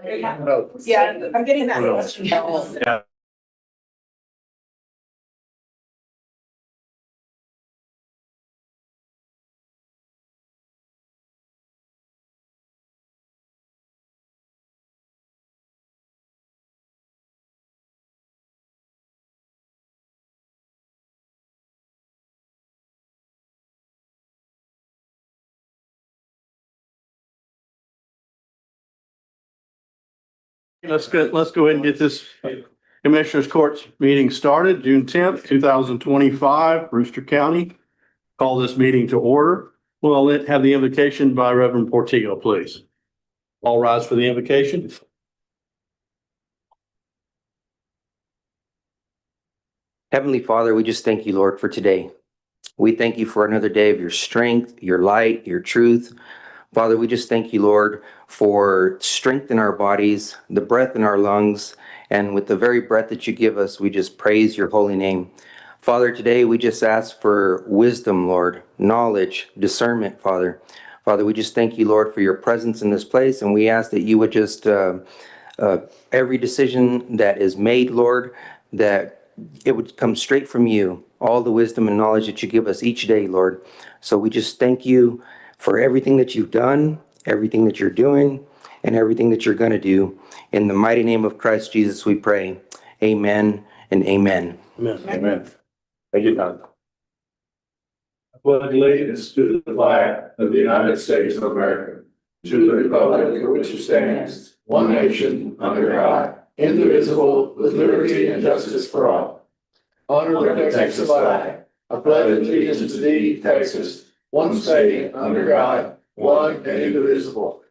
Yeah, I'm getting that question. Yeah. Let's go ahead and get this Commissioners Court meeting started, June 10th, 2025, Brewster County. Call this meeting to order. Well, I'll have the invocation by Reverend Portillo, please. All rise for the invocation. Heavenly Father, we just thank you, Lord, for today. We thank you for another day of your strength, your light, your truth. Father, we just thank you, Lord, for strength in our bodies, the breath in our lungs, and with the very breath that you give us, we just praise your holy name. Father, today we just ask for wisdom, Lord, knowledge, discernment, Father. Father, we just thank you, Lord, for your presence in this place, and we ask that you would just, every decision that is made, Lord, that it would come straight from you, all the wisdom and knowledge that you give us each day, Lord. So we just thank you for everything that you've done, everything that you're doing, and everything that you're going to do. In the mighty name of Christ Jesus, we pray. Amen and amen. Amen. Amen. Thank you, Tom. I pledge allegiance to the flag of the United States of America, to the republic for which it stands, one nation, under God, indivisible, with liberty and justice for all. Honor the Texas flag. I pledge allegiance to thee, Texas, one state, under God, one and indivisible.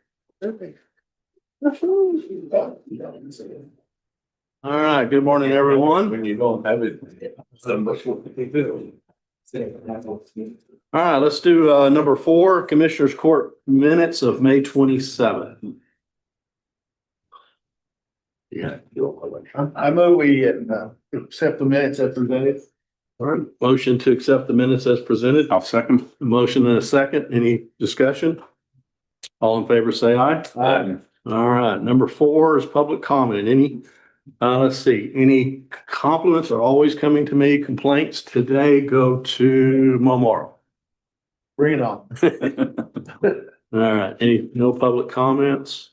All right, good morning, everyone. When you don't have it. All right, let's do number 4, Commissioners Court minutes of May 27th. Yeah. I move we accept the minutes as presented. All right, motion to accept the minutes as presented. I'll second. A motion and a second. Any discussion? All in favor, say aye. Aye. All right, number 4 is public comment. Let's see, any compliments are always coming to me. Complaints today go to Memorial. Bring it on. All right, no public comments?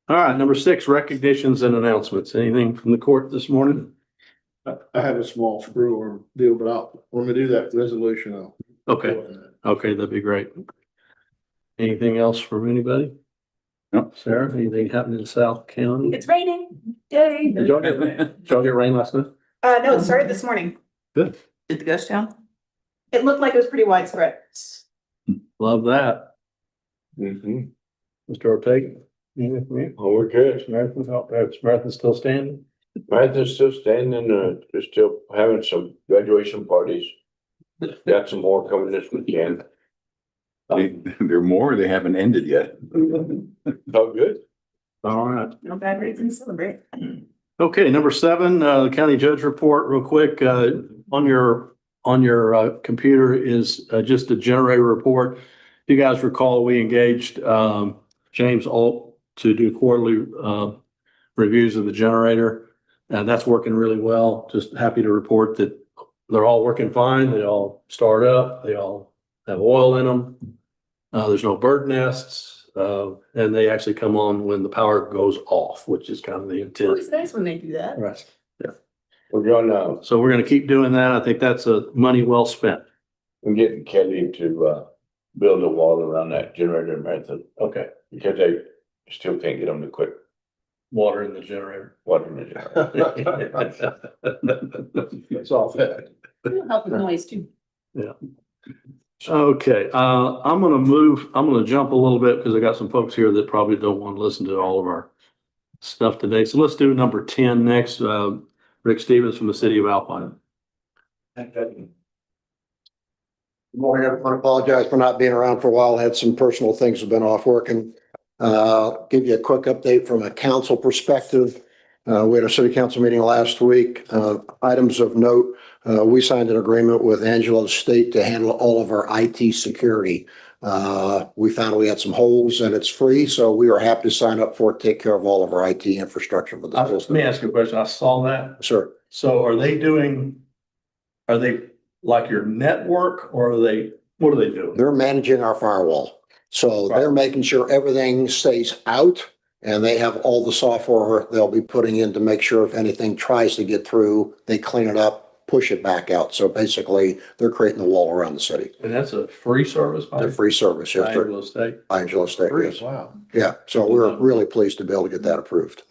All right, number 6, recognitions and announcements. Anything from the court this morning? I have a small screw arm deal, but when we do that resolution, I'll. Okay, that'd be great. Anything else from anybody? No. Sarah, anything happening in South County? It's raining. Yay. Did y'all get rain last night? No, it started this morning. Good. Did the ghost town? It looked like it was pretty widespread. Love that. Mm-hmm. Mr. Ortega? anything from you? Oh, we're good. Marathon's still standing? Marathon's still standing, they're still having some graduation parties. Got some more coming this weekend. They're more, they haven't ended yet. Oh, good. All right. No bad reason to celebrate. Okay, number 7, county judge report real quick. On your computer is just a generator report. If you guys recall, we engaged James Alt to do quarterly reviews of the generator. And that's working really well. Just happy to report that they're all working fine. They all start up. They all have oil in them. There's no bird nests. And they actually come on when the power goes off, which is kind of the intent. It's nice when they do that. Right. Yeah. We're going, So we're going to keep doing that. I think that's money well spent. I'm getting Kelly to, build a wall around that generator in Marathon, Okay. because they still can't get them to quit Water in the generator. watering the generator. That's all that. It'll help with noise too. Okay, I'm gonna jump a little bit because I got some folks here that probably don't want to listen to all of our stuff today. So let's do number 10 next. Rick Stevens from the city of Alpine. Good morning, everyone. I apologize for not being around for a while. I had some personal things have been off working. Give you a quick update from a council perspective. We had a city council meeting last week. Items of note, we signed an agreement with Angelo State to handle all of our IT security. We found we had some holes and it's free, so we were happy to sign up for it, take care of all of our IT infrastructure for the Let system. me ask you a question. I saw that. Sure. So are they like your network or what are they doing? They're managing our firewall. So they're making sure everything stays out and they have all the software they'll be putting in to make sure if anything tries to get through, they clean it up, push it back out. So basically, they're creating the wall around the city. And that's a free service by They're free service, yes, sir. Angelo State? Angelo State, yes. Wow. Yeah, so we're really pleased to be able to get that approved.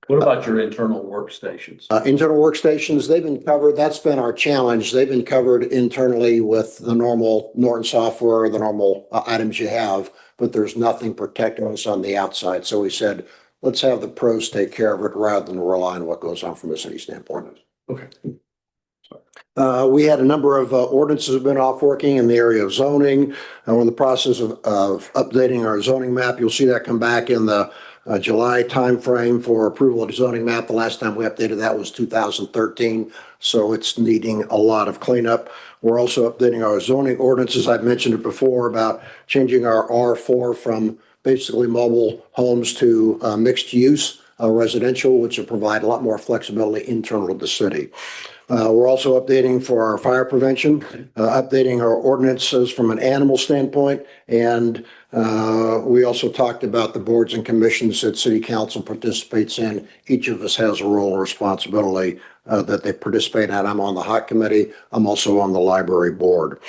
What about your internal workstations? Internal workstations, they've been covered. That's been our challenge. They've been covered internally with the normal Norton software, the normal items you have, but there's nothing protecting us on the outside. So we said, let's have the pros take care of it rather than rely on what goes on from a city standpoint. Okay. We had a number of ordinances have been off working in the area of zoning. We're in the process of updating our zoning map. You'll see that come back in the July timeframe for approval of the zoning map. The last time we updated that was 2013, so it's needing a lot of cleanup. We're also updating our zoning ordinances. I've mentioned it before about changing our R4 from basically mobile homes to mixed use residential, which will provide a lot more flexibility internal to the city. We're also updating for our fire prevention, updating our ordinances from an animal standpoint. And we also talked about the boards and commissions that city council participates in. Each of us has a role or responsibility that they participate in. I'm on the HOT committee. I'm also on the library board.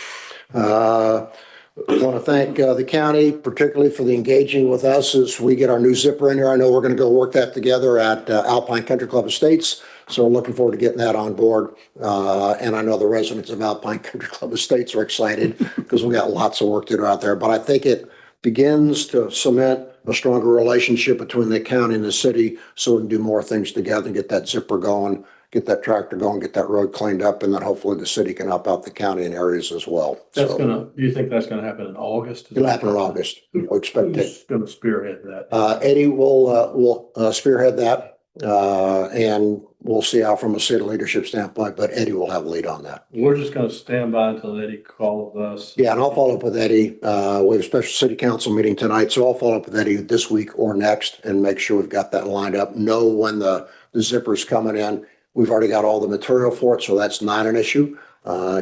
I want to thank the county, particularly for the engaging with us as we get our new zipper in here. I know we're going to go work that together at Alpine Country Club Estates. So we're looking forward to getting that on board. And I know the residents of Alpine Country Club Estates are excited because we got lots of work to do out there. But I think it begins to cement a stronger relationship between the county and the city so we can do more things together and get that zipper going, get that tractor going, get that road cleaned up, and then hopefully the city can help out the county in areas as well. Do you think that's gonna happen in August? It'll happen in August. We expect it. Who's gonna spearhead that? Eddie will spearhead that. And we'll see how from a city leadership standpoint, but Eddie will have a lead on that. We're just gonna stand by until Eddie calls us. Yeah, and I'll follow up with Eddie. We have a special city council meeting tonight, so I'll follow up with Eddie this week or next and make sure we've got that lined up. Know when the zipper's coming in. We've already got all the material for it, so that's not an issue.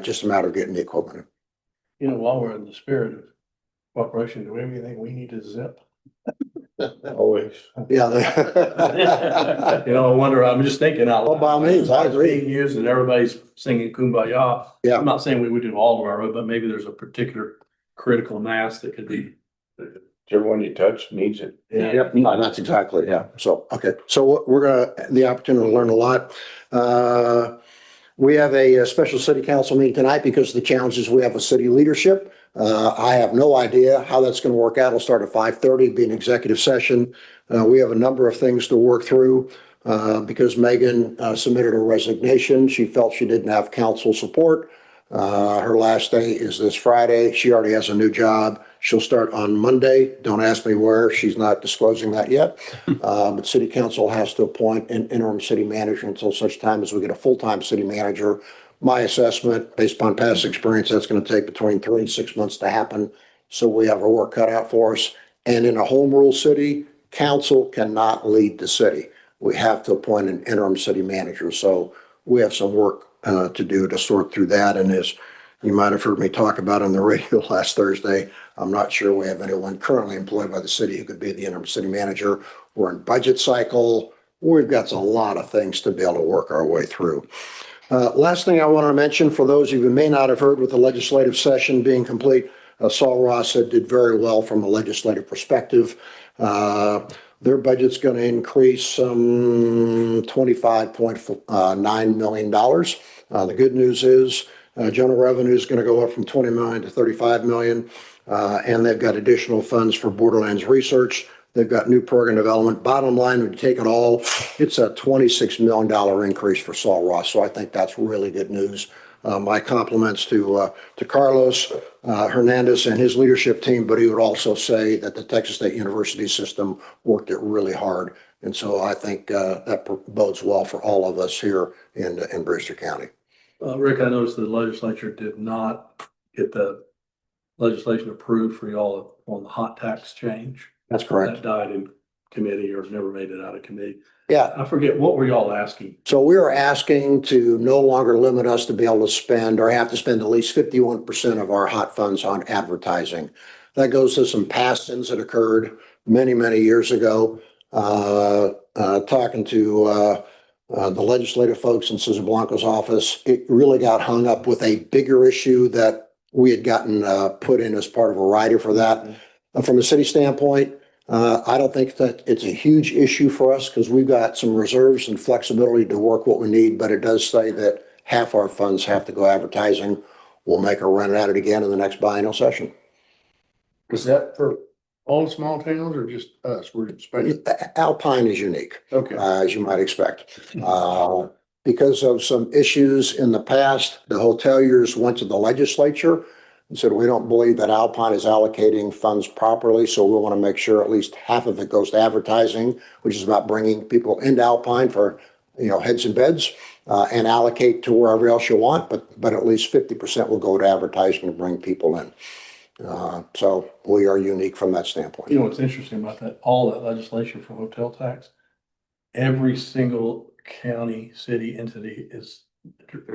Just a matter of getting the equipment in. You know, while we're in the spirit of cooperation, do we have anything we need to zip? Always. Yeah. You know, I wonder, I'm just thinking out Well, loud. by all means, I agree. It's being used and everybody's singing Kumbaya. Yeah. I'm not saying we would do all of our road, but maybe there's a particular critical mass that could be. Everyone you touch needs it. Yep, no, that's exactly, yeah. So, okay, so we're gonna, the opportunity to learn a lot. We have a special city council meeting tonight because of the challenges we have with city leadership. I have no idea how that's gonna work out. It'll start at 5:30, be an executive session. We have a number of things to work through. Because Megan submitted her resignation. She felt she didn't have council support. Her last day is this Friday. She already has a new job. She'll start on Monday. Don't ask me where. She's not disclosing that yet. But city council has to appoint an interim city manager until such time as we get a full-time city manager. My assessment, based upon past experience, that's going to take between 3 and 6 months to happen. So we have our work cut out for us. And in a home rule city, council cannot lead the city. We have to appoint an interim city manager. So we have some work to do to sort through that. And as you might have heard me talk about on the radio last Thursday, I'm not sure we have anyone currently employed by the city who could be the interim city manager. We're in budget cycle. We've got a lot of things to be able to work our way through. Last thing I want to mention for those of you who may not have heard with the legislative session being complete, Saul Ross did very well from a legislative perspective. Their budget's going to increase some $25.9 million. The good news is general revenue is going to go up from 20 million to 35 million. And they've got additional funds for Borderlands research. They've got new program development. Bottom line, when you take it all, it's a $26 million increase for Saul Ross. So I think that's really good news. My compliments to Carlos Hernandez and his leadership team, but he would also say that the Texas State University system worked it really hard. And so I think that bodes well for all of us here in Brewster County. Rick, I noticed the legislature did not get the legislation approved for y'all on the hot tax change. That's correct. That died in committee or never made it out of committee. Yeah. I forget, what were y'all asking? So we are asking to no longer limit us to be able to spend or have to spend at least 51% of our hot funds on advertising. That goes to some past sins that occurred many, many years ago. Talking to the legislative folks in Cesar Blanco's office, it really got hung up with a bigger issue that we had gotten put in as part of a rider for that. From a city standpoint, I don't think that it's a huge issue for us because we've got some reserves and flexibility to work what we need, but it does say that half our funds have to go advertising. We'll make a run at it again in the next biennial session. Is that for all small towns or just us? We're expecting. Alpine is unique, Okay. as you might expect. Because of some issues in the past, the hoteliers went to the legislature and said, we don't believe that Alpine is allocating funds properly, so we want to make sure at least half of it goes to advertising, which is about bringing people into Alpine for, heads and beds, and allocate to wherever else you want, but at least 50% will go to advertising to bring people in. So we are unique from that standpoint. You know, what's interesting about that, all that legislation for hotel tax, every single county, city entity is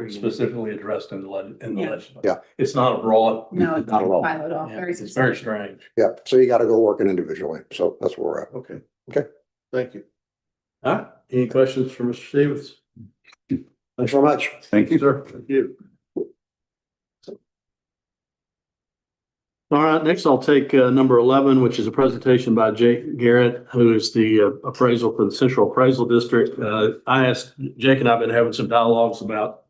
specifically addressed in the legislation. Yeah. It's not a broad. No, it's Not at all. pilot off, Yeah, very it's very specific. strange. Yeah, so you got to go working individually. So that's where we're at. Okay. Okay. Thank you. All right, any questions for Mr. Stevens? Thanks very much. Thank you. Sir, thank you. All right, next I'll take number 11, which is a presentation by Jake Garrett, who is the appraisal for the Central Appraisal District. I asked, Jake and I have been having some dialogues about,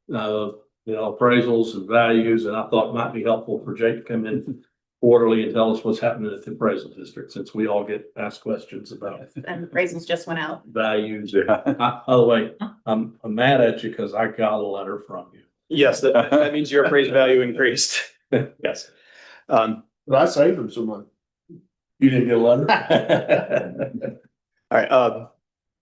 appraisals and values, and I thought it might be helpful for Jake to come in quarterly and tell us what's happening at the appraisal district, since we all get asked questions about And appraisals just went out. values. By the way, I'm mad at you because I got a letter from you. Yes, that means your appraised value increased. Yes. But I saved them some money. You didn't get a letter? All right.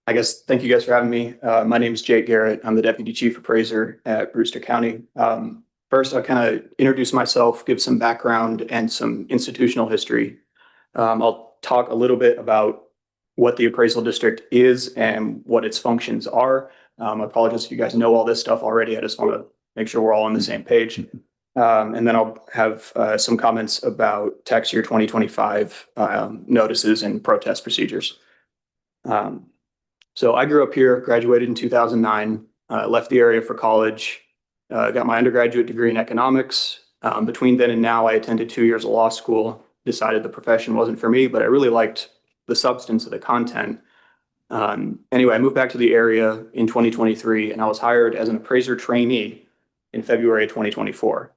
I guess, thank you guys for having me. My name is Jake Garrett. I'm the Deputy Chief Appraiser at Brewster County. First, I'll kind of introduce myself, give some background and some institutional history. I'll talk a little bit about what the appraisal district is and what its functions are. I apologize if you guys know all this stuff already. I just want to make sure we're all on the same page. And then I'll have some comments about tax year 2025 notices and protest procedures. So I grew up here, graduated in 2009, left the area for college, got my undergraduate degree in economics. Between then and now, I attended 2 years of law school, decided the profession wasn't for me, but I really liked the substance of the content. Anyway, I moved back to the area in 2023, and I was hired as an appraiser trainee in February of 2024.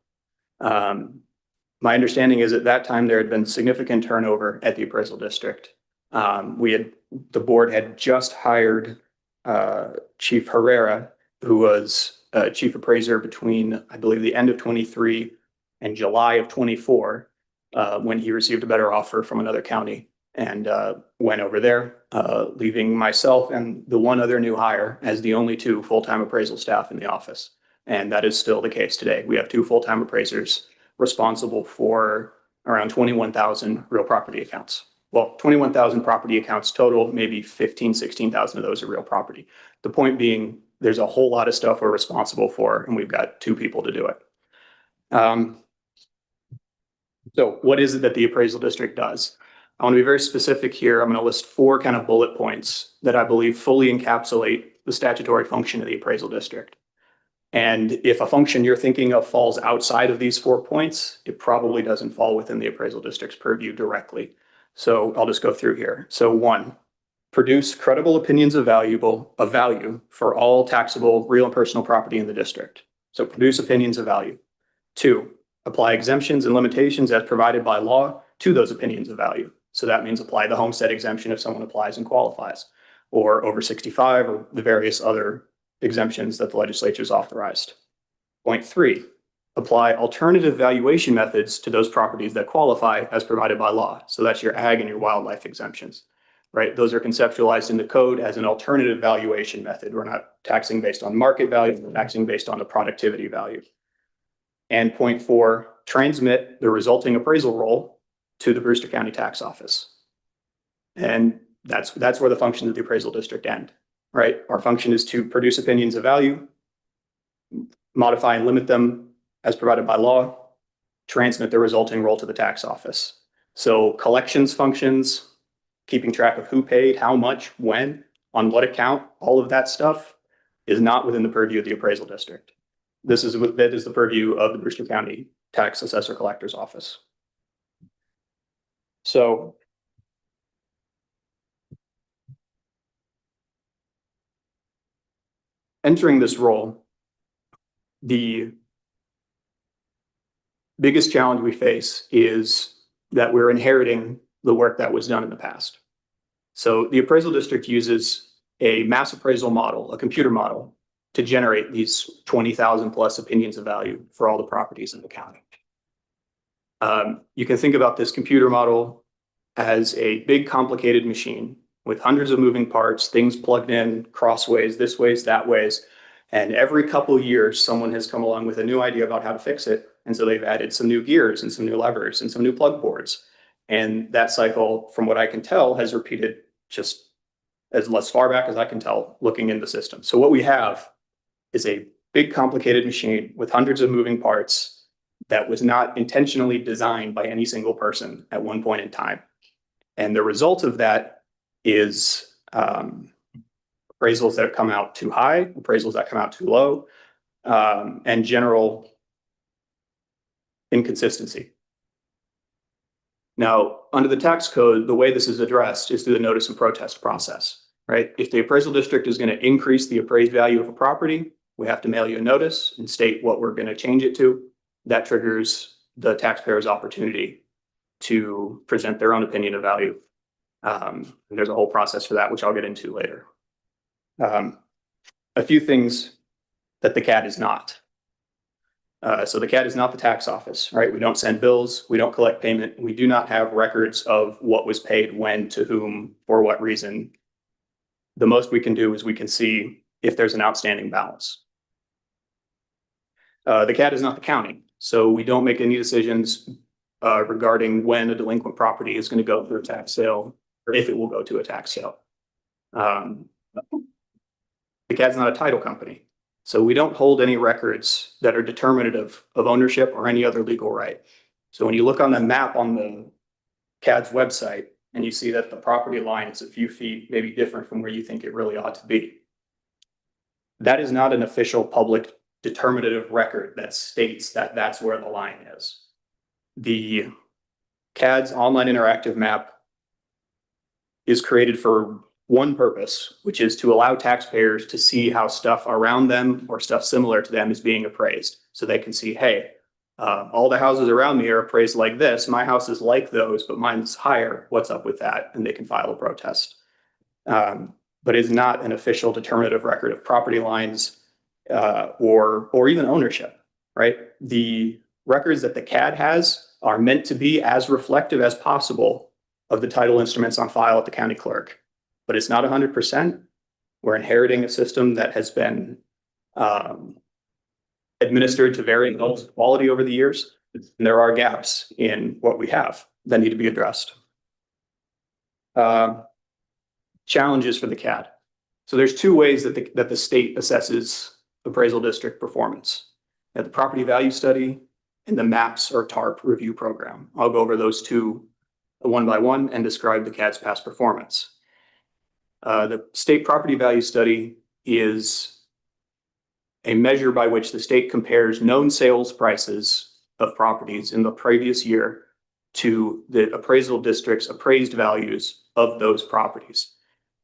My understanding is at that time there had been significant turnover at the appraisal district. The board had just hired Chief Herrera, who was chief appraiser between, I believe, the end of 23 and July of 24, when he received a better offer from another county and went over there, leaving myself and the one other new hire as the only two full-time appraisal staff in the office. And that is still the case today. We have two full-time appraisers responsible for around 21,000 real property accounts. Well, 21,000 property accounts total, maybe 15, 16,000 of those are real property. The point being, there's a whole lot of stuff we're responsible for, and we've got two people to do it. So what is it that the appraisal district does? I want to be very specific here. I'm going to list 4 kind of bullet points that I believe fully encapsulate the statutory function of the appraisal district. And if a function you're thinking of falls outside of these 4 points, it probably doesn't fall within the appraisal district's purview directly. So I'll just go through here. So 1, produce credible opinions of value for all taxable real and personal property in the district. So produce opinions of value. 2, apply exemptions and limitations as provided by law to those opinions of value. So that means apply the homestead exemption if someone applies and qualifies, or over 65, or the various other exemptions that the legislature has authorized. Point 3, apply alternative valuation methods to those properties that qualify as provided by law. So that's your ag and your wildlife exemptions, right? Those are conceptualized in the code as an alternative valuation method. We're not taxing based on market value, we're taxing based on the productivity value. And point 4, transmit the resulting appraisal roll to the Brewster County Tax Office. And that's where the functions of the appraisal district end, right? Our function is to produce opinions of value, modify and limit them as provided by law, transmit the resulting roll to the tax office. So collections functions, keeping track of who paid, how much, when, on what account, all of that stuff is not within the purview of the appraisal district. That is the purview of the Brewster County Tax Assessor Collector's Office. So entering this role, the biggest challenge we face is that we're inheriting the work that was done in the past. So the appraisal district uses a mass appraisal model, a computer model, to generate these 20,000 plus opinions of value for all the properties in the county. You can think about this computer model as a big complicated machine with hundreds of moving parts, things plugged in crossways, this ways, that ways. And every couple of years, someone has come along with a new idea about how to fix it. And so they've added some new gears and some new levers and some new plug boards. And that cycle, from what I can tell, has repeated just as far back as I can tell, looking in the system. So what we have is a big complicated machine with hundreds of moving parts that was not intentionally designed by any single person at one point in time. And the result of that is appraisals that come out too high, appraisals that come out too low, and general inconsistency. Now, under the tax code, the way this is addressed is through the notice and protest process, right? If the appraisal district is going to increase the appraised value of a property, we have to mail you a notice and state what we're going to change it to. That triggers the taxpayer's opportunity to present their own opinion of value. There's a whole process for that, which I'll get into later. A few things that the CAD is not. So the CAD is not the tax office, right? We don't send bills, we don't collect payment, we do not have records of what was paid, when, to whom, for what reason. The most we can do is we can see if there's an outstanding balance. The CAD is not the county, so we don't make any decisions regarding when a delinquent property is going to go through a tax sale or if it will go to a tax sale. The CAD's not a title company, so we don't hold any records that are determinative of ownership or any other legal right. So when you look on the map on the CAD's website and you see that the property line is a few feet maybe different from where you think it really ought to be, that is not an official public determinative record that states that that's where the line is. The CAD's online interactive map is created for one purpose, which is to allow taxpayers to see how stuff around them or stuff similar to them is being appraised. So they can see, hey, all the houses around me are appraised like this. My house is like those, but mine's higher. What's up with that? And they can file a protest. But it's not an official determinative record of property lines or even ownership, right? The records that the CAD has are meant to be as reflective as possible of the title instruments on file at the county clerk, but it's not 100%. We're inheriting a system that has been administered to varying levels of quality over the years. And there are gaps in what we have that need to be addressed. Challenges for the CAD. So there's two ways that the state assesses appraisal district performance. At the property value study and the MAPS or TARP review program. I'll go over those two one by one and describe the CAD's past performance. The state property value study is a measure by which the state compares known sales prices of properties in the previous year to the appraisal district's appraised values of those properties.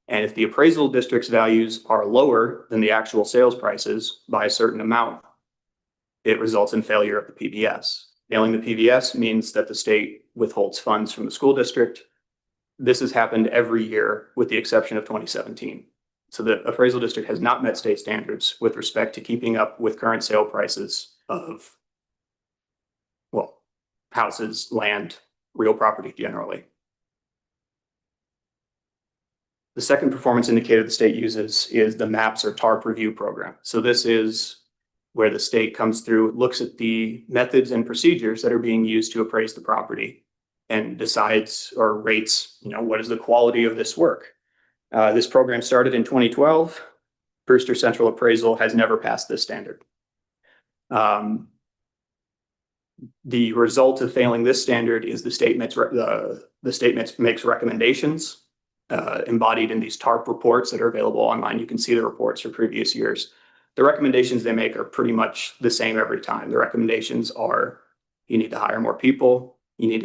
And if the appraisal district's values are lower than the actual sales prices by a certain amount, it results in failure of the PVS. Failing the PVS means that the state withholds funds from the school district. This has happened every year with the exception of 2017. So the appraisal district has not met state standards with respect to keeping up with current sale prices of, well, houses, land, real property generally. The second performance indicator the state uses is the MAPS or TARP review program. So this is where the state comes through, looks at the methods and procedures that are being used to appraise the property and decides or rates, what is the quality of this work. This program started in 2012. Brewster Central Appraisal has never passed this standard. The result of failing this standard is the state makes recommendations embodied in these TARP reports that are available online. You can see the reports for previous years. The recommendations they make are pretty much the same every time. The recommendations are you need to hire more people, you need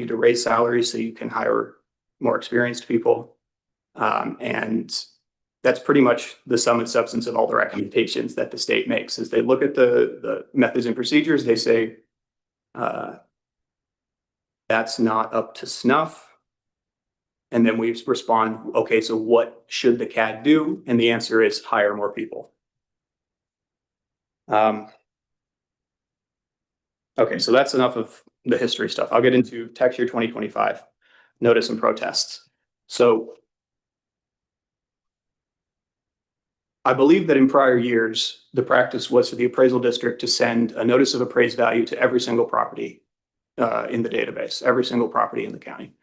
to raise salaries so you can hire more experienced people. And that's pretty much the sum and substance of all the recommendations that the state makes. As they look at the methods and procedures, they say, that's not up to snuff. And then we respond, okay, so what should the CAD do? And the answer is hire more people. Okay, so that's enough of the history stuff. I'll get into tax year 2025, notice and protests. So I believe that in prior years, the practice was for the appraisal district to send a notice of appraised value to every single property in the database, every single property in the county.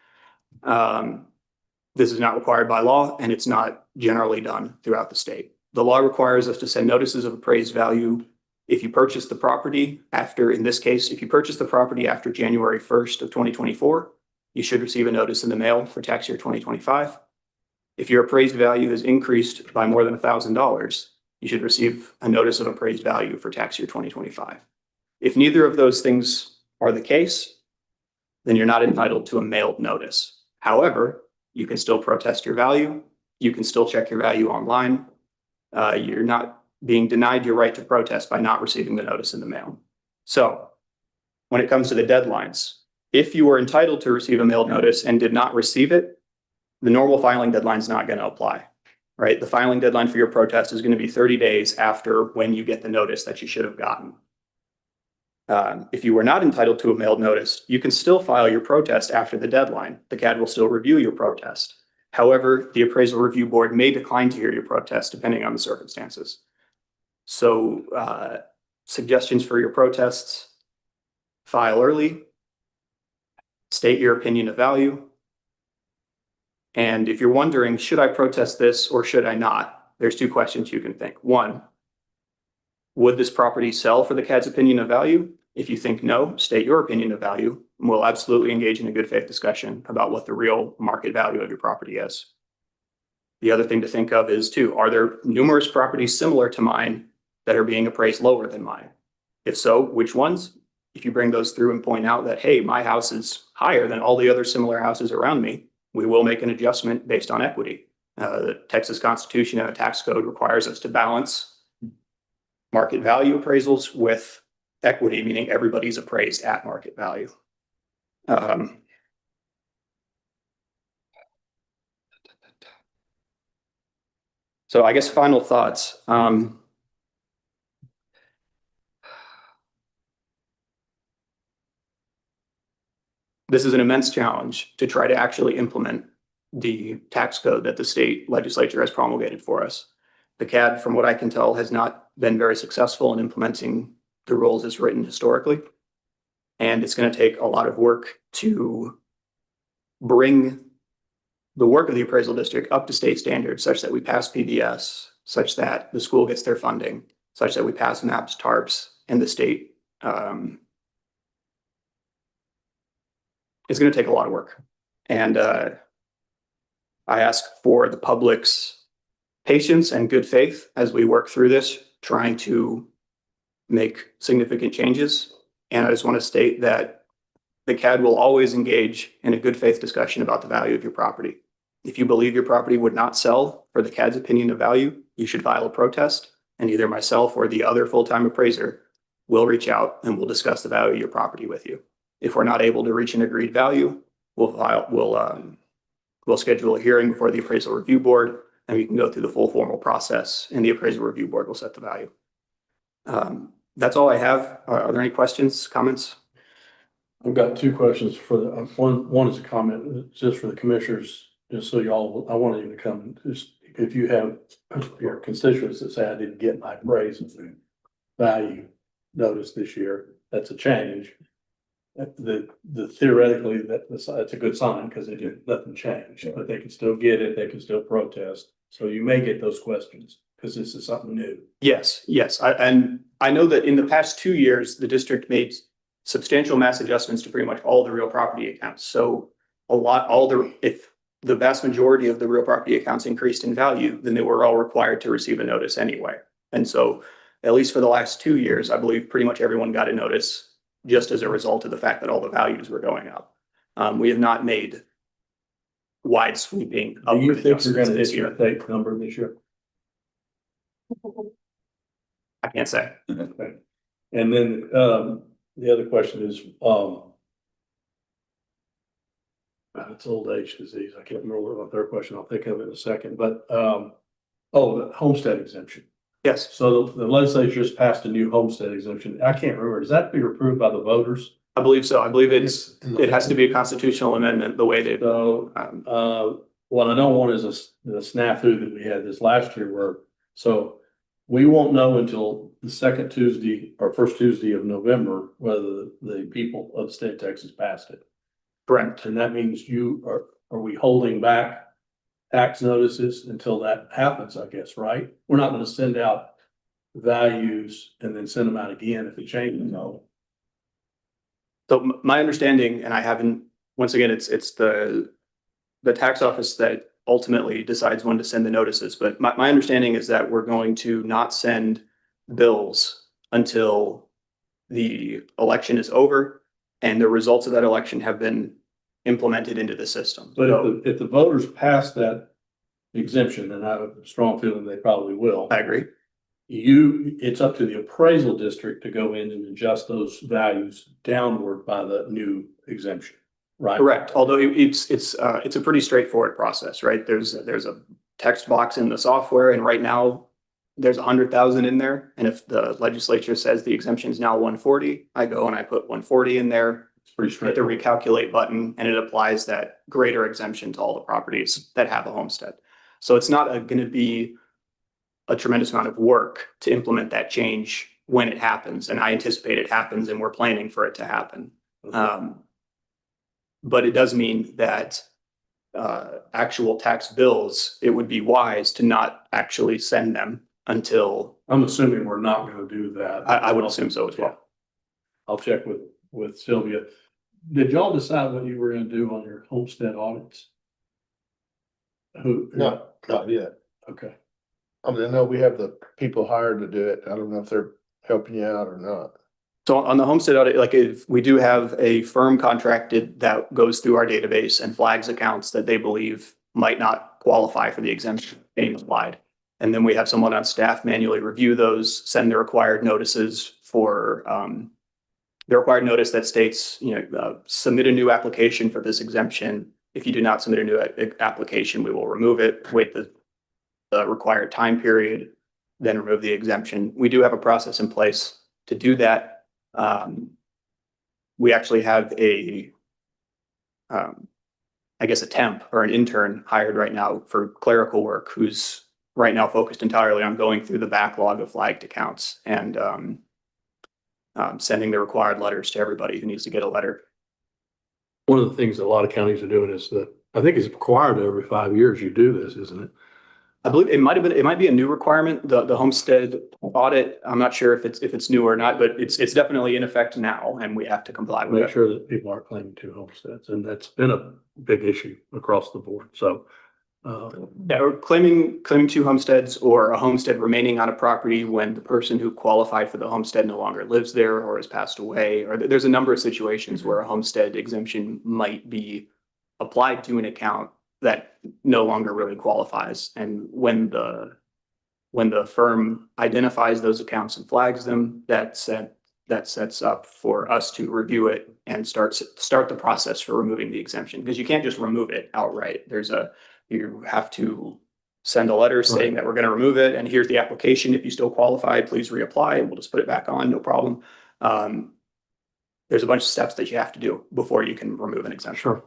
This is not required by law, and it's not generally done throughout the state. The law requires us to send notices of appraised value if you purchase the property after, in this case, if you purchase the property after January 1st of 2024, you should receive a notice in the mail for tax year 2025. If your appraised value has increased by more than $1,000, you should receive a notice of appraised value for tax year 2025. If neither of those things are the case, then you're not entitled to a mailed notice. However, you can still protest your value. You can still check your value online. You're not being denied your right to protest by not receiving the notice in the mail. So when it comes to the deadlines, if you were entitled to receive a mailed notice and did not receive it, the normal filing deadline is not going to apply, right? The filing deadline for your protest is going to be 30 days after when you get the notice that you should have gotten. If you were not entitled to a mailed notice, you can still file your protest after the deadline. The CAD will still review your protest. However, the appraisal review board may decline to hear your protest depending on the circumstances. So suggestions for your protests: file early, state your opinion of value. And if you're wondering, should I protest this or should I not? There's two questions you can think. One, would this property sell for the CAD's opinion of value? If you think no, state your opinion of value, and we'll absolutely engage in a good faith discussion about what the real market value of your property is. The other thing to think of is, too, are there numerous properties similar to mine that are being appraised lower than mine? If so, which ones? If you bring those through and point out that, hey, my house is higher than all the other similar houses around me, we will make an adjustment based on equity. The Texas Constitution and the tax code requires us to balance market value appraisals with equity, meaning everybody's appraised at market value. So I guess final thoughts. This is an immense challenge to try to actually implement the tax code that the state legislature has promulgated for us. The CAD, from what I can tell, has not been very successful in implementing the rules as written historically. And it's going to take a lot of work to bring the work of the appraisal district up to state standards such that we pass PBS, such that the school gets their funding, such that we pass MAPs, TARPs, and the state. It's going to take a lot of work. And I ask for the public's patience and good faith as we work through this, trying to make significant changes. And I just want to state that the CAD will always engage in a good faith discussion about the value of your property. If you believe your property would not sell for the CAD's opinion of value, you should file a protest, and either myself or the other full-time appraiser will reach out and we'll discuss the value of your property with you. If we're not able to reach an agreed value, we'll schedule a hearing before the appraisal review board, and we can go through the full formal process, and the appraisal review board will set the value. That's all I have. Are there any questions, comments? I've got two questions for the, one is a comment just for the commissioners, just so y'all, I wanted you to come, just if you have your constituents that say I didn't get my appraisal, value notice this year. That's a change. The theoretically, that's a good sign because they did nothing changed, but they can still get it. They can still protest. So you may get those questions because this is something new. Yes, yes. And I know that in the past 2 years, the district made substantial mass adjustments to pretty much all the real property accounts. So if the vast majority of the real property accounts increased in value, then they were all required to receive a notice anyway. And so at least for the last 2 years, I believe pretty much everyone got a notice just as a result of the fact that all the values were going up. We have not made wide sweeping Do you upward think you're going adjustments to this hit your year. state number this year? I can't say. Okay. And then the other question is, it's old age disease. I can't remember what my third question. I'll think of it in a second. But the homestead exemption. Yes, So the legislature just passed a new homestead exemption. I can't remember. Does that be approved by the voters? I believe so. I believe it has to be a constitutional amendment the way they. So what I don't want is the snafu that we had this last year so we won't know until the second Tuesday or first Tuesday of November whether the people of the state of Texas passed it. Correct. And that means are we holding back tax notices until that happens, I guess, right? We're not going to send out values and then send them out again if it changes. No. So my understanding, and I haven't, once again, it's the tax office that ultimately decides when to send the notices. But my understanding is that we're going to not send bills until the election is over and the results of that election have been implemented into the system. But So if the voters pass that exemption, and I have a strong feeling they probably will, I agree. it's up to the appraisal district to go in and adjust those values downward by the new exemption, right? Correct. Although it's a pretty straightforward process, right? There's a text box in the software, and right now there's 100,000 in there. And if the legislature says the exemption is now 140, I go and I put 140 in there. It's pretty Hit the straightforward. recalculate button, and it applies that greater exemption to all the properties that have a homestead. So it's not going to be a tremendous amount of work to implement that change when it happens. And I anticipate it happens, and we're planning for it to happen. But it does mean that actual tax bills, it would be wise to not actually send them until. I'm assuming we're not going to do that. I would assume so as well. I'll check with Sylvia. Did y'all decide what you were going to do on your homestead audits? Not yet. Okay. I mean, I know we have the people hired to do it. I don't know if they're helping you out or not. So on the homestead audit, like if we do have a firm contracted that goes through our database and flags accounts that they believe might not qualify for the exemption being applied. And then we have someone on staff manually review those, send the required notices for the required notice that states, submit a new application for this exemption. If you do not submit a new application, we will remove it, wait the required time period, then remove the exemption. We do have a process in place to do that. We actually have a temp or an intern hired right now for clerical work, who's right now focused entirely on going through the backlog of flagged accounts and sending the required letters to everybody who needs to get a letter. One of the things that a lot of counties are doing is I think it's required every 5 years you do this, isn't it? I believe it might be a new requirement, the homestead audit. I'm not sure if it's new or not, but it's definitely in effect now, and we have to comply with Make it. sure that people aren't claiming two homesteads, and that's been a big issue across the board. So, Yeah, or claiming two homesteads or a homestead remaining on a property when the person who qualified for the homestead no longer lives there or has passed away, or there's a number of situations where a homestead exemption might be applied to an account that no longer really qualifies. And when the firm identifies those accounts and flags them, that sets up for us to review it and start the process for removing the exemption, because you can't just remove it outright. You have to send a letter saying that we're going to remove it, and here's the application. If you still qualify, please reapply, and we'll just put it back on, no problem. There's a bunch of steps that you have to do before you can remove an exemption. sure.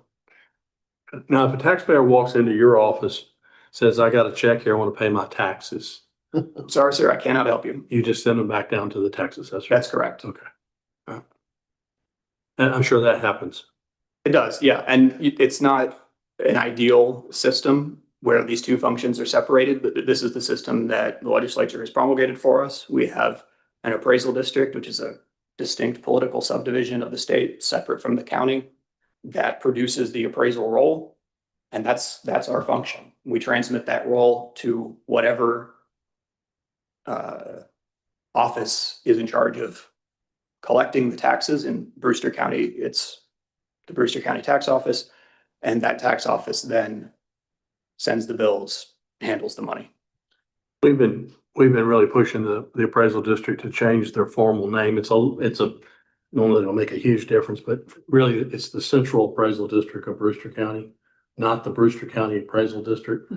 Now, if a taxpayer walks into your office, says, I got a check here, I want to pay my taxes. Sorry, sir, I cannot help you. You just send them back down to the tax assessor. That's correct. Okay. And I'm sure that happens. It does, yeah. And it's not an ideal system where these two functions are separated, but this is the system that the legislature has promulgated for us. We have an appraisal district, which is a distinct political subdivision of the state, separate from the county, that produces the appraisal roll. And that's our function. We transmit that roll to whatever office is in charge of collecting the taxes. In Brewster County, it's the Brewster County Tax Office, and that tax office then sends the bills, handles the money. We've been really pushing the appraisal district to change their formal name. Normally it'll make a huge difference, but really it's the Central Appraisal District of Brewster County, not the Brewster County Appraisal District.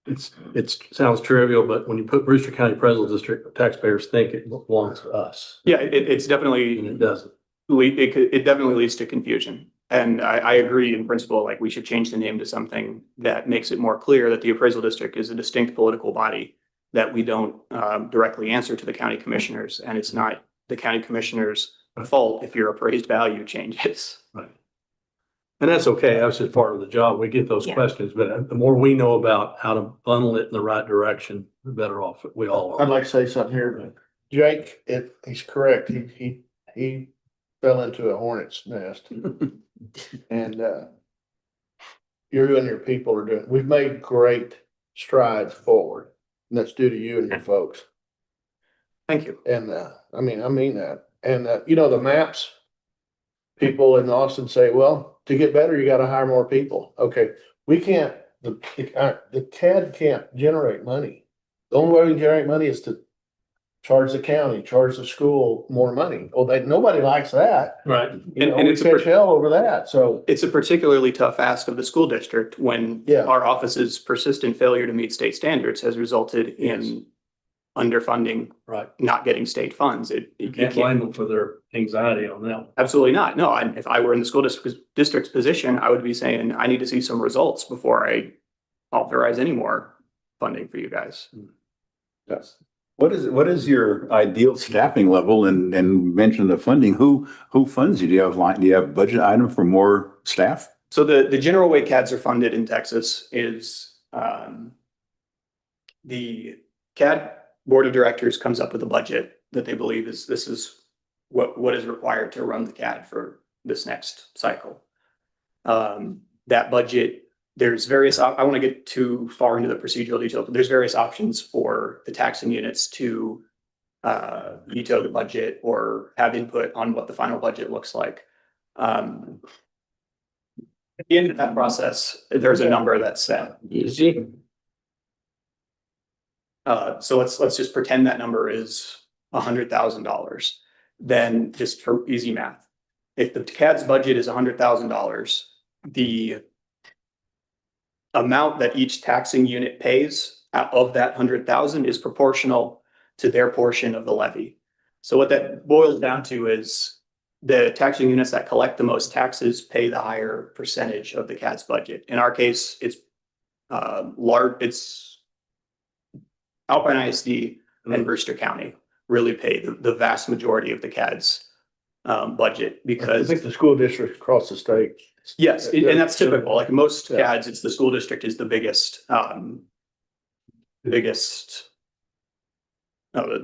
It sounds trivial, but when you put Brewster County Appraisal District, taxpayers think it belongs to us. Yeah, it's definitely, And it doesn't. it definitely leads to confusion. And I agree in principle, like we should change the name to something that makes it more clear that the appraisal district is a distinct political body, that we don't directly answer to the county commissioners, and it's not the county commissioners' fault if your appraised value changes. Right. And that's okay. That's just part of the job. We get those Yeah. questions, but the more we know about how to funnel it in the right direction, the better off we all I'd are. like to say something here. Jake, he's correct. He fell into a hornet's nest. And, you and your people are doing, we've made great strides forward. And that's due to you and your folks. Thank you. And, I mean that. And, the maps, people in Austin say, well, to get better, you gotta hire more people. Okay, we can't, the CAD can't generate money. The only way we can generate money is to charge the county, charge the school more money. Well, nobody likes that. Right. And We it's catch hell over that, so. It's a particularly tough ask of the school district when Yeah. our office's persistent failure to meet state standards has resulted in underfunding, Right. not getting state funds. You can't blame them for their anxiety on that. Absolutely not. No, if I were in the school district's position, I would be saying, I need to see some results before I authorize any more funding for you guys. Yes. What is your ideal staffing level and mention the funding? Who funds you? Do you have a budget item for more staff? So the general way CADs are funded in Texas is the CAD board of directors comes up with a budget that they believe this is what is required to run the CAD for this next cycle. That budget, there's various, I don't want to get too far into the procedural detail, but there's various options for the taxing units to veto the budget or have input on what the final budget looks like. At the end of that process, there's a number that's set. Easy. So let's just pretend that number is $100,000. Then just for easy math, if the CAD's budget is $100,000, the amount that each taxing unit pays out of that 100,000 is proportional to their portion of the levy. So what that boils down to is the taxing units that collect the most taxes pay the higher percentage of the CAD's budget. In our case, it's large. It's Alpine ISD and Brewster County really pay the vast majority of the CAD's budget I because think the school districts across the state. yes, and that's typical. Like most Yeah. CADs, it's the school district is the biggest. The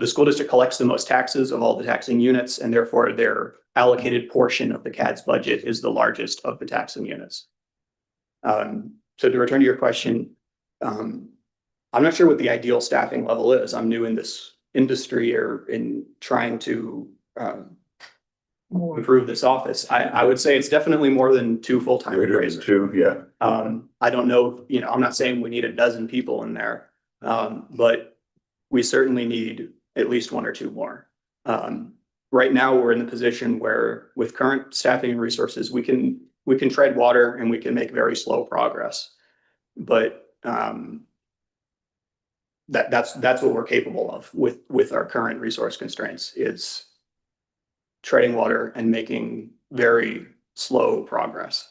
school district collects the most taxes of all the taxing units, and therefore their allocated portion of the CAD's budget is the largest of the taxing units. So to return to your question, I'm not sure what the ideal staffing level is. I'm new in this industry or in trying to improve this office. I would say it's definitely more than 2 full-time appraisers. Too, yeah. I don't know, I'm not saying we need a dozen people in there, but we certainly need at least 1 or 2 more. Right now, we're in the position where with current staffing and resources, we can tread water and we can make very slow progress. But that's what we're capable of with our current resource constraints is treading water and making very slow progress.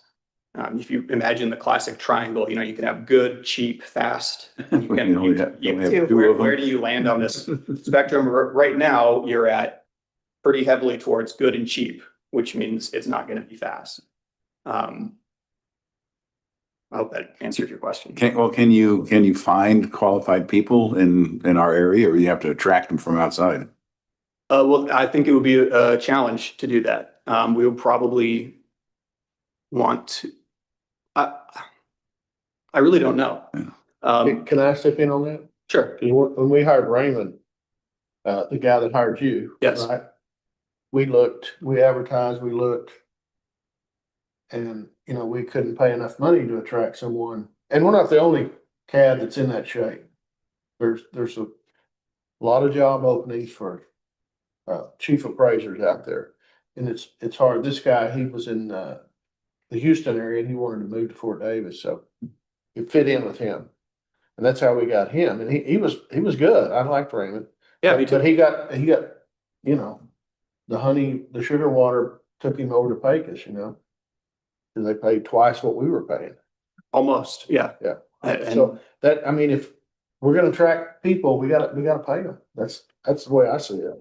If you imagine the classic triangle, you can have good, cheap, fast. You We can, only have two where of do them. you land on this spectrum? Right now, you're at pretty heavily towards good and cheap, which means it's not going to be fast. I hope that answers your question. Can you find qualified people in our area, or you have to attract them from outside? Well, I think it would be a challenge to do that. We would probably want to. I really don't know. Can I step in on that? Sure. 'Cause when we hired Raymond, the guy that hired you. Yes. Right? We advertised, we looked. And, we couldn't pay enough money to attract someone. And we're not the only CAD that's in that shape. There's a lot of job openings for chief appraisers out there. And it's hard. This guy, he was in the Houston area and he wanted to move to Fort Davis, so it fit in with him. And that's how we got him. And he was good. I liked Raymond. Yeah, me too. But he got, the sugar water took him over to Pecos, because they paid twice what we were paying. Almost, yeah. Yeah. And So if we're gonna attract people, we gotta pay them. That's the way I see it.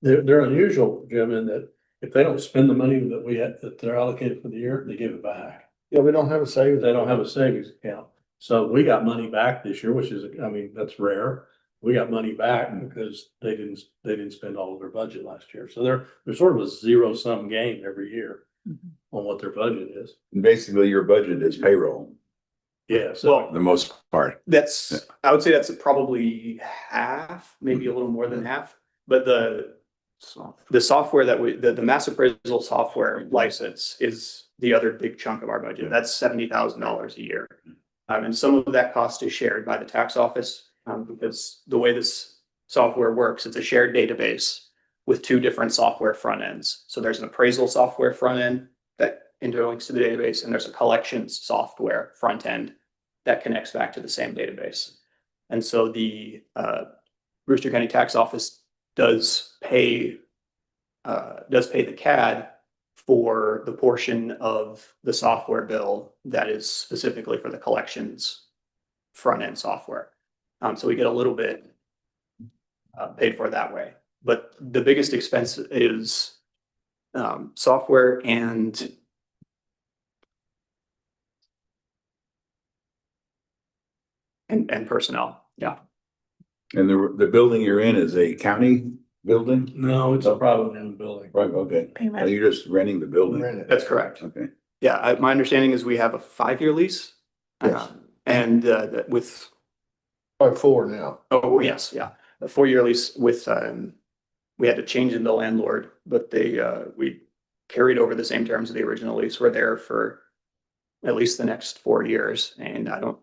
They're unusual, Jim, in that if they don't spend the money that they're allocated for the year, they give it back. Yeah, we don't have a savings. They don't have a savings account. So we got money back this year, which is, that's rare. We got money back because they didn't spend all of their budget last year. So they're sort of a zero-sum game every year on what their budget is. Basically, your budget is payroll, Yeah, so well, the most part. I would say that's probably half, maybe a little more than half. But the software the mass appraisal software license is the other big chunk of our budget. That's $70,000 a year. And some of that cost is shared by the tax office, because the way this software works, it's a shared database with two different software front ends. So there's an appraisal software front end that interlinks to the database, and there's a collections software front end that connects back to the same database. And so the Brewster County Tax Office does pay the CAD for the portion of the software bill that is specifically for the collections front end software. So we get a little bit paid for that way. But the biggest expense is software and personnel. Yeah. And the building you're in is a county building? no, it's a privately owned building. Right, okay. Payment. Oh, you're just renting the building? Rent it. That's correct. Okay. Yeah, my understanding is we have a 5-year lease. Yes. And with, Probably 4 now. oh, yes, yeah, a 4-year lease with, we had to change in the landlord, but we carried over the same terms of the original lease. We're there for at least the next 4 years, and I don't,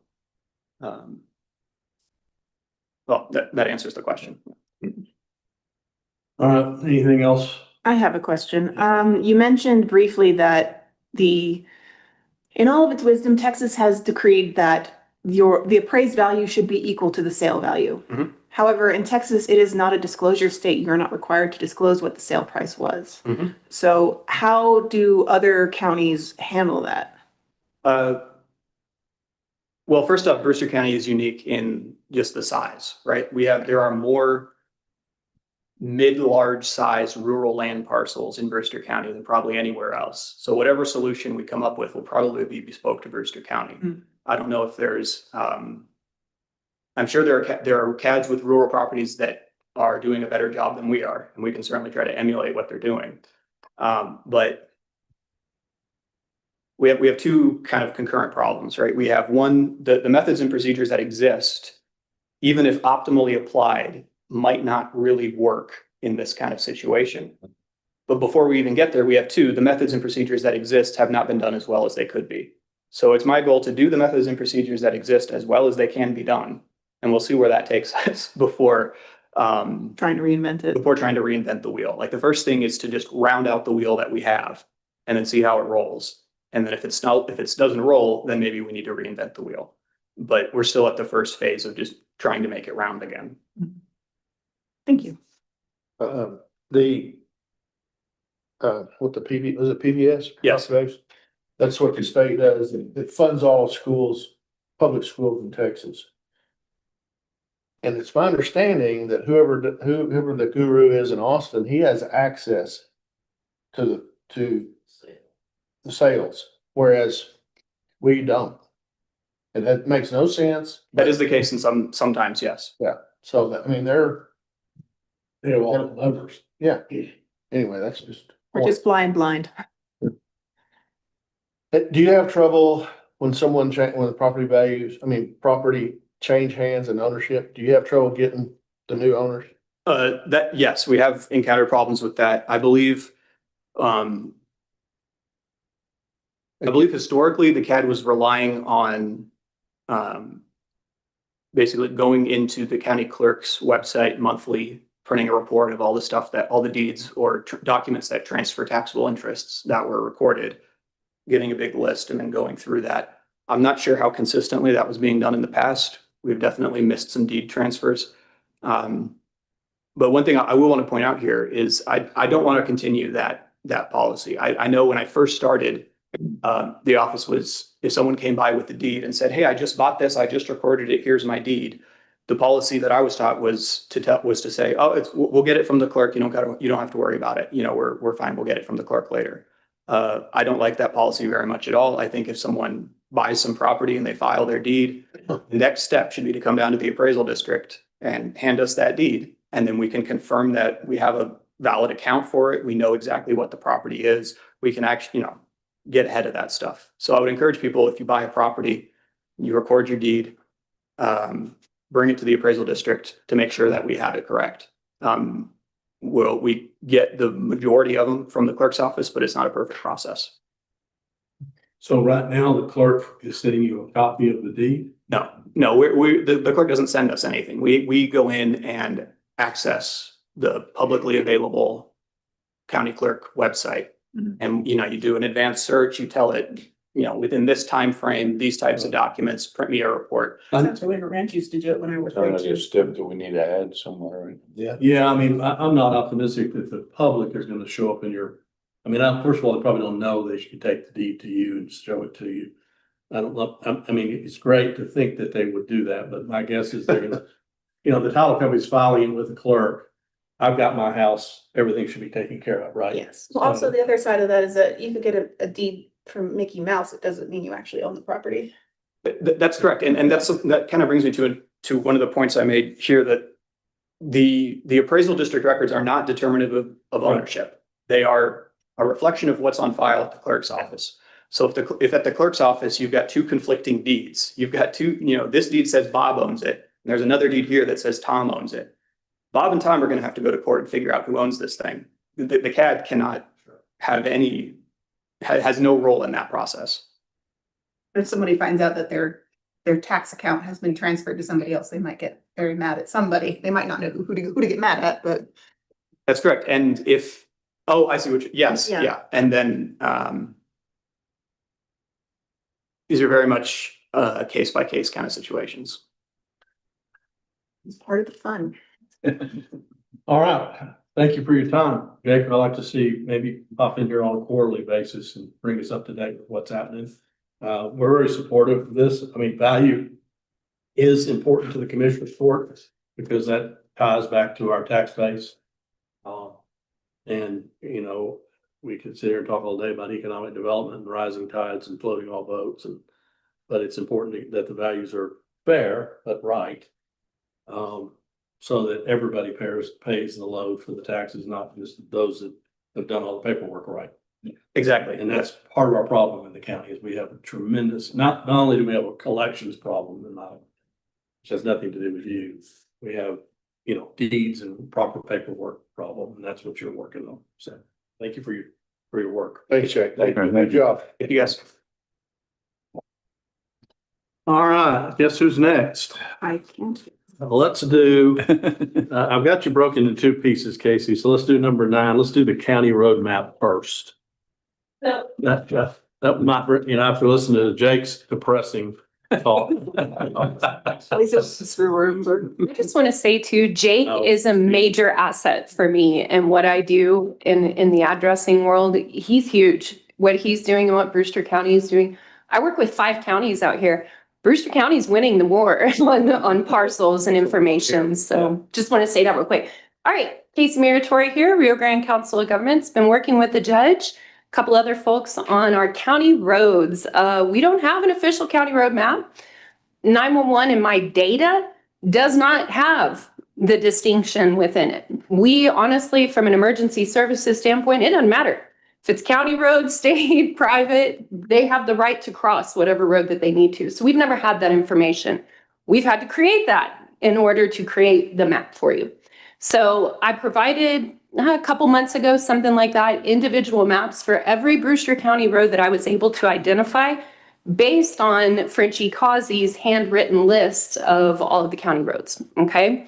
well, that answers the question. All right, anything else? I have a question. You mentioned briefly that in all of its wisdom, Texas has decreed that the appraised value should be equal to the sale value. Mhm. However, in Texas, it is not a disclosure state. You're not required to disclose what the sale price was. Mhm. So how do other counties handle that? Well, first off, Brewster County is unique in just the size, right? There are more mid-large size rural land parcels in Brewster County than probably anywhere else. So whatever solution we come up with will probably be bespoke to Brewster County. Mm. I don't know if there's, I'm sure there are CADs with rural properties that are doing a better job than we are, and we can certainly try to emulate what they're doing. But we have two kind of concurrent problems, right? We have one, the methods and procedures that exist, even if optimally applied, might not really work in this kind of situation. But before we even get there, we have two, the methods and procedures that exist have not been done as well as they could be. So it's my goal to do the methods and procedures that exist as well as they can be done. And we'll see where that takes us before Trying to reinvent it. before trying to reinvent the wheel. Like the first thing is to just round out the wheel that we have and then see how it rolls. And then if it doesn't roll, then maybe we need to reinvent the wheel. But we're still at the first phase of just trying to make it round again. Thank you. What the PV, was it PVS? Yes. Calculations? That's what the state does. It funds all schools, public schools in Texas. And it's my understanding that whoever the guru is in Austin, he has access to the sales, whereas we don't. And that makes no sense. That is the case in sometimes, yes. Yeah, so that, I mean, They have all the numbers. yeah. Anyway, that's just. We're just flying blind. Do you have trouble when when the property change hands and ownership? Do you have trouble getting the new owners? Yes, we have encountered problems with that. I believe historically the CAD was relying on basically going into the county clerk's website monthly, printing a report of all the stuff that all the deeds or documents that transfer taxable interests that were recorded, getting a big list and then going through that. I'm not sure how consistently that was being done in the past. We've definitely missed some deed transfers. But one thing I will want to point out here is I don't want to continue that policy. I know when I first started, the office was, if someone came by with the deed and said, hey, I just bought this, I just recorded it, here's my deed. The policy that I was taught was to say, oh, we'll get it from the clerk. You don't have to worry about it. We're fine. We'll get it from the clerk later. I don't like that policy very much at all. I think if someone buys some property and they file their deed, the next step should be to come down to the appraisal district and hand us that deed. And then we can confirm that we have a valid account for it. We know exactly what the property is. We can actually, get ahead of that stuff. So I would encourage people, if you buy a property, you record your deed, bring it to the appraisal district to make sure that we have it correct. We get the majority of them from the clerk's office, but it's not a perfect process. So right now, the clerk is sending you a copy of the deed? No, the clerk doesn't send us anything. We go in and access the publicly available county clerk website. Mm-hmm. And, you do an advanced search, you tell it, within this time frame, these types of documents, print me a report. That's the way the ranch used to do it when I was there too. Step that we need to add somewhere. Yeah. Yeah, I mean, I'm not optimistic that the public is going to show up in your, first of all, they probably don't know they should take the deed to you and show it to you. I don't know. It's great to think that they would do that, but my guess is they're gonna, the title company's filing with the clerk. I've got my house, everything should be taken care of, right? Yes. Well, also the other side of that is that you could get a deed from Mickey Mouse. It doesn't mean you actually own the property. That's correct. And that kind of brings me to one of the points I made here, that the appraisal district records are not determinative of ownership. They are a reflection of what's on file at the clerk's office. So if at the clerk's office, you've got two conflicting deeds, you've got this deed says Bob owns it, and there's another deed here that says Tom owns it. Bob and Tom are going to have to go to court and figure out who owns this thing. The CAD cannot have has no role in that process. If somebody finds out that their tax account has been transferred to somebody else, they might get very mad at somebody. They might not know who to get mad at, but. That's correct. And I see yes. Yeah. And then, these are very much case by case kind of situations. It's part of the fun. All right. Thank you for your time. Jake, I'd like to see maybe pop in here on a quarterly basis and bring us up to date with what's happening. We're very supportive of this. Value is important to the commissioner's court because that ties back to our tax base. We could sit here and talk all day about economic development and rising tides and floating all boats, but it's important that the values are fair but right. So that everybody pays the load for the taxes, not just those that have done all the paperwork right. Exactly. And that's part of our problem in the county is we have a tremendous, not only do we have a collections problem, which has nothing to do with you. We have, deeds and proper paperwork problem, and that's what you're working on. So thank you for your work. Thanks, Jake. Thank you. Good job. If you guys. All right, guess who's next? I can't. Let's do, I've got you broken into two pieces, Casey. So let's do number 9. Let's do the county roadmap first. That might, after listening to Jake's depressing talk. At least it's screw worms. I just want to say too, Jake Oh. is a major asset for me and what I do in the addressing world. He's huge. what he's doing and what Brewster County is doing. I work with 5 counties out here. Brewster County is winning the war on parcels and information. So just want to say that real quick. All right, Casey Muratori here, Rio Grande Council of Governments. Been working with the judge, a couple other folks on our county roads. We don't have an official county road map. 911 in my data does not have the distinction within it. We honestly, from an emergency services standpoint, it doesn't matter. If it's county road, state, private, they have the right to cross whatever road that they need to. So we've never had that information. We've had to create that in order to create the map for you. So I provided a couple months ago, something like that, individual maps for every Brewster County road that I was able to identify based on Frenchie Causey's handwritten list of all of the county roads, okay?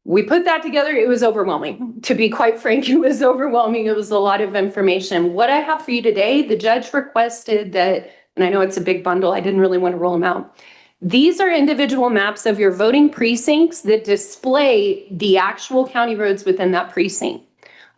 We put that together. It was overwhelming. To be quite frank, it was overwhelming. It was a lot of information. What I have for you today, the judge requested that, and I know it's a big bundle, I didn't really want to roll them out. These are individual maps of your voting precincts that display the actual county roads within that precinct.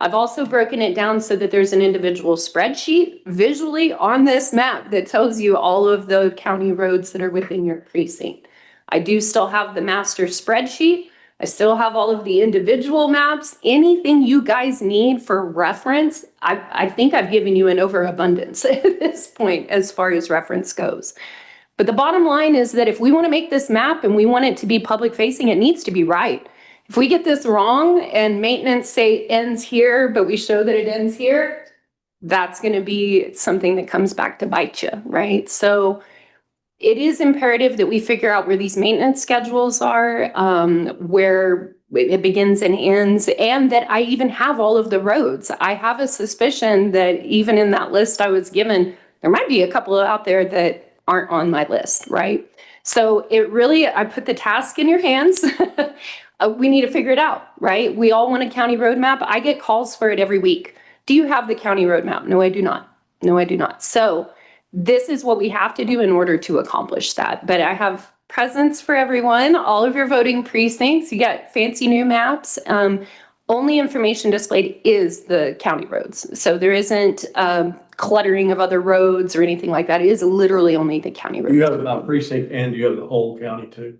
I've also broken it down so that there's an individual spreadsheet visually on this map that tells you all of the county roads that are within your precinct. I do still have the master spreadsheet. I still have all of the individual maps. Anything you guys need for reference, I think I've given you an overabundance at this point as far as reference goes. But the bottom line is that if we want to make this map and we want it to be public facing, it needs to be right. If we get this wrong and maintenance say ends here, but we show that it ends here, that's going to be something that comes back to bite you, right? So it is imperative that we figure out where these maintenance schedules are, where it begins and ends, and that I even have all of the roads. I have a suspicion that even in that list I was given, there might be a couple out there that aren't on my list, right? So it really, I put the task in your hands. We need to figure it out, right? We all want a county road map. I get calls for it every week. Do you have the county road map? No, I do not. No, I do not. So this is what we have to do in order to accomplish that. But I have presents for everyone, all of your voting precincts. You got fancy new maps. Only information displayed is the county roads. So there isn't cluttering of other roads or anything like that. It is literally only the county roads. You have about precinct and you have the whole county too.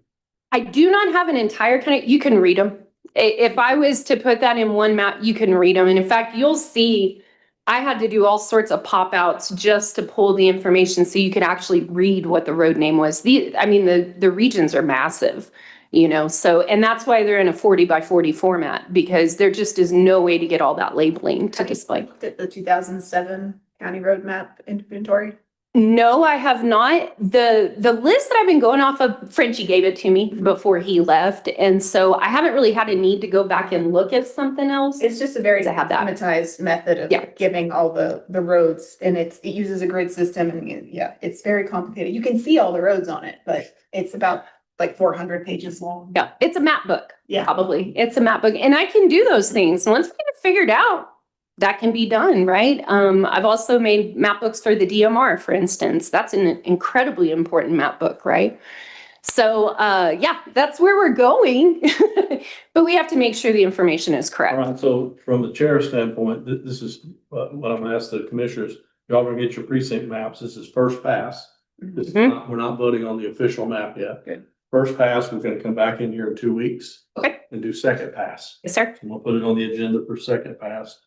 I do not have an entire county. You can read them. If I was to put that in one map, you can read them. And in fact, you'll see I had to do all sorts of pop outs just to pull the information so you could actually read what the road name was. The regions are massive, you know, so, and that's why they're in a 40 by 40 format, because there just is no way to get all that labeling to display. Looked at the 2007 county road map inventory. No, I have not. The list that I've been going off of, Frenchie gave it to me before he left. And so I haven't really had a need to go back and look at something else. It's just a very I have that. systematized method of giving all the roads, and it uses a grid system, and it's very complicated. You can see all the roads on it, but it's about like 400 pages long. Yeah, it's a map book. Yeah. Probably. It's a map book. And I can do those things. Once we get it figured out, that can be done, right? I've also made map books for the DMR, for instance. That's an incredibly important map book, right? So, yeah, that's where we're going. But we have to make sure the information is correct. All right, so from the chair standpoint, this is what I'm gonna ask the commissioners. Y'all gonna get your precinct maps. This is first pass. This is not, we're not voting on the official map yet. Okay. First pass, we're gonna come back in here in 2 weeks. Okay. And do second pass. Yes, sir. And we'll put it on the agenda for second pass.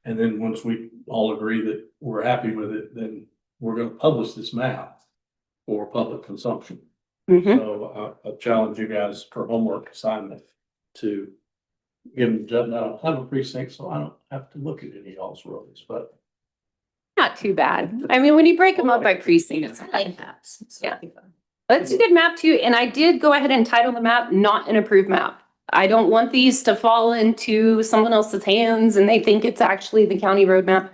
And then once we all agree that we're happy with it, then we're gonna publish this map for public consumption. Mhm. So I challenge you guys for homework assignment to give them, I don't have a precinct, so I don't have to look at any of y'all's roads, but Not too bad. I mean, when you break them up by precincts, Yeah. That's a good map too. And I did go ahead and title the map not an approved map. I don't want these to fall into someone else's hands and they think it's actually the county road map.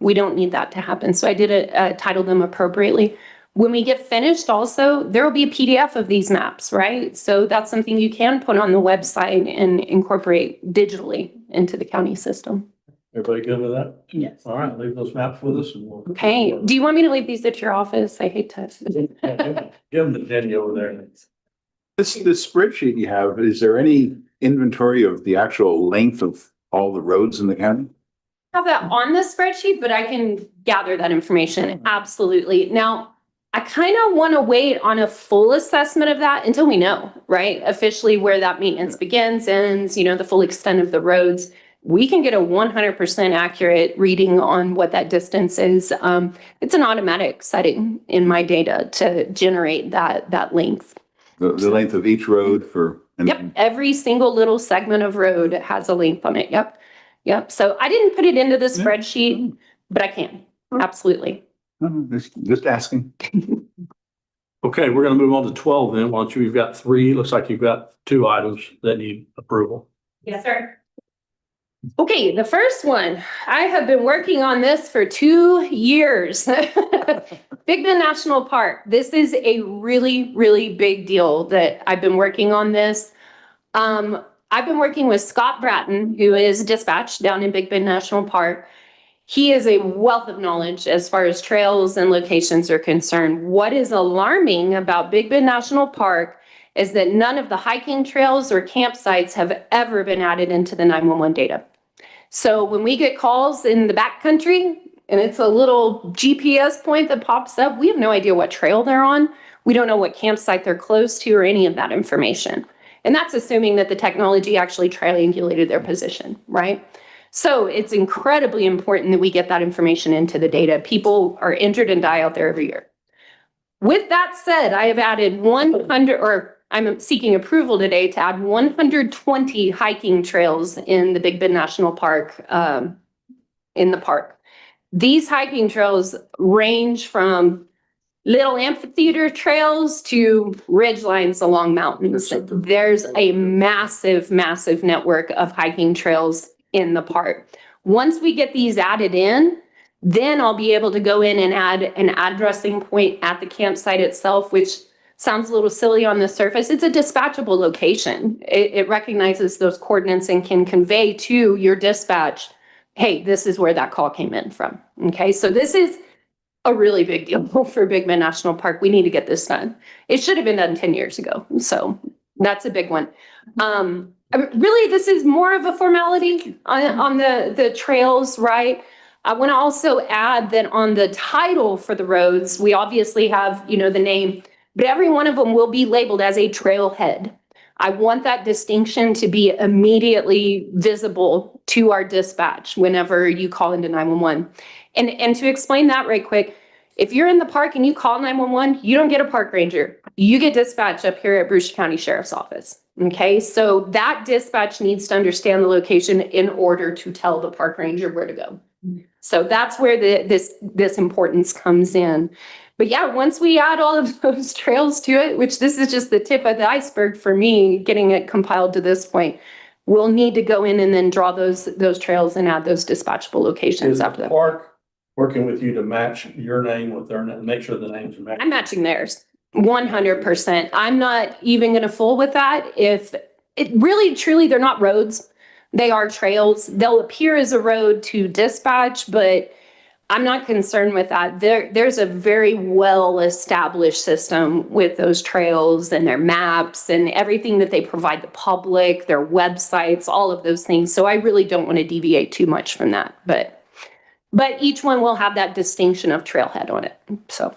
We don't need that to happen. So I did title them appropriately. When we get finished also, there will be a PDF of these maps, right? So that's something you can put on the website and incorporate digitally into the county system. everybody good with that? Yes. All right, leave those maps with us and we'll. Okay. Do you want me to leave these at your office? I hate to. Give them to Jenny over there. This spreadsheet you have, is there any inventory of the actual length of all the roads in the county? have that on the spreadsheet, but I can gather that information. Absolutely. Now, I kind of want to wait on a full assessment of that until we know, right? Officially where that maintenance begins, ends, the full extent of the roads. We can get a 100% accurate reading on what that distance is. It's an automatic setting in my data to generate that length. The length of each road for. Yep, every single little segment of road has a length on it. Yep. So I didn't put it into the spreadsheet, but I can. Absolutely. Just asking. Okay, we're gonna move on to 12 then. Why don't you, you've got three, looks like you've got two items that need approval. Yes, sir. Okay, the first one, I have been working on this for 2 years. Big Bend National Park. This is a really, really big deal that I've been working on this. I've been working with Scott Bratton, who is dispatched down in Big Bend National Park. He is a wealth of knowledge as far as trails and locations are concerned. What is alarming about Big Bend National Park is that none of the hiking trails or campsites have ever been added into the 911 data. So when we get calls in the backcountry and it's a little GPS point that pops up, we have no idea what trail they're on. We don't know what campsite they're close to or any of that information. And that's assuming that the technology actually triangulated their position, right? So it's incredibly important that we get that information into the data. People are injured and die out there every year. With that said, I have added 100, or I'm seeking approval today to add 120 hiking trails in the Big Bend National Park, in the park. These hiking trails range from little amphitheater trails to ridge lines along mountains. There's a massive, massive network of hiking trails in the park. Once we get these added in, then I'll be able to go in and add an addressing point at the campsite itself, which sounds a little silly on the surface. It's a dispatchable location. It recognizes those coordinates and can convey to your dispatch, hey, this is where that call came in from. Okay, so this is a really big deal for Big Bend National Park. We need to get this done. It should have been done 10 years ago. So that's a big one. Really, this is more of a formality on the trails, right? I want to also add that on the title for the roads, we obviously have, the name, but every one of them will be labeled as a trailhead. I want that distinction to be immediately visible to our dispatch whenever you call into 911. And to explain that right quick, if you're in the park and you call 911, you don't get a park ranger. You get dispatched up here at Brewster County Sheriff's Office. Okay, so that dispatch needs to understand the location in order to tell the park ranger where to go. So that's where this importance comes in. But yeah, once we add all of those trails to it, which this is just the tip of the iceberg for me, getting it compiled to this point, we'll need to go in and then draw those trails and add those dispatchable locations Is after the that. park working with you to match your name with their name, make sure the names are matched? I'm matching theirs 100%. I'm not even going to fool with that. If it really, truly, they're not roads. They are trails. They'll appear as a road to dispatch, but I'm not concerned with that. There's a very well-established system with those trails and their maps and everything that they provide the public, their websites, all of those things. So I really don't want to deviate too much from that. But each one will have that distinction of trailhead on it. So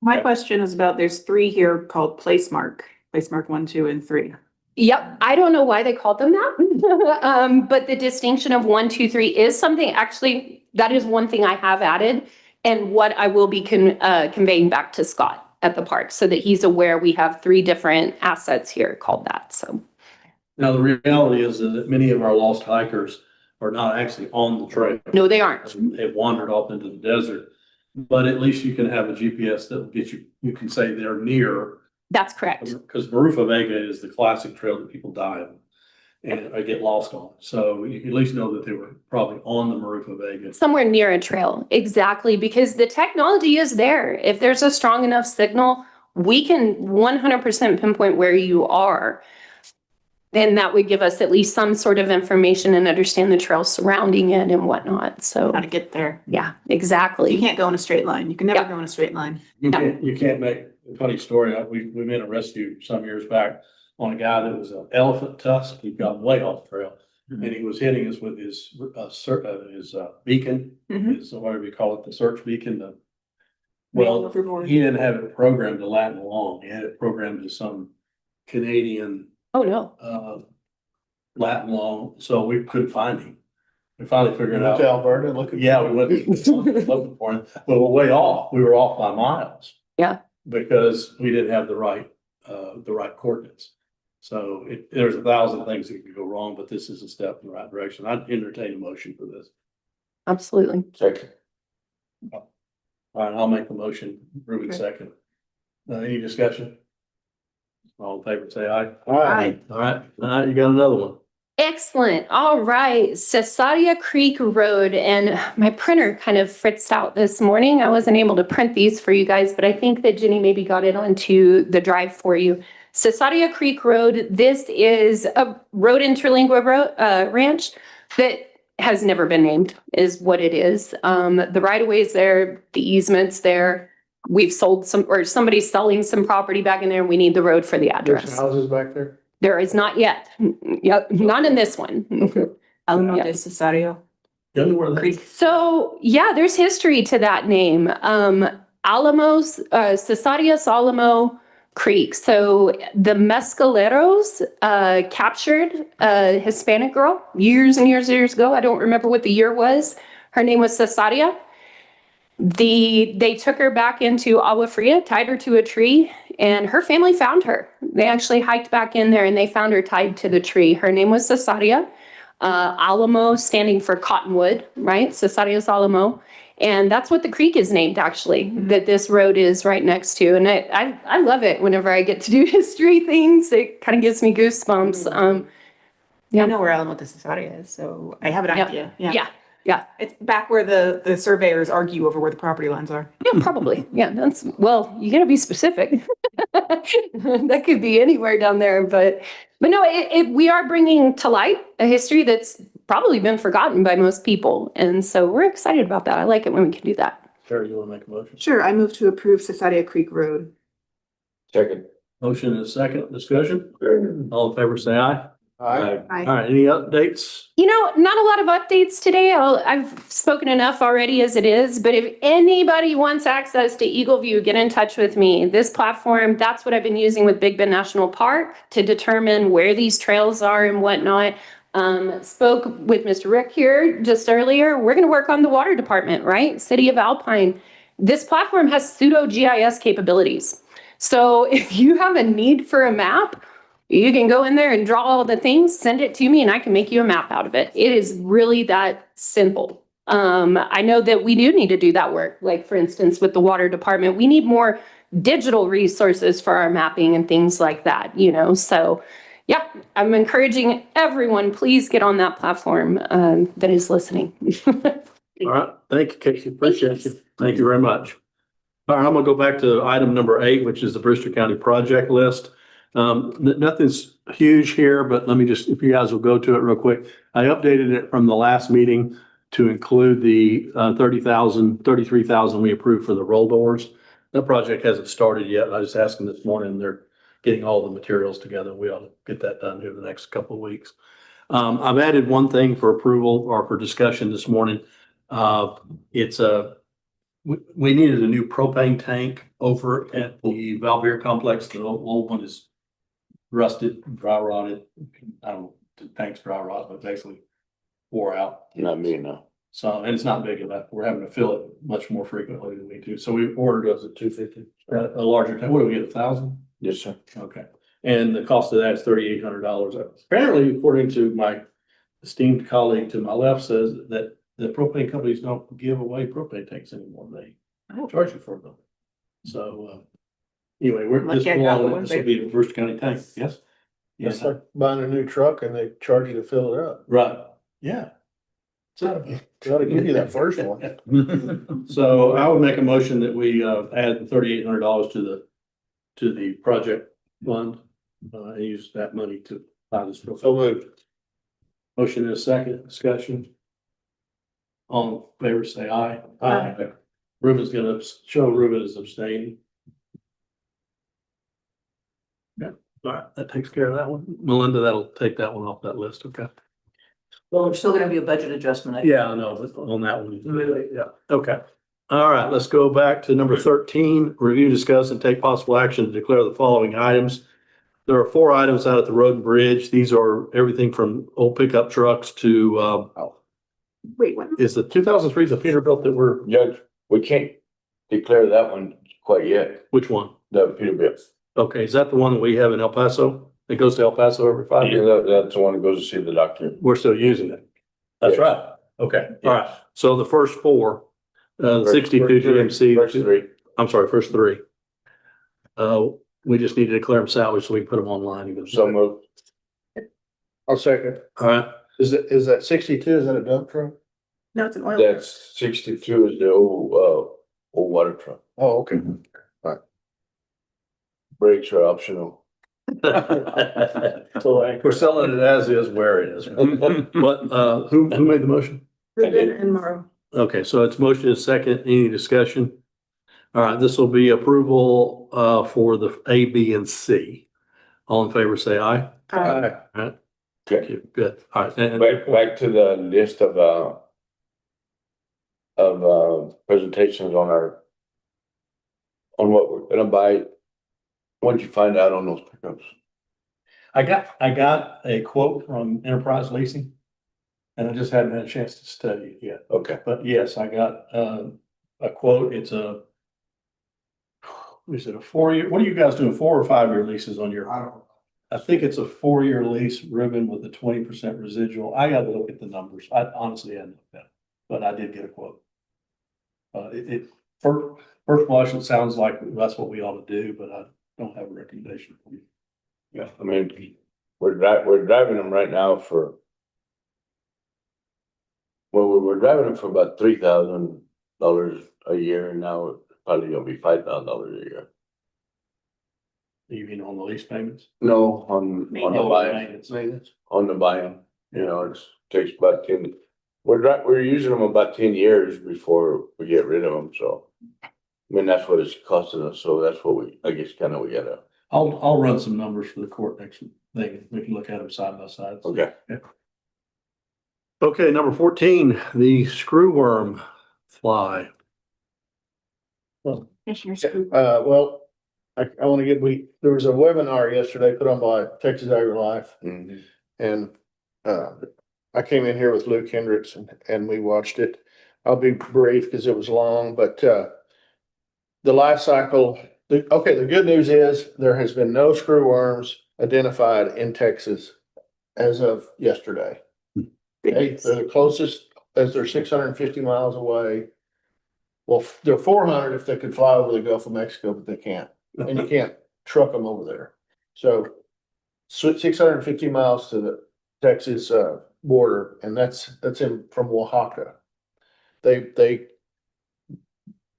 My question is about, there's three here called Placemark 1, 2, and 3. yep, I don't know why they called them that. But the distinction of 1, 2, 3 is something, actually, that is one thing I have added and what I will be conveying back to Scott at the park so that he's aware we have 3 different assets here called that. So Now, the reality is that many of our lost hikers are not actually on the trail. no, they aren't. They've wandered off into the desert, but at least you can have a GPS that will get you, you can say they're near. That's correct. Because Barufa Vega is the classic trail that people die on and get lost on. So you can at least know that they were probably on the Marufa Vega. Somewhere near a trail. Exactly. Because the technology is there. If there's a strong enough signal, we can 100% pinpoint where you are. Then that would give us at least some sort of information and understand the trail surrounding it and whatnot. So How to get there. yeah, exactly. You can't go in a straight line. You can never Yeah. go in a straight line. You can't make a funny story. We made a rescue some years back on a guy that was an elephant tusk. He got way off trail and he was hitting us with his beacon, Mhm. his, whatever you call it, the search beacon. Way Well, overboard. he didn't have it programmed to Latin long. He had it programmed to some Canadian, Oh, no. Latin long, so we couldn't find him. We finally figured Went out. to Alberta looking. Yeah, we went looking for him, but we're way off. We were off by miles. Yeah. Because we didn't have the right coordinates. So there's 1,000 things that could go wrong, but this is a step in the right direction. I'd entertain a motion for this. Absolutely. Second. All right, I'll make the motion. Ruben Okay. second. Any discussion? All in favor, say aye. Aye. All right, you got another one. Excellent. All right. Cesaria Creek Road, and my printer kind of fritzed out this morning. I wasn't able to print these for you guys, but I think that Jenny maybe got it onto the drive for you. Cesaria Creek Road. This is a road interlingua ranch that has never been named, is what it is. The right of ways there, the easements there. We've sold some, or somebody's selling some property back in there, and we need the road for the There's address. houses back there. There is not yet. Yep, not in this one. Alamo Yeah. de Cesario. You know where that- Creek. So, yeah, there's history to that name. Alamos, Cesarias Alamo Creek. So the Mescaleros captured a Hispanic girl years and years and years ago. I don't remember what the year was. Her name was Cesaria. They took her back into Agua Fria, tied her to a tree, and her family found her. They actually hiked back in there and they found her tied to the tree. Her name was Cesaria. Alamo standing for cottonwood, right? Cesarias Alamo. And that's what the creek is named, actually, that this road is right next to. And I love it whenever I get to do history things. It kind of gives me goosebumps. Yeah. I know where Alamo de Cesario is, so I have an Yep. idea. Yeah. It's back where the surveyors argue over where the property lines are. Yeah, probably. Yeah, well, you gotta be specific. That could be anywhere down there, but no, we are bringing to light a history that's probably been forgotten by most people. And so we're excited about that. I like it when we can do that. Terry, you want to make a motion? Sure, I move to approve Cesaria Creek Road. Second. Motion and a second discussion. All in favor, say aye. Aye. Aye. All right, any updates? Not a lot of updates today. I've spoken enough already as it is, but if anybody wants access to Eagle View, get in touch with me. This platform, that's what I've been using with Big Bend National Park to determine where these trails are and whatnot. Spoke with Mr. Rick here just earlier. We're going to work on the water department, right? City of Alpine. This platform has pseudo GIS capabilities. So if you have a need for a map, you can go in there and draw all the things, send it to me, and I can make you a map out of it. It is really that simple. I know that we do need to do that work. Like, for instance, with the water department, we need more digital resources for our mapping and things like that, So, yeah, I'm encouraging everyone, please get on that platform that is listening. All right, thank you, Casey. Appreciate you. Thank you very much. All right, I'm gonna go back to item number 8, which is the Brewster County project list. Nothing's huge here, but let me just, if you guys will go to it real quick. I updated it from the last meeting to include the 33,000 we approved for the roll doors. That project hasn't started yet. I was asking this morning, they're getting all the materials together. We ought to get that done here the next couple of weeks. I've added one thing for approval or for discussion this morning. We needed a new propane tank over at the Valbeer complex. The old one is rusted, dry rotted. I don't know, the tank's dry rot, but basically wore out. Not me, no. So, and it's not big enough. We're having to fill it much more frequently than we do. So we ordered us a 250, a larger tank. What do we get, 1,000? Yes, sir. Okay. And the cost of that is $3,800. Apparently, according to my esteemed colleague to my left, says that the propane companies don't give away propane tanks anymore. They charge you for them. So, anyway, Lucky I got one, this will be the Brewster County tank. Yes? It's like buying a new truck and they charge you to fill it up. Right. Yeah. They ought to give you that first one. So I would make a motion that we add $3,800 to the project fund and use that money to buy this. So moved. Motion in a second, discussion. All in favor, say aye. Aye. Ruben's gonna show Ruben is abstaining. Yeah, all right, that takes care of that one. Melinda, that'll take that one off that list, okay? Well, it's still gonna be a budget adjustment. Yeah, I know, but on that one. Yeah, okay. All right, let's go back to number 13, review, discuss, and take possible action to declare the following items. There are 4 items out at the road and bridge. These are everything from old pickup trucks to, Wait, what? is the 2003 the Peterbilt that we're, Judge, we can't declare that one quite yet, which one? the Peterbilt. Okay, is that the one that we have in El Paso? It goes to El Paso every 5 years? That's the one that goes to see the doctor. We're still using it. That's Yes. right. Okay, all right. So the first 4, 62 GMC. First 3. I'm sorry, first 3. We just need to declare them salvage so we can put them online. So moved. I'll second. All right, Is that 62? Is that a dump truck? No, it's an oil. That's 62 is the old water truck. Oh, okay. Brakes are optional. we're selling it as is where it is. But, who made the motion? Ruben and Morrow. Okay, so it's motion is second. Any discussion? All right, this will be approval, for the A, B, and C. All in favor, say aye. All right, thank Okay, you. Good. All right. back to the list of presentations on what we're gonna buy. What'd you find out on those pickups? I got a quote from Enterprise Leasing, and I just haven't had a chance to study it yet. Okay. But yes, I got a quote. It's is it a 4-year? What are you guys doing? 4 or 5-year leases on your? I think it's a 4-year lease, Ruben, with a 20% residual. I got to look at the numbers. I honestly hadn't looked at it, but I did get a quote. First blush, it sounds like that's what we ought to do, but I don't have a recommendation for you. Yeah, I mean, we're driving them right now we're driving them for about $3,000 a year, and now it's probably gonna be $5,000 a year. You mean on the lease payments? No, on the buy, Maintenance. on the buy-in, takes about 10. We're using them about 10 years before we get rid of them, so. I mean, that's what it's costing us, so that's what I guess we gotta. I'll run some numbers for the court next thing. We can look at them side by side. Okay. Yeah. Okay, number 14, the screwworm fly. Well, I want to there was a webinar yesterday put on by Texas AgriLife, Mhm. and I came in here with Luke Hendricks and we watched it. I'll be brief because it was long, but the life cycle, the good news is there has been no screwworms identified in Texas as of yesterday. They're the closest, as they're 650 miles away. Well, they're 400 if they could fly over the Gulf of Mexico, but they can't. And you can't truck them over there. So 650 miles to the Texas border, and that's from Oaxaca.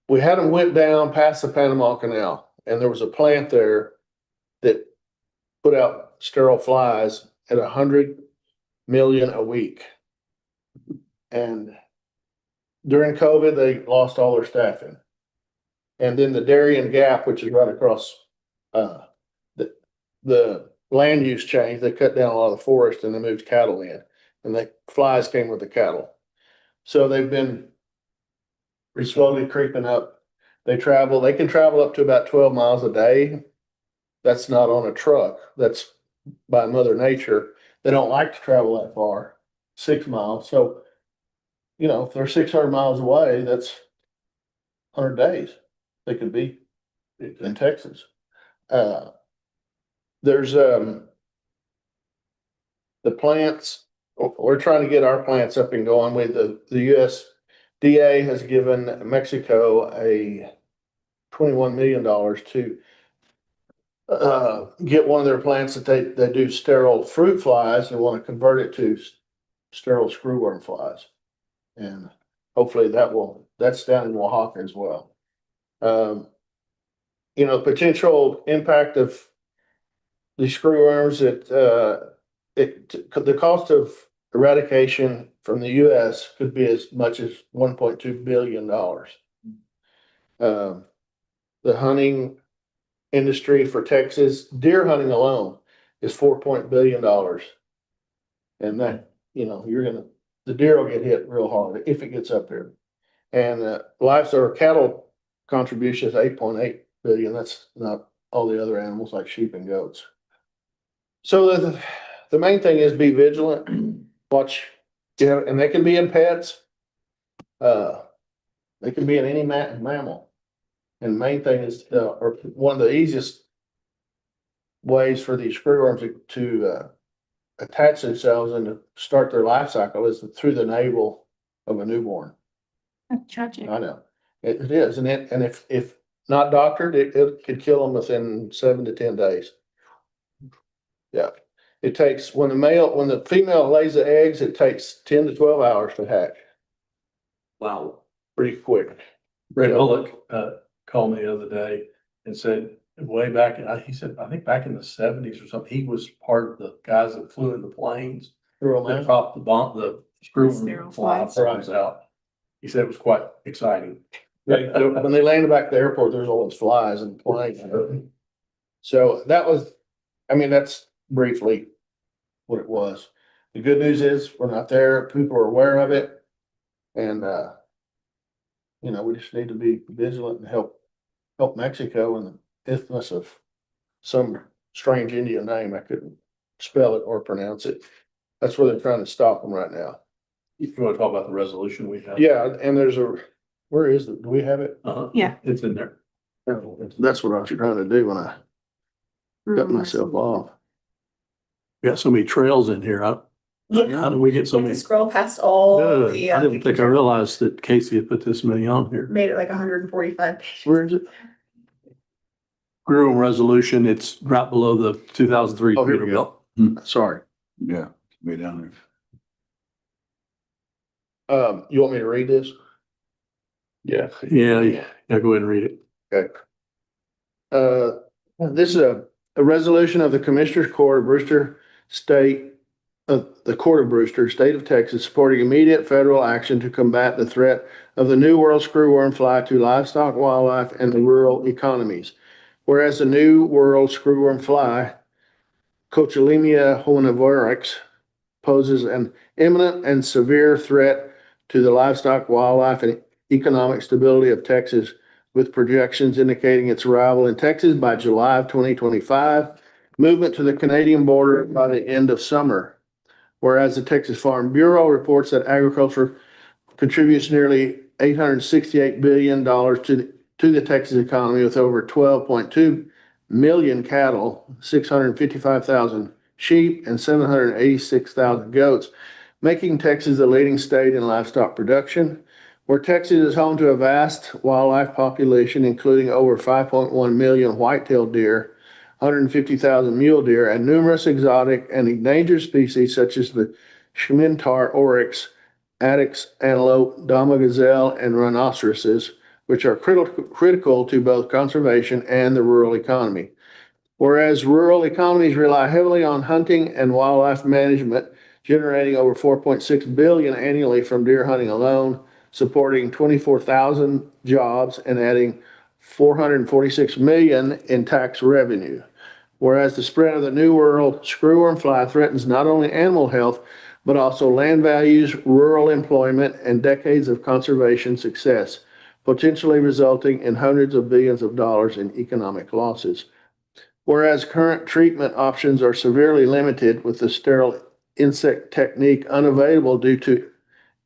We had them went down past the Panama Canal, and there was a plant there that put out sterile flies at 100 million a week. And during COVID, they lost all their staffing. And then the Darien Gap, which is right across the land use change, they cut down a lot of the forest and they moved cattle in, and the flies came with the cattle. So they've been slowly creeping up. They can travel up to about 12 miles a day. That's not on a truck. That's by Mother Nature. They don't like to travel that far, 6 miles. So, if they're 600 miles away, that's 100 days. They could be in Texas. There's the plants. We're trying to get our plants up and going with the USDA has given Mexico a $21 million to get one of their plants that they do sterile fruit flies and want to convert it to sterile screwworm flies. And hopefully that's down in Oaxaca as well. Potential impact of the screwworms, the cost of eradication from the US could be as much as $1.2 billion. The hunting industry for Texas, deer hunting alone is $4 billion. And that, the deer will get hit real hard if it gets up there. And livestock or cattle contribution is 8.8 billion. That's not all the other animals like sheep and goats. So the main thing is be vigilant, watch, yeah, and they can be in pets. They can be in any mammal. And the main thing is, or one of the easiest ways for these screwworms to attach themselves and to start their life cycle is through the navel of a newborn. That's tragic. I know, it is, and if not doctored, it could kill them within 7 to 10 days. Yeah, it takes, when the female lays the eggs, it takes 10 to 12 hours to hatch. Wow. Pretty quick. Ray Bullock, called me the other day and said, way back, he said, I think back in the 70s or something, he was part of the guys that flew in the planes. That dropped the screw Sterile fly flies. out. He said it was quite exciting. When they landed back at the airport, there's always flies and planes. So that's briefly what it was. The good news is we're not there. People are aware of it. And, we just need to be vigilant and help Mexico in the isthmus of some strange Indian name. I couldn't spell it or pronounce it. That's where they're trying to stop them right now. If you want to talk about the resolution we have. Yeah, and where is it? Do we have it? Yeah. It's in there. That's what I was trying to do when I cut myself off. We got so many trails in here. How do we get so You have many? to scroll past all Good. the. I didn't think I realized that Casey had put this many on here. Made it like 145 pages. Where is it? Gruen resolution, it's right below the 2003. Oh, here we go. Sorry. Yeah, way down there. You want me to read this? Yeah, go ahead and read it. Okay. This is a resolution of the Commissioners Court of Brewster State, the Court of Brewster, State of Texas, supporting immediate federal action to combat the threat of the New World screwworm fly to livestock, wildlife, and the rural economies. Whereas the New World screwworm fly, Cochilemia homivorix, poses an imminent and severe threat to the livestock, wildlife, and economic stability of Texas, with projections indicating its arrival in Texas by July of 2025, movement to the Canadian border by the end of summer. Whereas the Texas Farm Bureau reports that agriculture contributes nearly $868 billion to the Texas economy, with over 12.2 million cattle, 655,000 sheep, and 786,000 goats, making Texas the leading state in livestock production. Where Texas is home to a vast wildlife population, including over 5.1 million white-tailed deer, 150,000 mule deer, and numerous exotic and endangered species such as the Schmintar oryx, Addix antelope, Dama gazelle, and rhinoceroses, which are critical to both conservation and the rural economy. Whereas rural economies rely heavily on hunting and wildlife management, generating over 4.6 billion annually from deer hunting alone, supporting 24,000 jobs and adding 446 million in tax revenue. Whereas the spread of the New World screwworm fly threatens not only animal health, but also land values, rural employment, and decades of conservation success, potentially resulting in hundreds of billions of dollars in economic losses. Whereas current treatment options are severely limited, with the sterile insect technique unavailable due to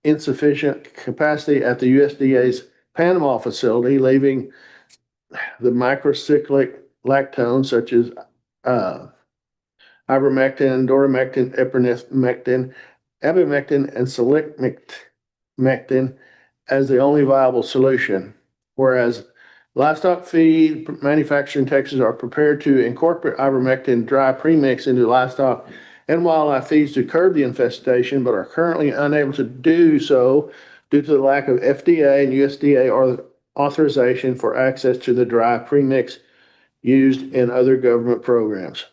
insufficient capacity at the USDA's Panama facility, leaving the microcyclic lactones such as ivermectin, doramectin, epinephrine, abimectin, and selicmectin as the only viable solution. Whereas livestock feed manufacturers in Texas are prepared to incorporate ivermectin dry premix into livestock and wildlife feeds to curb the infestation, but are currently unable to do so due to the lack of FDA and USDA authorization for access to the dry premix used in other government programs.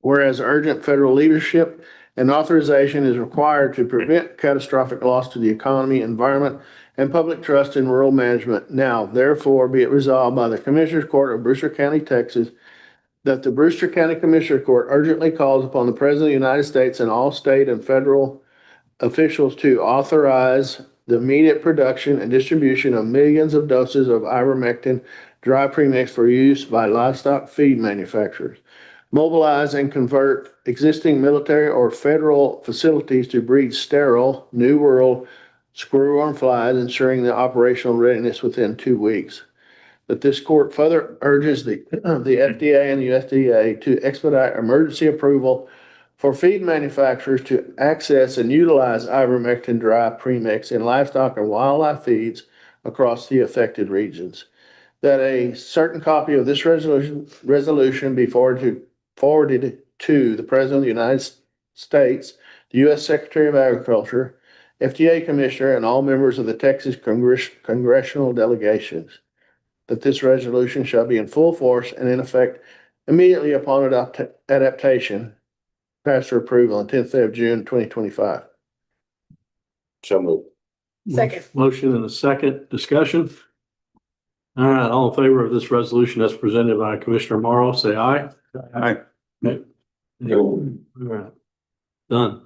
Whereas urgent federal leadership and authorization is required to prevent catastrophic loss to the economy, environment, and public trust in rural management. Now, therefore, be it resolved by the Commissioners Court of Brewster County, Texas, that the Brewster County Commissioner Court urgently calls upon the President of the United States and all state and federal officials to authorize the immediate production and distribution of millions of doses of ivermectin dry premix for use by livestock feed manufacturers. Mobilize and convert existing military or federal facilities to breed sterile New World screwworm flies, ensuring the operational readiness within 2 weeks. That this court further urges the FDA and the USDA to expedite emergency approval for feed manufacturers to access and utilize ivermectin dry premix in livestock and wildlife feeds across the affected regions. That a certain copy of this resolution be forwarded to the President of the United States, the U.S. Secretary of Agriculture, FDA Commissioner, and all members of the Texas congressional delegations. That this resolution shall be in full force and in effect immediately upon adaptation, passed for approval on 10th day of June, 2025. So moved. Second. Motion and a second discussion. All right, all in favor of this resolution as presented by Commissioner Morrow, say aye. Aye. Okay. All right, done.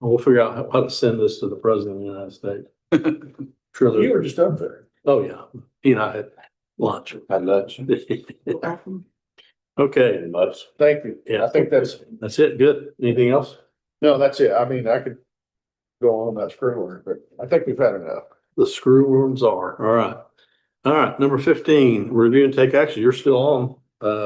We'll figure out how to send this to the President of the United States. Sure. You were just up there. Oh, yeah. He and I had lunch. Had lunch. Okay, Much. Thank you. yeah, I think that's it. Good. Anything else? no, that's it. I mean, I could go on about screwworm, but I think we've had enough. The screw worms are. All right. All right, number 15, review and take action. You're still on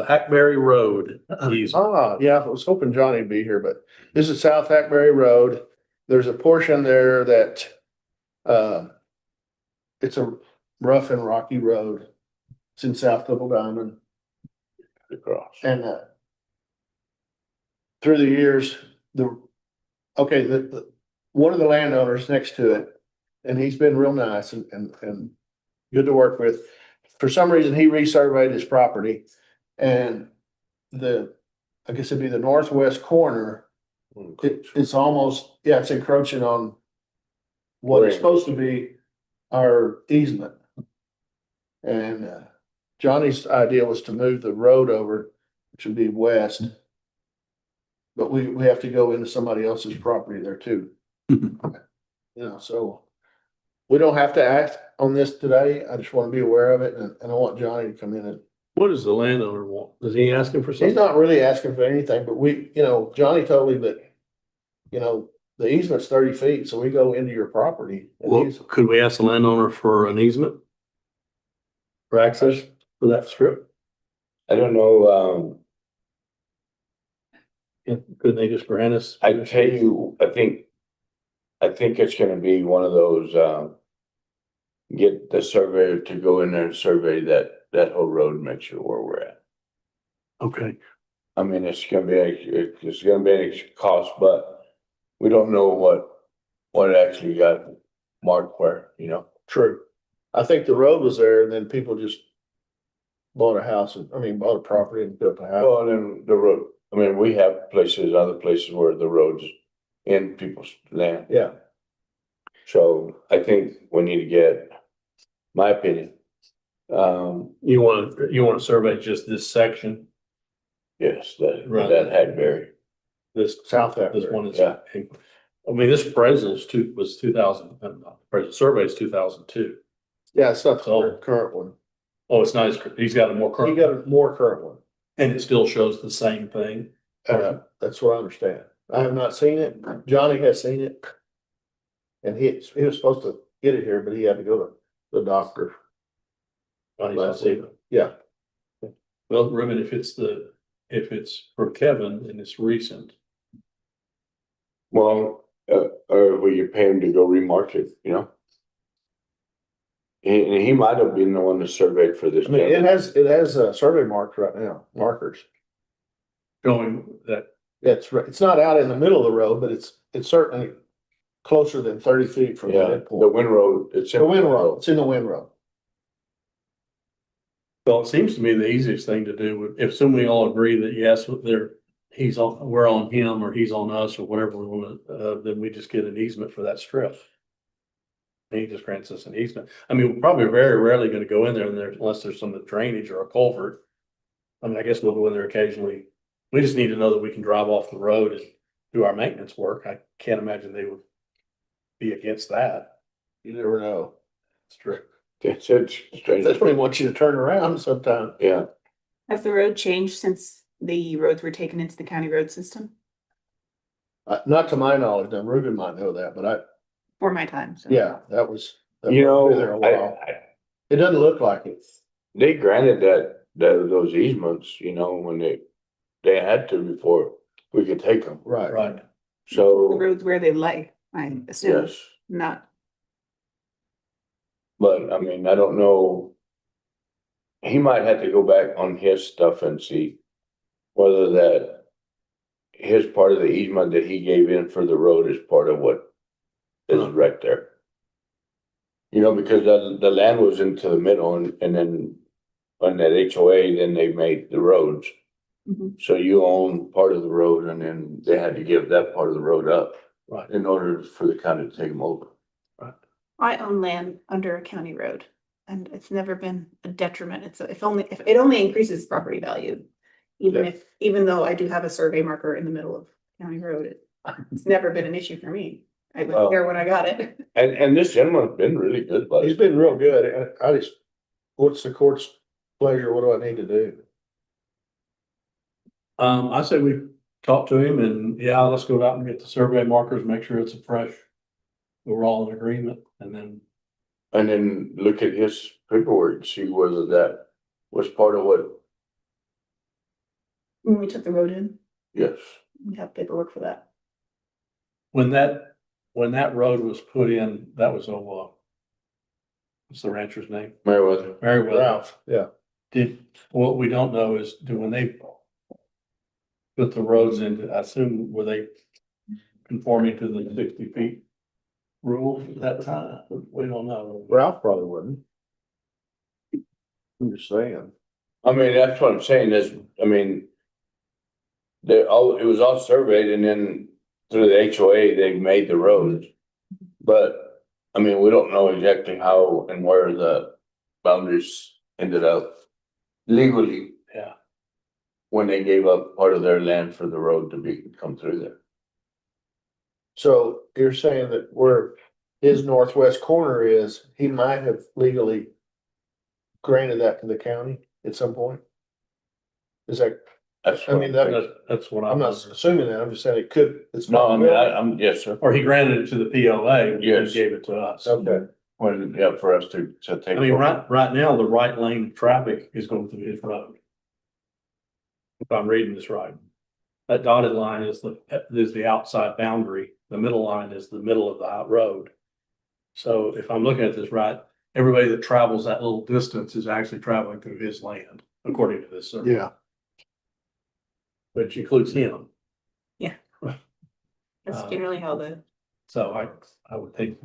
Hackberry Road. Yeah, I was hoping Johnny would be here, but this is South Hackberry Road. There's a portion there that, it's a rough and rocky road. It's in South Double Diamond. Across. And, through the years, one of the landowners next to it, and he's been real nice and good to work with. For some reason, he resurveyed his property and I guess it'd be the northwest corner. It's almost, it's encroaching on what is supposed to be our easement. And, Johnny's idea was to move the road over, which would be west. But we have to go into somebody else's property there too. So we don't have to act on this today. I just want to be aware of it and I want Johnny to come in and. What does the landowner want? Is he asking for something? He's not really asking for anything, but Johnny told me that, the easement's 30 feet, so we go into your property. Well, could we ask the landowner for an easement? For access for that strip? I don't know, Couldn't they just grant us? I tell you, I think it's gonna be one of those, get the surveyor to go in there and survey that whole road and make sure where we're at. Okay, I mean, it's gonna be a cost, but we don't know what actually got marked where, True. I think the road was there and then people just bought a property and built a house. Well, and then the road, I mean, we have other places where the road's in people's land. Yeah. So I think we need to get, my opinion. you want to survey just this section? Yes, Right. that Hackberry. This South This Hackberry. one is, Yeah. I mean, this appraisal's was 2000, appraisal survey is 2002. Yeah, it's not the So- current one. Oh, it's nice. He's got a more He current, got a more current one. and it still shows the same thing. That's what I understand. I have not seen it. Johnny has seen it. And he was supposed to get it here, but he had to go to the doctor. I need to see it. Yeah. Well, Ruben, if it's for Kevin and it's recent, Well, or will you pay him to go remark it, He might have been the one that surveyed for this. I mean, it has a survey marked right now, markers. showing that, It's not out in the middle of the road, but it's certainly closer than 30 feet from the Yeah, midpoint. the wind road, it's in The wind road, it's in the wind road. well, it seems to me the easiest thing to do, if we all agree that yes, we're on him or he's on us or whatever we want to, then we just get an easement for that strip. And he just grants us an easement. I mean, we're probably very rarely going to go in there unless there's some drainage or a culvert. I mean, I guess we'll go in there occasionally. We just need to know that we can drive off the road and do our maintenance work. I can't imagine they would be against that. You never know. It's true. It's strange. That's when they want you to turn around sometime. Yeah, Has the road changed since the roads were taken into the county road system? Not to my knowledge, now Ruben might know that, but For my time, so. yeah, that was. you know, been there a while. It doesn't look like it. they granted those easements, you know, when they had to before we could take them. Right. Right. The So, roads where they lay, I assume, yes, not. but I mean, I don't know. He might have to go back on his stuff and see whether that his part of the easement that he gave in for the road is part of what is right there. You know, because the land was into the middle and then on that HOA, then they made the roads. Mhm. So you own part of the road and then they had to give that part of the road up Right. in order for the county to take them over. I own land under a county road and it's never been a detriment. If it only increases property value. Even though I do have a survey marker in the middle of county road, it's never been an issue for me. I was Well- there when I got it. And this gentleman's been really good, about He's it. been real good. What's the court's pleasure? What do I need to do? I say we talk to him and yeah, let's go out and get the survey markers, make sure it's a fresh. We're all in agreement and then, And then look at his paperwork, and see whether that was part of what, When we took the road in, yes. we have paperwork for that. when that road was put in, that was what's the rancher's name? Meriwether. Meriwether. Ralph, yeah. What we don't know is, when they put the roads in, I assume, were they conforming to the 60 feet rule at that time? We don't know. Ralph probably wouldn't. I'm just saying. I mean, that's what I'm saying is, I mean. It was all surveyed and then through the HOA, they made the roads. But, I mean, we don't know exactly how and where the boundaries ended up legally. Yeah. When they gave up part of their land for the road to come through there. So you're saying that where his northwest corner is, he might have legally granted that to the county at some point? Is that, That's I what mean, I'm thinking. That's what I'm not assuming that, I'm just saying it could, it's. No, I mean, possible. yes, sir. Or he granted it to the POA and Yes. gave it to us. Okay, When, yeah, for us to take. I mean, right now, the right lane of traffic is going through his road. If I'm reading this right. That dotted line is the outside boundary. The middle line is the middle of the road. So if I'm looking at this right, everybody that travels that little distance is actually traveling through his land, according to this survey. yeah. Which includes him. That's generally how So I would think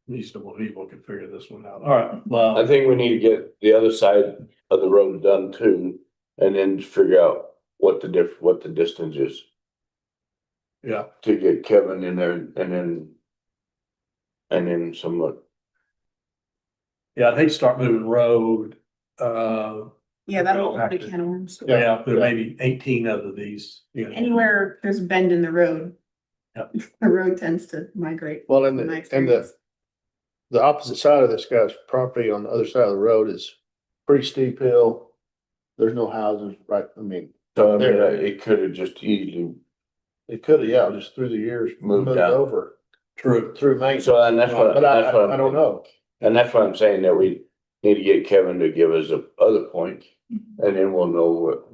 reasonable people could figure this one out. All right, well. I think we need to get the other side of the road done too, and then figure out what the distance is Yeah, to get Kevin in there and then some, yeah, I'd hate to start moving road. Yeah, that'll open a can of worms. Yeah, there may be 18 of these, you know. Anywhere there's a bend in the road. Yep. The road tends to migrate. Well, in my experience. the opposite side of this guy's property on the other side of the road is pretty steep hill. There's no houses, right? I mean, so I mean, it could have just easily. it could have, yeah, just through the years Moved moved out. over True. through Maine. So, and that's what, But that's what I don't know. And that's what I'm saying, that we need to get Kevin to give us a other point, and then we'll know what.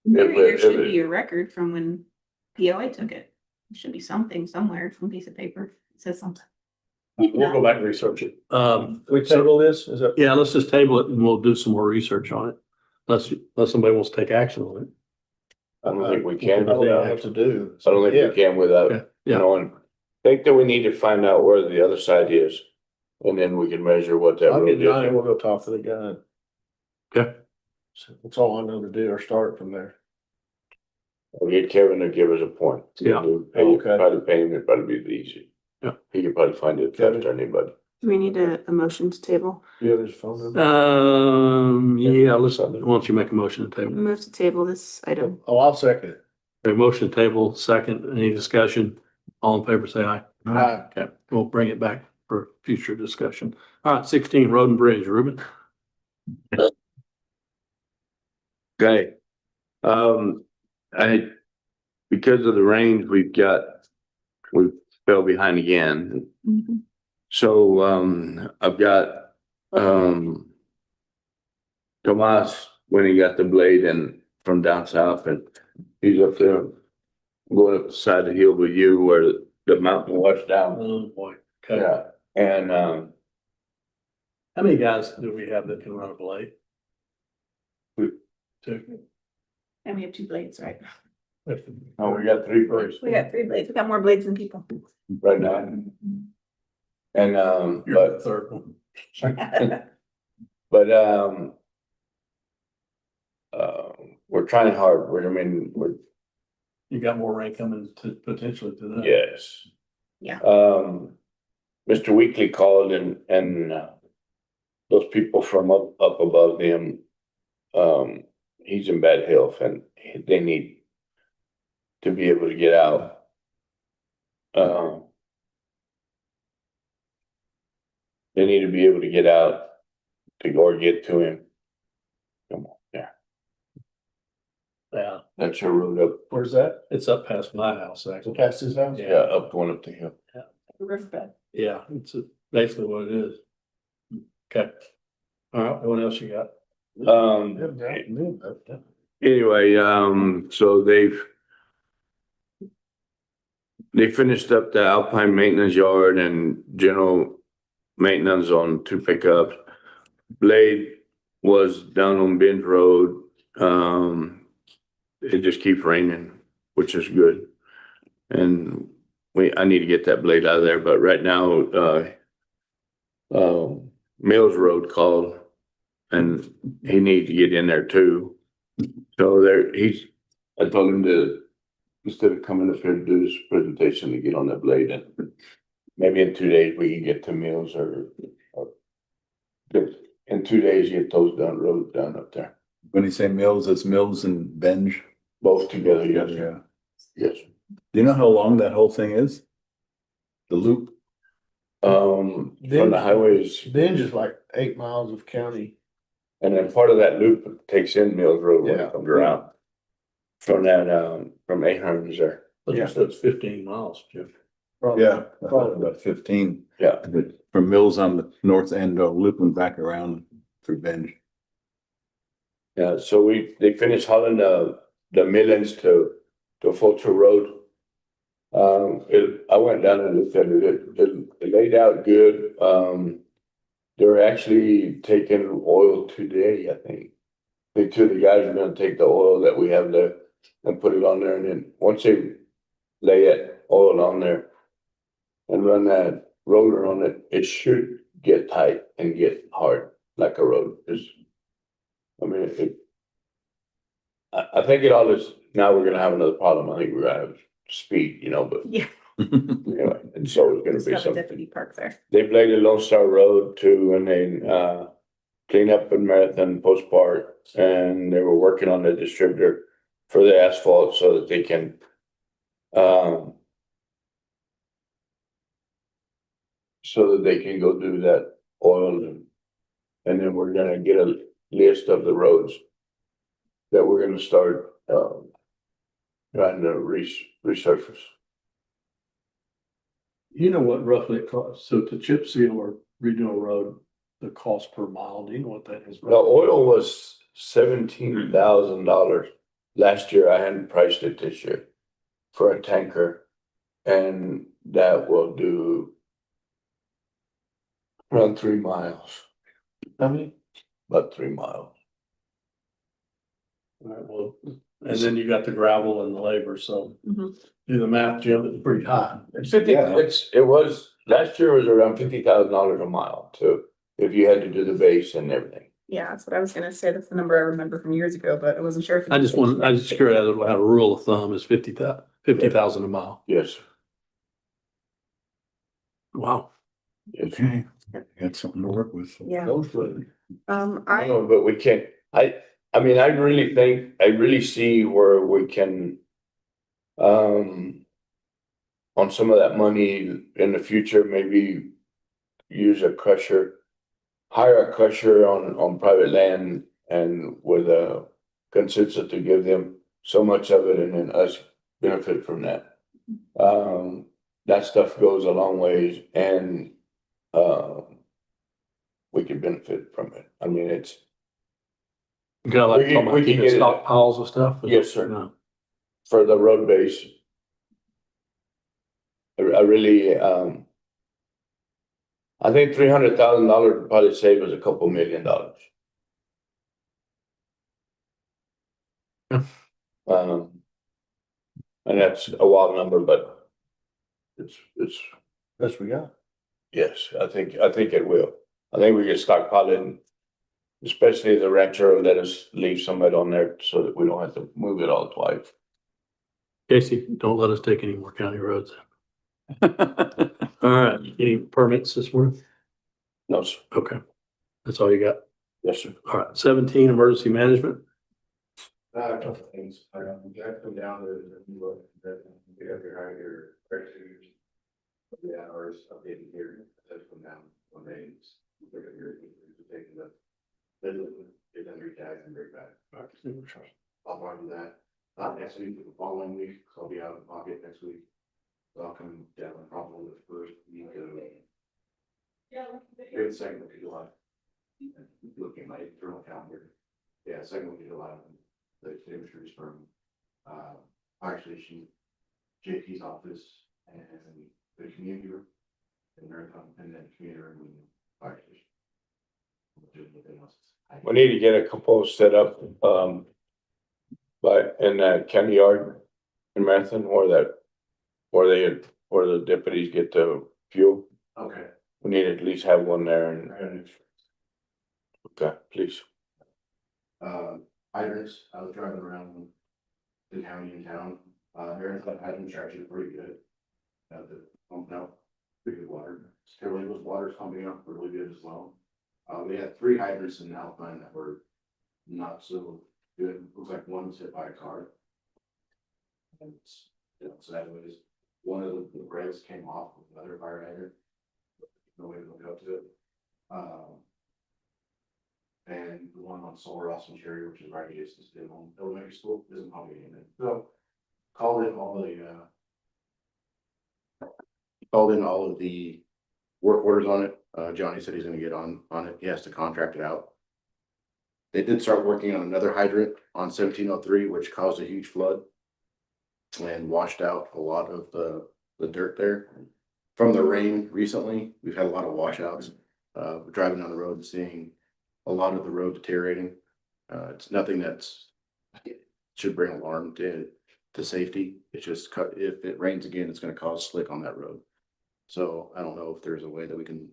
There should it- be a record from when POA took it. There should be something somewhere, some piece of paper that says something. We'll go back and research it. We table this, is that? Yeah, let's just table it and we'll do some more research on it. Unless somebody wants to take action on it. I don't think we can That's what I without, have to do. I don't think we can without, Yeah, yeah. knowing. I think that we need to find out where the other side is, and then we can measure what that I'll road get Johnny, is. we'll go talk to the guy. Okay. So that's all I know to do, or start from there. We'll get Kevin to give us a point. Yeah. We'll Okay. Probably pay him, it'd probably be the easy. Yeah. He could probably find it faster than anybody. Do we need a motion to table? Yeah, there's phone number. Yeah, why don't you make a motion to table? Move to table this item. Oh, I'll second it. A motion to table, second, any discussion? All in favor, say aye. Aye. Okay, we'll bring it back for future discussion. All right, 16, Road and Bridge, Ruben. Okay. Because of the rains we fell behind again. So, I've got, Tomas, when he got the blade and from down south, and he's up there going up the side of the hill with you where the mountain washed down. Oh, boy. Okay. Yeah, and, How many guys do we have that can run a blade? Two. And we have 2 blades, right? oh, we got 3 first We got 3 blades. We got more blades than people. right now. And, You're the third one. but, we're trying hard. We're, You got more rain coming to potentially to that. yes. Yeah. Mr. Weekly called and those people from up above him, he's in bad health and they need to be able to get out. They need to be able to get out to go or get to him. Come on, yeah, Yeah, that's a road up, Where's that? it's up past my house, actually. Past his house? yeah, up going up the hill. Riverbed. Yeah, it's basically what it is. Okay. All right, what else you got? Anyway, so they finished up the Alpine maintenance yard and general maintenance on 2 pickups. Blade was down on Bench Road. It just keeps raining, which is good. And I need to get that blade out of there, but right now, Mills Road called and he needs to get in there too. So I told him to, instead of coming up here to do this presentation, to get on that blade and maybe in 2 days we can get to Mills or in 2 days, get those roads done up there. When you say Mills, it's Mills and Benj. Both together, yes, Yeah. yes. Do you know how long that whole thing is? The loop? From the highways, Binge is like 8 miles of county. and then part of that loop takes in Mills Road when Yeah. it comes around. From that, from Ahern's there. But you said it's 15 miles, Jeff. Probably. Yeah, probably about 15. Yeah. But from Mills on the north end, looping back around through Benj. Yeah, so they finished hauling the millings to Fulton Road. I went down and looked at it. It laid out good. They're actually taking oil today, I think. The 2 of the guys are gonna take the oil that we have there and put it on there, and then once they lay it oil on there and run that roller on it, it should get tight and get hard like a road. I think it all is, now we're gonna have another problem. I think we're gonna have speed, but Yeah. anyway, and so it's gonna Just be have a something. deputy park there. They bladed Lone Star Road too, and they cleaned up in Marathon Post Park, and they were working on the distributor for the asphalt so that they can go do that oil and then we're gonna get a list of the roads that we're gonna start trying to resurface. You know what roughly it costs? So to chip seal or redo a road, the cost per mile, do you know what that is? The oil was $17,000 last year. I hadn't priced it this year for a tanker, and that will do around 3 miles. How many? About 3 miles. All right, well, and then you got the gravel and the labor, so Mhm. do the math, Jim, it's pretty high. It's 50, it was, last year was around $50,000 a mile too, if you had to do the base and everything. Yeah, that's what I was gonna say. That's the number I remember from years ago, but I wasn't sure if. I just curious how a rule of thumb is 50,000 a mile. Yes, Wow. yes. Okay. Got something to work with. Yeah. Those were- I, No, but we can't, I mean, I really think, I really see where we can, on some of that money in the future, maybe use a crusher, hire a crusher on private land and with a consensus to give them so much of it and then us benefit from that. That stuff goes a long ways and, we could benefit from it. I mean, it's, You got like We can- talking about we can keeping get it. stockpiles of stuff? Yes, sir. No. for the road base. I really, I think $300,000 would probably save us a couple $1,000,000. Yeah. And that's a wild number, but it's, That's we got. yes, I think it will. I think we get stockpiled in, especially the rancher let us leave some of it on there so that we don't have to move it all twice. Casey, don't let us take any more county roads. All right, any permits this morning? No, sir. Okay, that's all you got. Yes, sir. All right, 17, emergency management. A couple of things, you have to come down to look, that you have your pressures. The hours updated here, that's come down on days, look at your, taking the. Get them retagged and bring back. I'll do that, not next week, but the following week, so I'll be out of pocket next week. So I'll come down probably the first week of. Maybe the second week of July. Looking at my internal calendar, yeah, second week of July. The extinguishers from, fire station, JP's office, and the community room. And then community room and fire station. We need to get a couple set up, but in that county yard in Marathon where the deputies get the fuel. Okay. We need to at least have one there and, okay, please. Hydrants, I was driving around the county in town, Aaron's got hydrants are actually pretty good. The pumping out pretty good water, Sterling's water's pumping out really good as well. We had 3 hydrants in Alpine that were not so good, looks like one was hit by a car. And it's, so that was, one of the rails came off with another fire hydrant. No way to look up to it. And the one on Solar Ross and Cherry, which is right adjacent to the elementary school, isn't pumping anything. So called in all of the work orders on it. Johnny said he's gonna get on it. He has to contract it out. They did start working on another hydrant on 1703, which caused a huge flood and washed out a lot of the dirt there. From the rain recently, we've had a lot of washouts. Driving down the road and seeing a lot of the road deteriorating. It's nothing should bring alarm to safety. It's just if it rains again, it's gonna cause slick on that road. So I don't know if there's a way that we can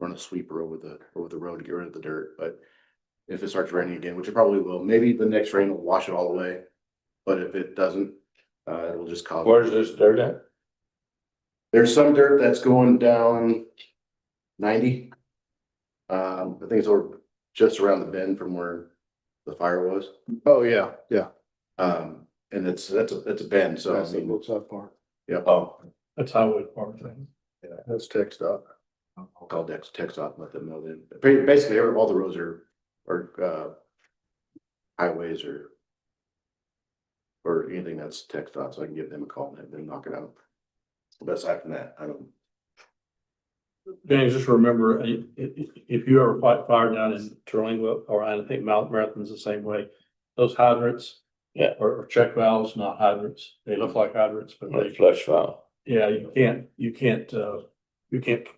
run a sweeper over the road to get rid of the dirt, but if it starts raining again, which it probably will, maybe the next rain will wash it all away. But if it doesn't, it will just cause. Where's this dirt at? There's some dirt that's going down 90. I think it's over just around the bend from where the fire was. Oh, yeah, yeah. And that's a bend, so I That's the mean, what's up part. yeah, Oh, That's highway department thing. Yeah, that's tech dot. I'll call Tex dot and let them know then. Basically, all the roads are highways or anything that's Tex dot, so I can give them a call and have them knock it out. But aside from that, I don't. James, just remember, if you ever fight fire down in Turlingwood, or I think Mount Marathon's the same way, those hydrants. Yeah. Or check valves, not hydrants. They look like hydrants, but a they, flush valve. yeah, you can't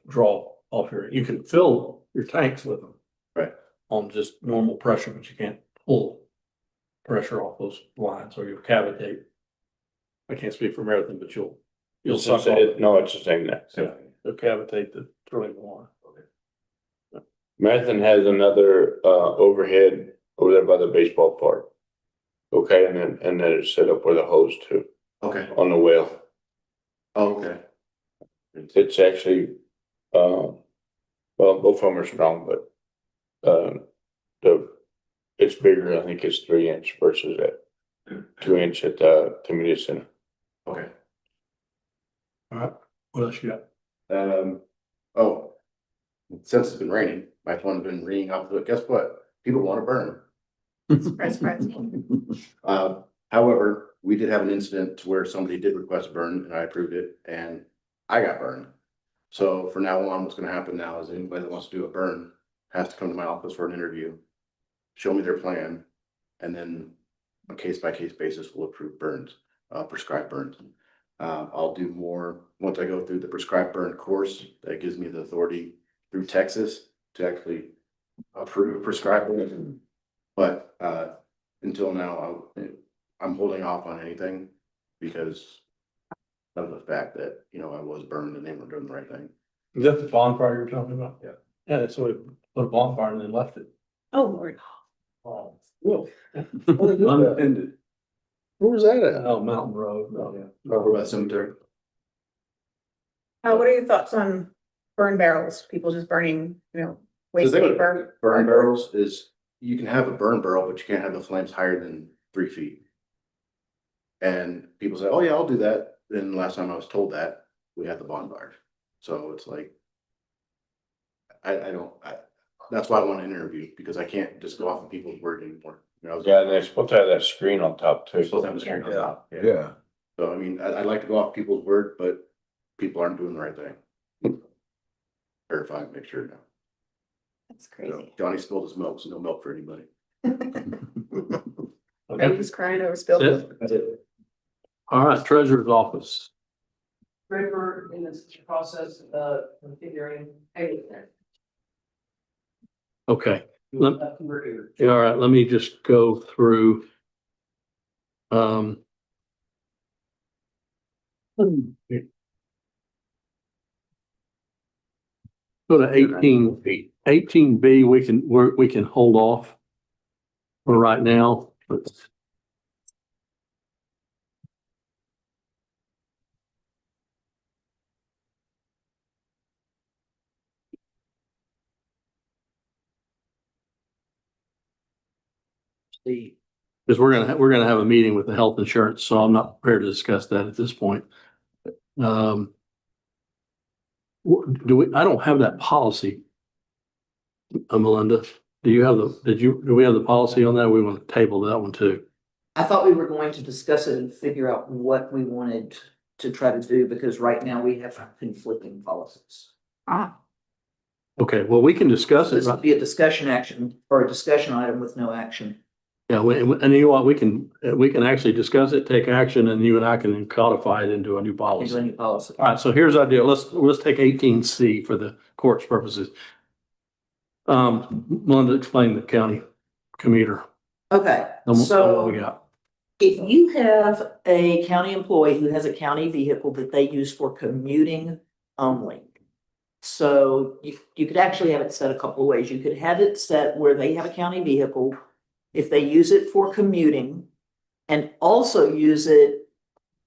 draw off you can fill your tanks with them. Right. On just normal pressure, but you can't pull pressure off those lines or you'll cavitate. I can't speak for Marathon, but you'll It's suck the off. same- no, it's the same there. Yeah, you'll cavitate the drilling water. Marathon has another overhead over there by the baseball park. Okay, and then it's set up with a hose too, Okay. on the well. Oh, okay. It's actually Well, both of them are strong, but, it's bigger. I think it's 3 inch versus that 2 inch at the community center. Okay. All right, what else you got? Oh, since it's been raining, my phone's been ringing off the hook. Guess what? People want to burn. Surprise, surprise. However, we did have an incident where somebody did request a burn and I approved it and I got burned. So for now on, what's gonna happen now is anybody that wants to do a burn has to come to my office for an interview, show me their plan, and then on a case-by-case basis, we'll approve burns, prescribed burns. I'll do more, once I go through the prescribed burn course, that gives me the authority through Texas to actually approve prescribed burns. But, until now, I'm holding off on anything because of the fact that, you know, I was burned and they weren't doing the right thing. Is that the bonfire you're talking about? Yeah. Yeah, that's what, put a bonfire and then left it. Oh, Lord. Whoa. Unattended. Where was that at? Oh, Mountain Road. Oh, yeah. Over by the cemetery. What are your thoughts on burn barrels? People just burning, The waste thing with paper? burn barrels is you can have a burn barrel, but you can't have the flames higher than 3 feet. And people say, oh yeah, I'll do that. Then last time I was told that, we had the bonfire. So it's like, that's why I want to interview, because I can't just go off of people's word anymore. You know, Yeah, and they're supposed to have that screen on top too. supposed to have a screen on top. Yeah. So I mean, I'd like to go off people's word, but people aren't doing the right thing. Verify, make sure now. That's You know, crazy. Johnny spilled his milk, so no milk for anybody. Baby's crying over spilled That's milk. That's it. All right, treasurer's office. River in this process of configuring. Okay, all right, let me just go through. Go to 18B, we can hold off for right now. Because we're gonna have a meeting with the health insurance, so I'm not prepared to discuss that at this point. Do we, I don't have that policy. Melinda, do you have do we have the policy on that? We want to table that one too. I thought we were going to discuss it and figure out what we wanted to try to do, because right now we have conflicting policies. Okay, well, we can discuss it. This would be a discussion action or a discussion item with no action. Yeah, and you know what, we can actually discuss it, take action, and you and I can codify it into a new Into policy. a new policy. All right, so here's our deal. Let's take 18C for the court's purposes. Melinda, explain the county commuter. Okay, What we so got? if you have a county employee who has a county vehicle that they use for commuting only. So you could actually have it set a couple of ways. You could have it set where they have a county vehicle. If they use it for commuting and also use it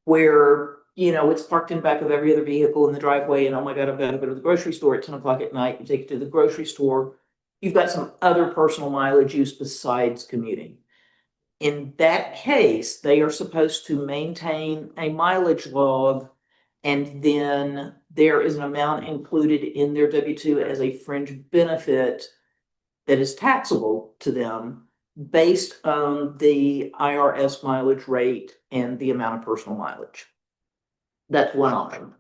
where, it's parked in back of every other vehicle in the driveway and oh my God, I've got to go to the grocery store at 10 o'clock at night. You take it to the grocery store. You've got some other personal mileage use besides commuting. In that case, they are supposed to maintain a mileage log, and then there is an amount included in their W-2 as a fringe benefit that is taxable to them based on the IRS mileage rate and the amount of personal mileage. That's one option.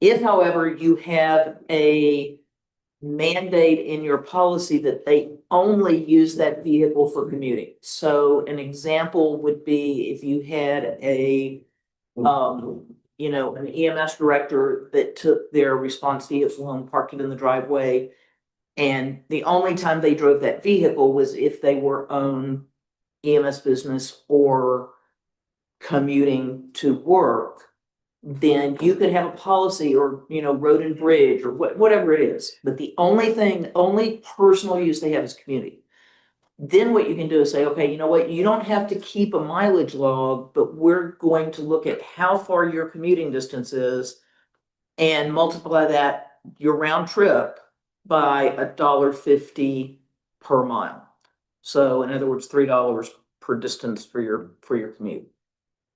If, however, you have a mandate in your policy that they only use that vehicle for commuting. So an example would be if you had an EMS director that took their response vehicle and parked it in the driveway. And the only time they drove that vehicle was if they were on EMS business or commuting to work. Then you could have a policy or, road and bridge or whatever it is. But the only personal use they have is commuting. Then what you can do is say, okay, you know what? You don't have to keep a mileage log, but we're going to look at how far your commuting distance is and multiply that your round trip by $1.50 per mile. So in other words, $3 per distance for your commute.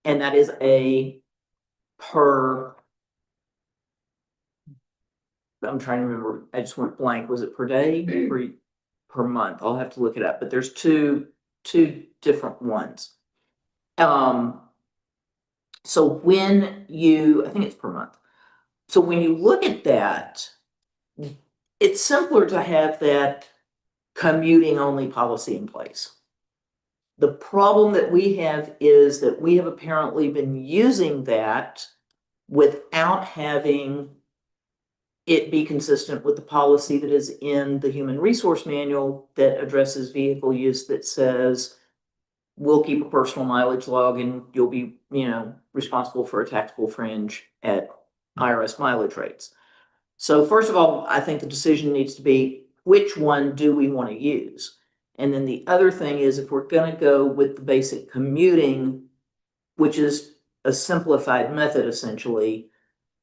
And that is I'm trying to remember, I just went blank. Was it per day or per month? I'll have to look it up, but there's two different ones. So when I think it's per month. So when you look at that, it's simpler to have that commuting only policy in place. The problem that we have is that we have apparently been using that without having it be consistent with the policy that is in the human resource manual that addresses vehicle use, that says we'll keep a personal mileage log and you'll be, responsible for a taxable fringe at IRS mileage rates. So first of all, I think the decision needs to be, which one do we want to use? And then the other thing is, if we're going to go with the basic commuting, which is a simplified method essentially,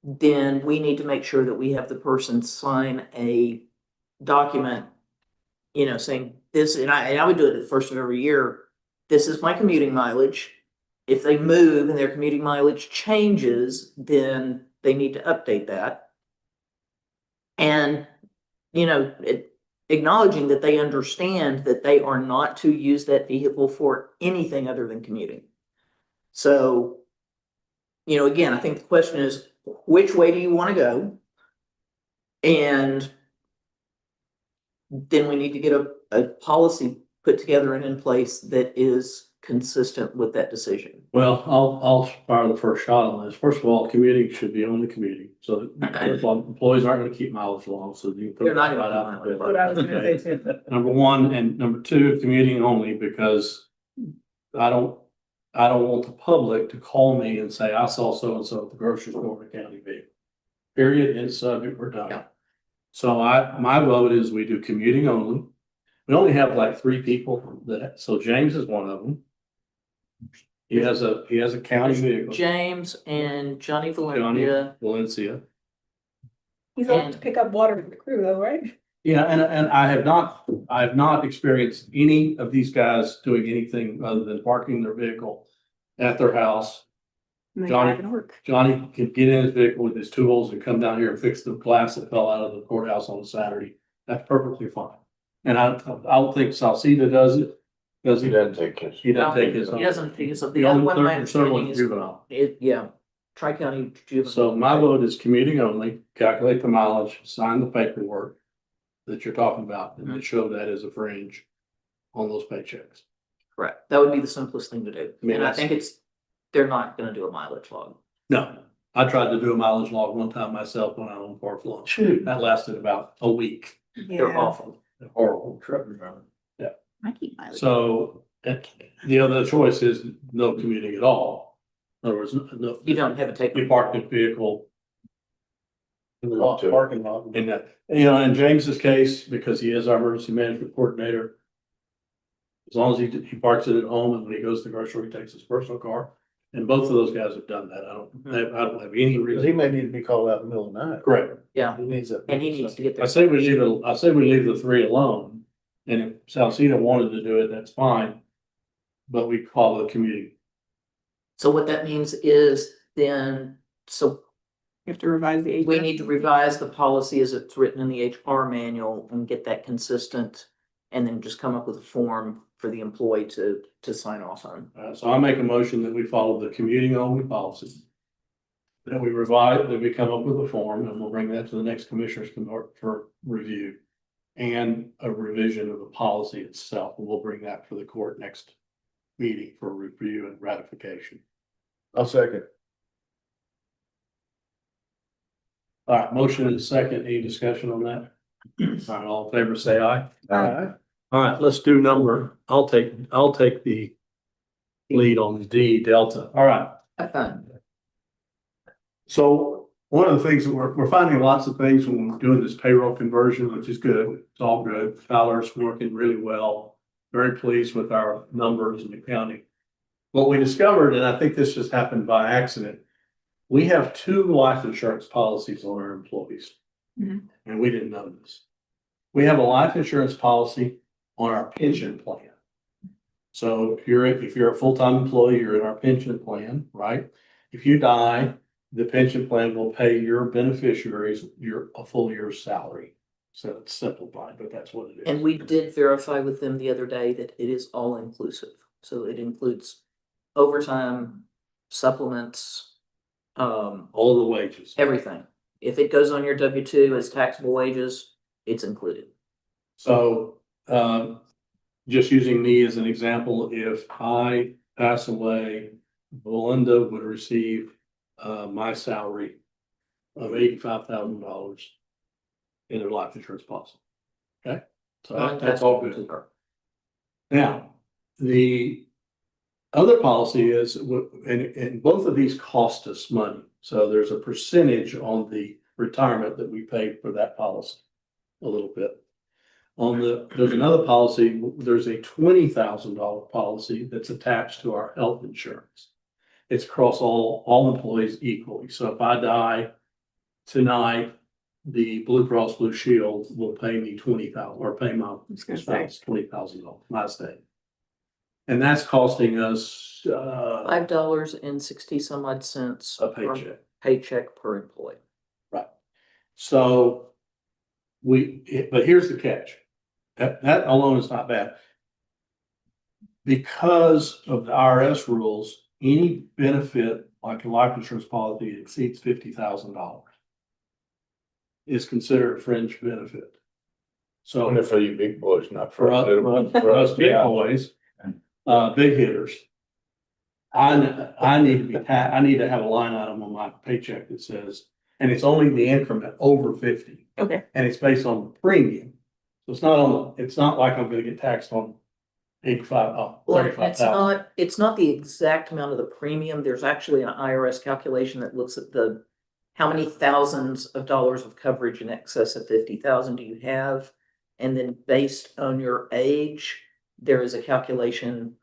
then we need to make sure that we have the person sign a document, saying this, and I would do it at the first of every year. This is my commuting mileage. If they move and their commuting mileage changes, then they need to update that. And, acknowledging that they understand that they are not to use that vehicle for anything other than commuting. So, again, I think the question is, which way do you want to go? And then we need to get a policy put together and in place that is consistent with that decision. Well, I'll fire the first shot on this. First of all, commuting should be only commuting. So that employees aren't going to keep mileage long, so you can. They're not right gonna out. keep mileage. What I was gonna say too. Number one, and number two, commuting only, because I don't want the public to call me and say, I saw so-and-so at the grocery store in a county vehicle. Period, end subject, we're done. Yeah. So my vote is we do commuting only. We only have like 3 people so James is one of them. He has a county vehicle. James and Johnny Johnny Valencia. Valencia. He's allowed to pick up water for the crew though, right? Yeah, and I have not experienced any of these guys doing anything other than parking their vehicle at their house. And they Johnny- drive to work. Johnny can get in his vehicle with his tools and come down here and fix the glass that fell out of the courthouse on Saturday. That's perfectly fine. And I don't think Salcida does it. Does he? He doesn't take his. He doesn't take his own. He doesn't take his own. The The other only one, my clerk someone understanding is, juvenile. yeah, Tri-County juvenile. So my vote is commuting only, calculate the mileage, sign the paperwork that you're talking about, and then show that as a fringe on those paychecks. Correct. That would be the simplest thing to do. I mean, And I that's- think they're not gonna do a mileage log. No, I tried to do a mileage log one time myself when I owned Park Lawn. Shoot, that lasted about a week. They're Yeah. awful. Horrible trip around. I keep mileage. So the other choice is no commuting at all. In other words, no. You don't have a take. You park the vehicle In the parking lot. in that, in James's case, because he is our emergency management coordinator. As long as he parks it at home, and when he goes to the grocery, he takes his personal car. And both of those guys have done that. I don't have any Because he reason. may need to be called out in the middle of the night. Correct. Yeah, He needs that. and he needs to get I there. say we leave the 3 alone. And if Salcida wanted to do it, that's fine. But we follow the commuting. So what that means is then, so You have to revise the. we need to revise the policy as it's written in the HR manual and get that consistent. And then just come up with a form for the employee to sign off on. So I make a motion that we follow the commuting only policy. That we revise, that we come up with a form, and we'll bring that to the next commissioners for review. And a revision of the policy itself, and we'll bring that for the court next meeting for review and ratification. I'll second. All right, motion and a second, any discussion on that? All right, all in favor, say aye. Aye. All right, let's do number, I'll take the lead on D, Delta. All right. So one of the things that we're finding lots of things when we're doing this payroll conversion, which is good. It's all good. Tyler's working really well. Very pleased with our numbers in the county. What we discovered, and I think this just happened by accident, we have 2 life insurance policies on our employees. Mhm. And we didn't know this. we have a life insurance policy on our pension plan. So if you're a full-time employee, you're in our pension plan, right? If you die, the pension plan will pay your beneficiaries a full year's salary. So it's simplified, but that's what it is. And we did verify with them the other day that it is all inclusive. So it includes overtime, supplements, All the wages. everything. If it goes on your W-2 as taxable wages, it's included. So, just using me as an example, if I pass away, Belinda would receive, my salary of $85,000 in her life insurance policy. Okay? So that's all Non-taxable to good. her. Now, the other policy is, and both of these cost us money. So there's a percentage on the retirement that we paid for that policy, a little bit. There's another policy, there's a $20,000 policy that's attached to our health insurance. It's across all employees equally. So if I die tonight, the Blue Cross Blue Shield will pay me $20,000 or pay my spouse $20,000, my estate. And that's costing us, $5.60 some odd cents. a per paycheck. Paycheck per employee. Right. So but here's the catch. That alone is not bad. Because of the IRS rules, any benefit like a life insurance policy that exceeds $50,000 is considered a fringe benefit. So Only for you big boys, not for us, for us big yeah. boys, big hitters, I need to be, I need to have a line item on my paycheck that says, and it's only the increment over 50. Okay. And it's based on the premium. So it's not like I'm gonna get taxed on 85, Well, 35,000. it's not the exact amount of the premium. There's actually an IRS calculation that looks at how many thousands of dollars of coverage in excess of 50,000 do you have? And then based on your age, there is a calculation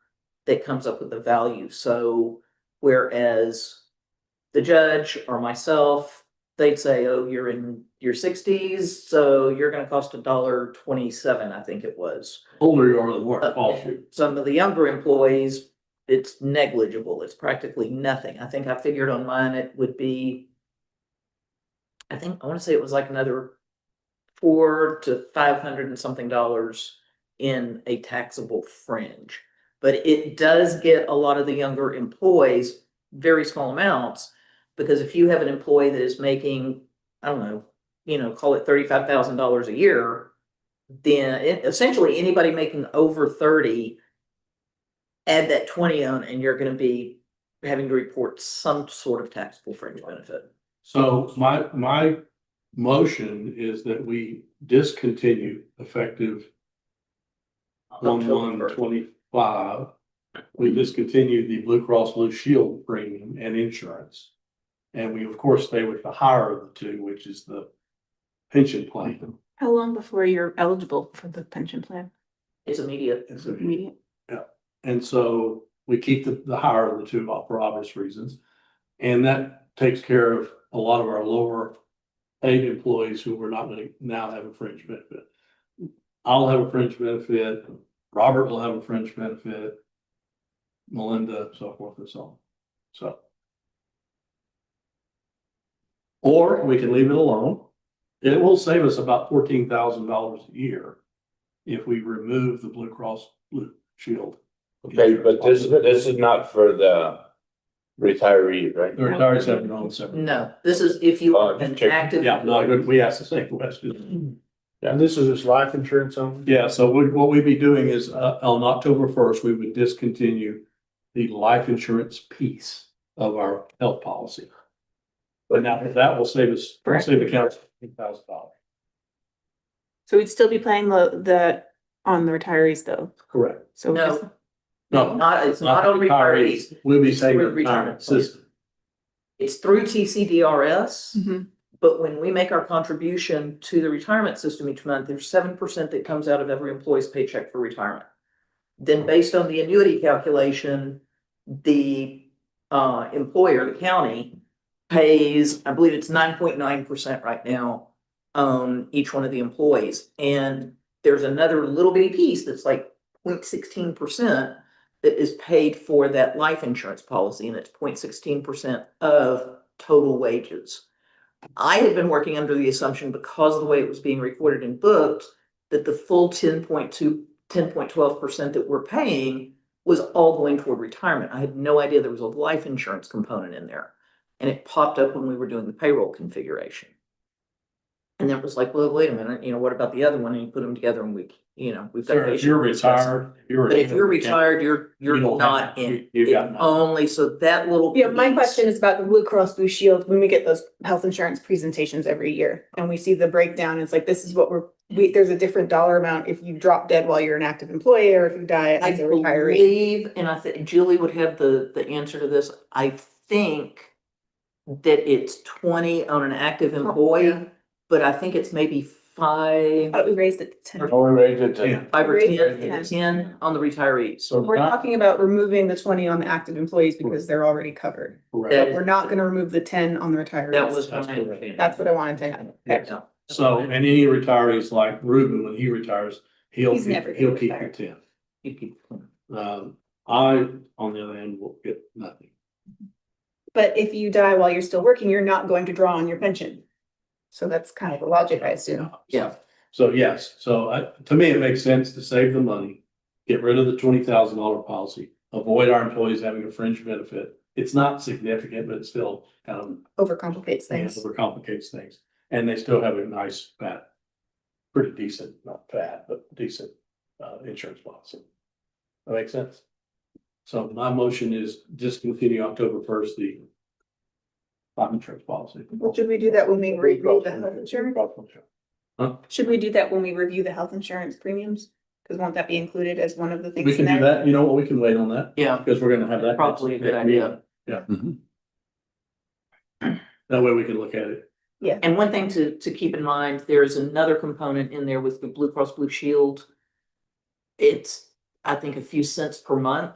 that comes up with the value. So whereas the judge or myself, they'd say, oh, you're in your 60s, so you're gonna cost $1.27, I think it was. Older you are, the more it costs you. Some of the younger employees, it's negligible. It's practically nothing. I think I figured on mine, it would be, I want to say it was like another $400 to $500 and something in a taxable fringe. But it does get a lot of the younger employees very small amounts, because if you have an employee that is making, I don't know, call it $35,000 a year, then essentially anybody making over 30, add that 20 on, and you're going to be having to report some sort of taxable fringe benefit. So my motion is that we discontinue effective 1/1/25. We discontinue the Blue Cross Blue Shield premium and insurance. And we, of course, stay with the higher of the two, which is the pension plan. How long before you're eligible for the pension plan? It's immediate. It's Immediate. Yeah. And so we keep the higher of the two for obvious reasons. And that takes care of a lot of our lower paid employees who we're not going to now have a fringe benefit. I'll have a fringe benefit. Robert will have a fringe benefit. Melinda, so forth and so on. So. Or we can leave it alone. It will save us about $14,000 a year if we remove the Blue Cross Blue Shield. Okay, but this is not for the retiree, right? The retirees have their own separate. No, this is if you are an just checking. active. Yeah, no, we asked the same question. And this is just life insurance only? Yeah, so what we'd be doing is, on October 1st, we would discontinue the life insurance piece of our health policy. But now that will save us, save the county $8,000. So we'd still be paying the on the retirees though. Correct. So No. No, It's not on retirees. We'll be saving the Through retirement retirement system. It's through TCDRS. Mhm. But when we make our contribution to the retirement system each month, there's 7% that comes out of every employee's paycheck for retirement. Then based on the annuity calculation, the employer, the county, pays, I believe it's 9.9% right now on each one of the employees. And there's another little bitty piece that's like 0.16% that is paid for that life insurance policy, and it's 0.16% of total wages. I had been working under the assumption, because of the way it was being recorded and booked, that the full 10.12% that we're paying was all going toward retirement. I had no idea there was a life insurance component in there. And it popped up when we were doing the payroll configuration. And then it was like, well, wait a minute, what about the other one? And you put them together and we've got. Sir, if you're retired, But if you're retired, you're You don't not have- in, you got it nothing. only, so that little. Yeah, my piece- question is about the Blue Cross Blue Shield. When we get those health insurance presentations every year and we see the breakdown, it's like, this is what there's a different dollar amount if you drop dead while you're an active employee or if you die I as a retiree. believe, and I think Julie would have the answer to this. I think that it's 20 on an active employee, but I think it's maybe I thought we raised it to 10. Oh, we raised it to. 5 or Raised it 10, to 10 on the retirees. So We're talking about removing the 20 on the active employees because they're already covered. That We're not gonna remove the 10 on the retirees. That was my That's correct. understanding. That's what I wanted to have. Okay. Yeah. So, and any retirees like Ruben, when he retires, he'll He's never he'll gonna keep retire. the 10. You keep- I, on the other hand, will get nothing. But if you die while you're still working, you're not going to draw on your pension. So that's kind of the logic, I assume. Yeah. So yes, to me, it makes sense to save the money, get rid of the $20,000 policy, avoid our employees having a fringe benefit. It's not significant, but it still kind of Overcomplicates things. overcomplicates things. And they still have a nice, fat, pretty decent, not fat, but decent insurance policy. That makes sense? So my motion is discontinue October 1st, the life insurance policy. Well, should we do that when we review the health insurance? Huh? Should we do that when we review the health insurance premiums? Because won't that be included as one of the things? We can in do there? that. You know what? We can wait on that Yeah, because we're gonna have that. probably a good idea. Mhm. That way we can look at it. Yeah. And one thing to keep in mind, there is another component in there with the Blue Cross Blue Shield. It's, I think, a few cents per month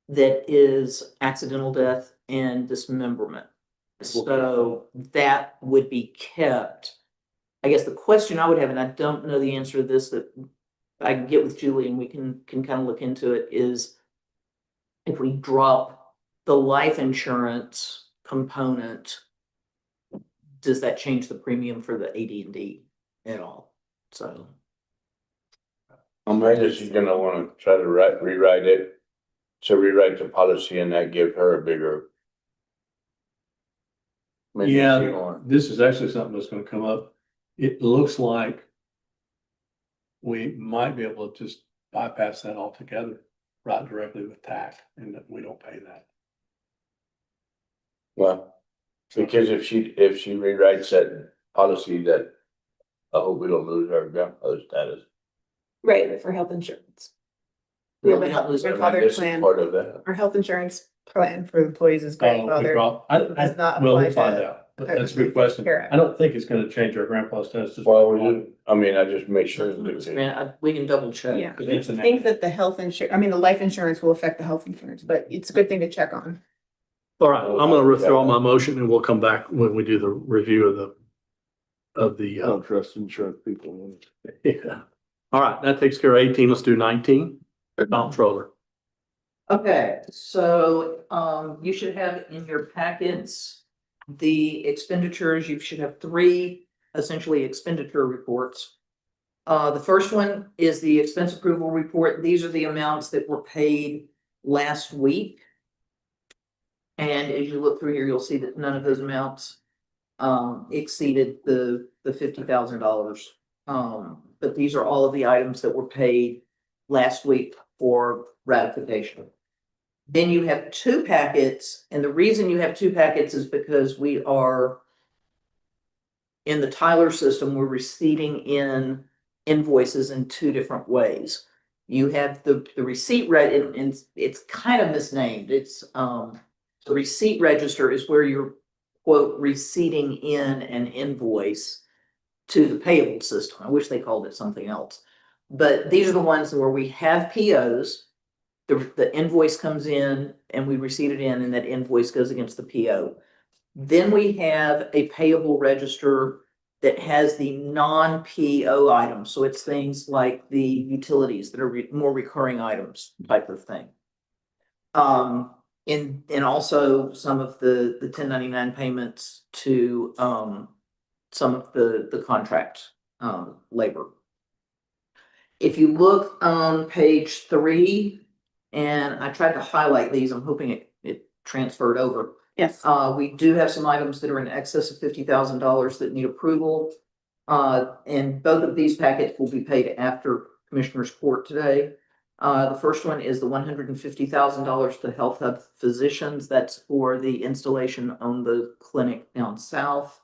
that is accidental death and dismemberment. So that would be kept. I guess the question I would have, and I don't know the answer to this, that I can get with Julie and we can kind of look into it, is if we drop the life insurance component, does that change the premium for the AD&D at all? So. I'm that she's gonna wanna try to rewrite it. So rewrite the policy and that give her a bigger. maybe she Yeah, want- this is actually something that's gonna come up. It looks like we might be able to just bypass that altogether, right directly with TAC, and that we don't pay that. Well, because if she rewrites that policy that. I hope we don't lose our grandfather status. Right, for health insurance. We We have a don't health lose our grandfather This is plan. part of that. Our health insurance plan for employees is grandfather. Does not Well, we'll apply find to- out. But that's a good question. I don't think it's gonna change our grandpa's status. just- Well, I just make sure. We can double check. Yeah. It's I an- think that the health insurance, the life insurance will affect the health insurance, but it's a good thing to check on. All right, I'm gonna withdraw my motion and we'll come back when we do the review of the. I don't trust insurance people. Yeah. All right, that takes care of 18. Let's do 19. Comptroller. Okay, so you should have in your packets the expenditures. You should have 3 essentially expenditure reports. The first one is the expense approval report. These are the amounts that were paid last week. And as you look through here, you'll see that none of those amounts exceeded the $50,000. But these are all of the items that were paid last week for ratification. Then you have 2 packets, and the reason you have 2 packets is because we are in the Tyler system, we're receiving in invoices in 2 different ways. You have the receipt and it's kind of misnamed. It's the receipt register is where you're quote receipting in an invoice to the payable system. I wish they called it something else. But these are the ones where we have POs. The invoice comes in and we receipt it in, and that invoice goes against the PO. Then we have a payable register that has the non-PO items. So it's things like the utilities that are more recurring items type of thing. And also some of the 1099 payments to, some of the contract, labor. If you look on page 3, and I tried to highlight these, I'm hoping it transferred over. Yes. We do have some items that are in excess of $50,000 that need approval. And both of these packets will be paid after Commissioner's Court today. The first one is the $150,000 to Health Hub Physicians. That's for the installation on the clinic down south.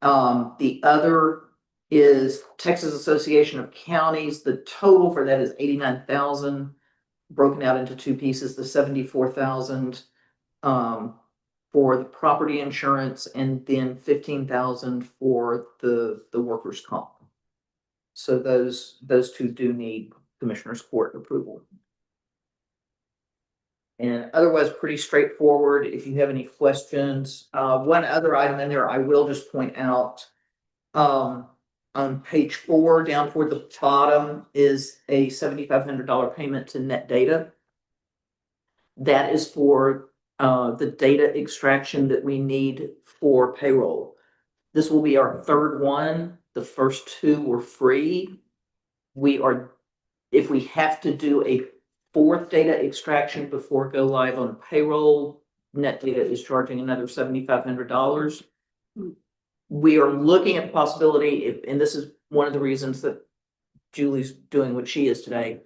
The other is Texas Association of Counties. The total for that is 89,000, broken out into two pieces, the 74,000 for the property insurance, and then 15,000 for the workers' comp. So those two do need Commissioner's Court approval. And otherwise, pretty straightforward. If you have any questions, one other item in there, I will just point out, on page 4, down toward the bottom, is a $7,500 payment to Net Data. That is for the data extraction that we need for payroll. This will be our third one. The first two were free. If we have to do a fourth data extraction before go live on payroll, Net Data is charging another $7,500. We are looking at the possibility, and this is one of the reasons that Julie's doing what she is today.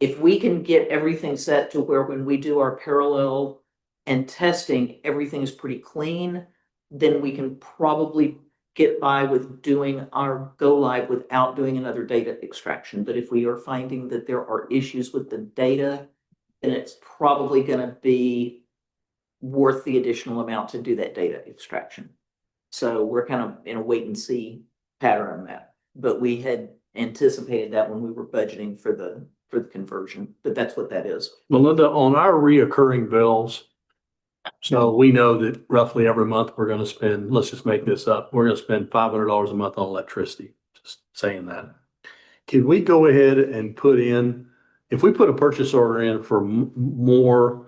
If we can get everything set to where when we do our parallel and testing, everything is pretty clean, then we can probably get by with doing our go live without doing another data extraction. But if we are finding that there are issues with the data, then it's probably going to be worth the additional amount to do that data extraction. So we're kind of in a wait and see pattern on that. But we had anticipated that when we were budgeting for the conversion, but that's what that is. Melinda, on our reoccurring bills, so we know that roughly every month we're gonna spend, let's just make this up, we're gonna spend $500 a month on electricity, just saying that. Can we go ahead and put in, if we put a purchase order in for more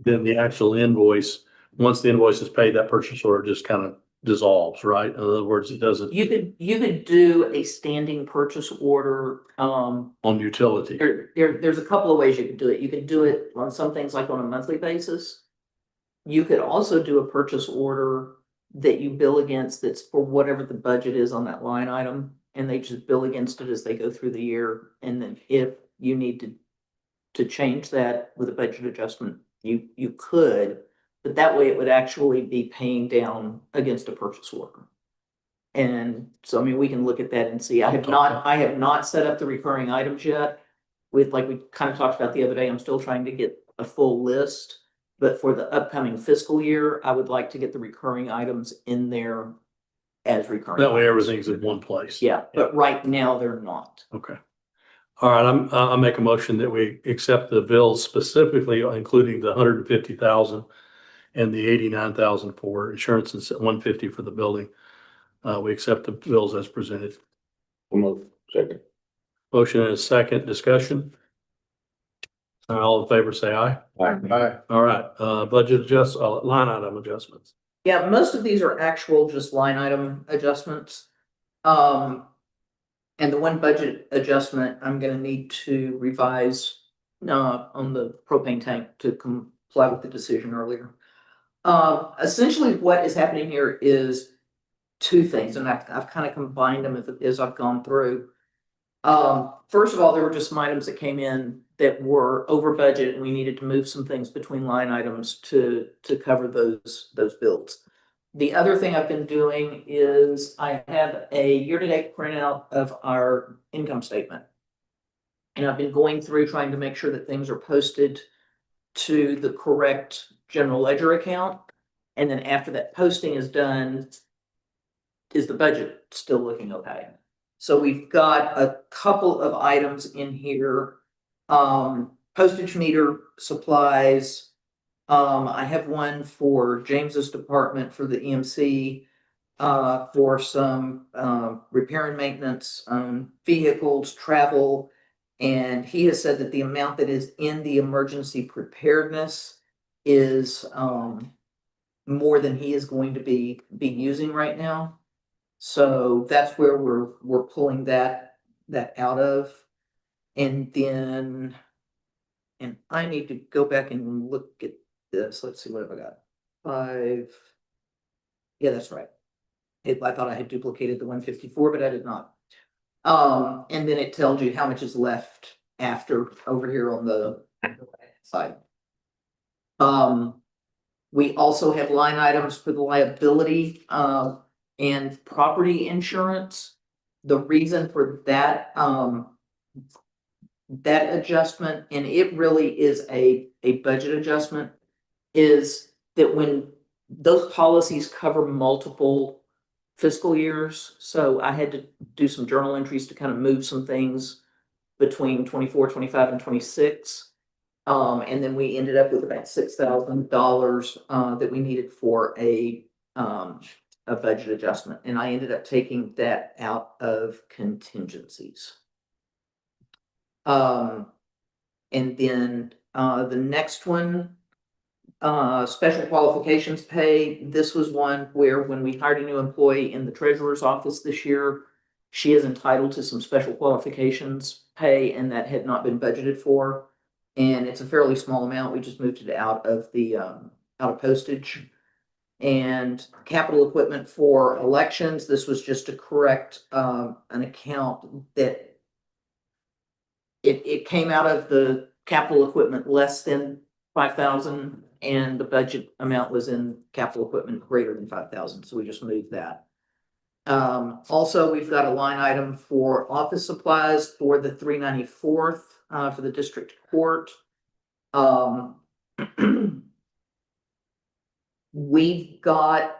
than the actual invoice, once the invoice is paid, that purchase order just kind of dissolves, right? In other words, it doesn't. You could do a standing purchase order, On utility. there's a couple of ways you could do it. You could do it on some things like on a monthly basis. You could also do a purchase order that you bill against that's for whatever the budget is on that line item, and they just bill against it as they go through the year. And then if you need to change that with a budget adjustment, you could, but that way it would actually be paying down against a purchase order. And so, I mean, we can look at that and see. I have not set up the recurring items yet. Like we kind of talked about the other day, I'm still trying to get a full list. But for the upcoming fiscal year, I would like to get the recurring items in there as recurring. That way items. everything's in one place. Yeah, but right now they're not. Okay. All right, I'll make a motion that we accept the bills, specifically including the 150,000 and the 89,000 for insurance and 150 for the building. We accept the bills as presented. Second. Motion and a second discussion. All in favor, say aye. Aye. All right, line item adjustments. Yeah, most of these are actual just line item adjustments. And the one budget adjustment, I'm gonna need to revise on the propane tank to comply with the decision earlier. Essentially what is happening here is two things, and I've kind of combined them as I've gone through. First of all, there were just some items that came in that were over budget, and we needed to move some things between line items to cover those bills. The other thing I've been doing is I have a year-to-date printout of our income statement. And I've been going through trying to make sure that things are posted to the correct general ledger account. And then after that posting is done, is the budget still looking okay? So we've got a couple of items in here. Postage meter supplies. I have one for James's department for the EMC. for some, repair and maintenance on vehicles, travel. And he has said that the amount that is in the emergency preparedness is, more than he is going to be using right now. So that's where we're pulling that out of. And then, and I need to go back and look at this. Let's see, what have I got? 5. Yeah, that's right. I thought I had duplicated the 154, but I did not. And then it tells you how much is left after over here on the side. We also have line items for the liability, and property insurance. The reason for that, that adjustment, and it really is a budget adjustment, is that when those policies cover multiple fiscal years, so I had to do some journal entries to kind of move some things between 24, 25, and 26. And then we ended up with about $6,000 that we needed for a budget adjustment, and I ended up taking that out of contingencies. And then the next one, special qualifications pay. This was one where when we hired a new employee in the treasurer's office this year, she is entitled to some special qualifications pay, and that had not been budgeted for. And it's a fairly small amount. We just moved it out of the out of postage. And capital equipment for elections. This was just to correct an account that it came out of the capital equipment less than 5,000, and the budget amount was in capital equipment greater than 5,000. So we just moved that. Also, we've got a line item for office supplies for the 394th, for the district court. We've got,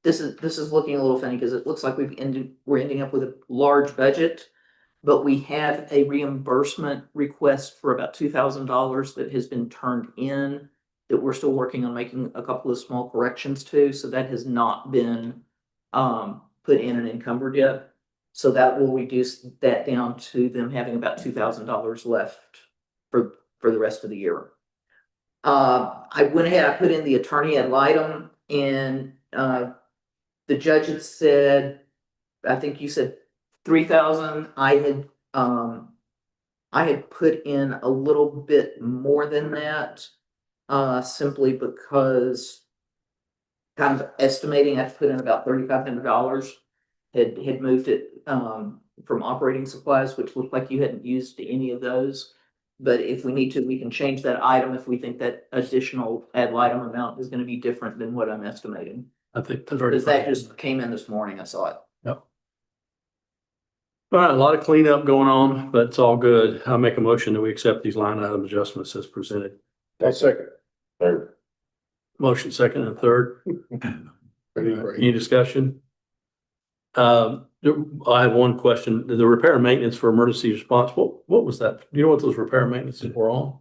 this is looking a little funny because it looks like we're ending up with a large budget, but we have a reimbursement request for about $2,000 that has been turned in, that we're still working on making a couple of small corrections to. So that has not been put in and encumbered yet. So that will reduce that down to them having about $2,000 left for the rest of the year. I went ahead, I put in the attorney ad litem, and the judge had said, I think you said 3,000. I had put in a little bit more than that, simply because kind of estimating, I put in about $3,500, had moved it from operating supplies, which looked like you hadn't used any of those. But if we need to, we can change that item if we think that additional ad litem amount is going to be different than what I'm estimating. I think that's Because that just came in this morning, I saw it. Yep. All right, a lot of cleanup going on, but it's all good. I'll make a motion that we accept these line item adjustments as presented. I'll second. Third. Motion second and third. Pretty great. Any discussion? I have one question. The repair and maintenance for emergency response, what was that? Do you know what those repair and maintenance were on?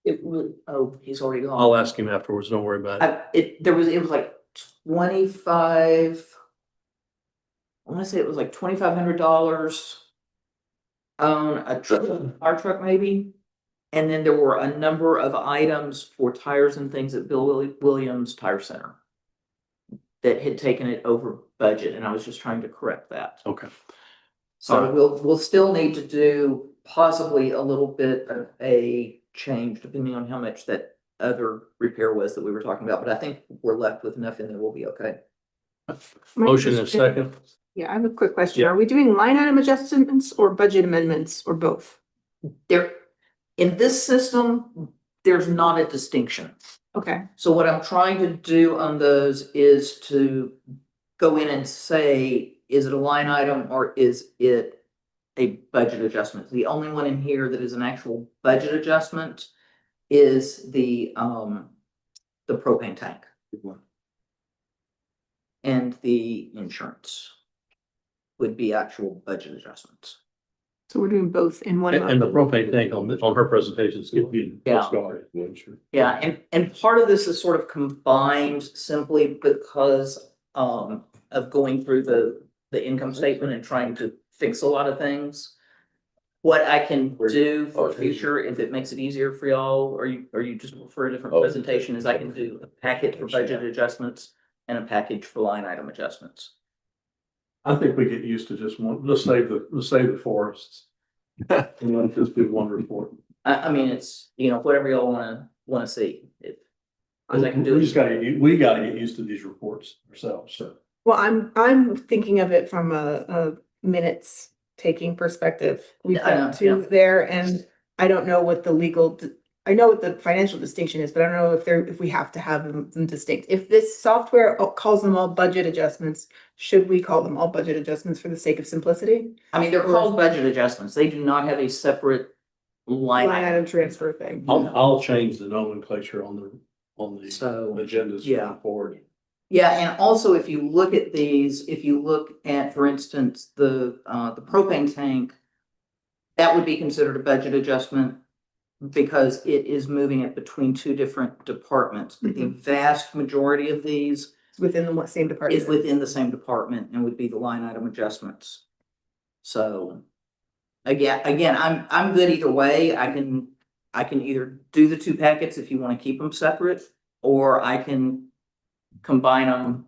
It was, oh, he's already gone. I'll ask him afterwards. Don't worry about it. It was like 25. I want to say it was like $2,500 on a truck, our truck maybe. And then there were a number of items for tires and things at Bill Williams Tire Center that had taken it over budget, and I was just trying to correct that. Okay. So Alright. we'll still need to do possibly a little bit of a change depending on how much that other repair was that we were talking about, but I think we're left with enough in there, we'll be okay. Motion and second. Yeah, I have a quick question. Yeah. Are we doing line item adjustments or budget amendments or both? There, in this system, there's not a distinction. Okay, So what I'm trying to do on those is to go in and say, is it a line item or is it a budget adjustment? The only one in here that is an actual budget adjustment is the propane tank. And the insurance would be actual budget adjustments. So we're doing both in one And the month. propane tank on her presentation is gonna be. Yeah. Yeah, and part of this is sort of combined simply because of going through the income statement and trying to fix a lot of things. What I can do for future, if it makes it easier for y'all, or you just prefer a different presentation, is I can do a packet for budget adjustments and a package for line item adjustments. I think we get used to just one, let's save the forests. And let this be one report. I mean, it's, whatever y'all wanna see. Cause I can do it. We gotta get used to these reports ourselves, so. Well, I'm thinking of it from a minutes taking perspective. We've I know, got two there and I don't know what the legal, I know what the financial distinction is, but I don't know if we have to have them distinct. If this software calls them all budget adjustments, should we call them all budget adjustments for the sake of simplicity? I mean, they're called budget adjustments. They do not have a separate line Line item. item transfer thing. I'll change the nomenclature on the So, agendas yeah. going forward. Yeah, and also if you look at these, if you look at, for instance, the propane tank, that would be considered a budget adjustment because it is moving it between two different departments. The vast majority of these It's within the same department. is within the same department and would be the line item adjustments. So again, I'm good either way. I can either do the two packets if you want to keep them separate, or I can combine them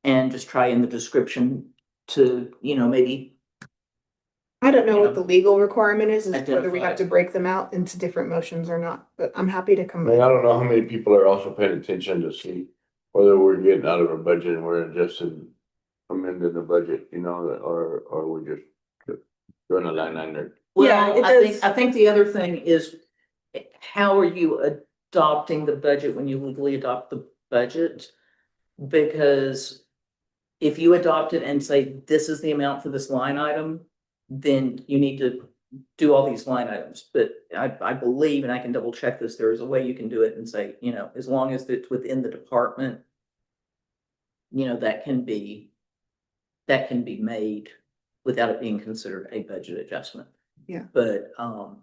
and just try in the description to, maybe. I don't know what the legal requirement is whether we Identify. have to break them out into different motions or not, but I'm happy to I come. mean, I don't know how many people are also paying attention to see whether we're getting out of our budget and we're adjusting, amending the budget, or we're just doing a line item. Yeah, it Well, does. I think the other thing is, how are you adopting the budget when you legally adopt the budget? Because if you adopt it and say, this is the amount for this line item, then you need to do all these line items. But I believe, and I can double check this, there is a way you can do it and say, as long as it's within the department, that can be made without it being considered a budget adjustment. Yeah. But, I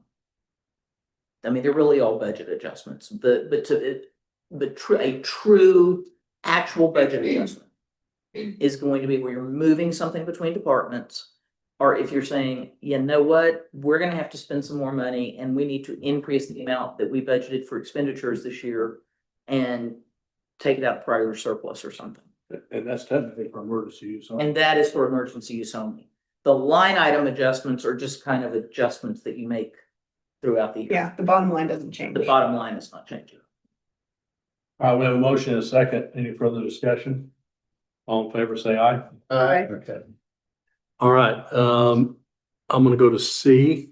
mean, they're really all budget adjustments, but a true actual budget adjustment is going to be where you're moving something between departments. Or if you're saying, you know what, we're gonna have to spend some more money and we need to increase the amount that we budgeted for expenditures this year and take it out prior to surplus or something. And that's technically for emergency use. And that is for emergency use only. The line item adjustments are just kind of adjustments that you make throughout the year. Yeah, the bottom line doesn't change. The bottom line is not changing. All right, we have a motion and a second. Any further discussion? All in favor, say aye. Aye. Okay. All right, I'm gonna go to C,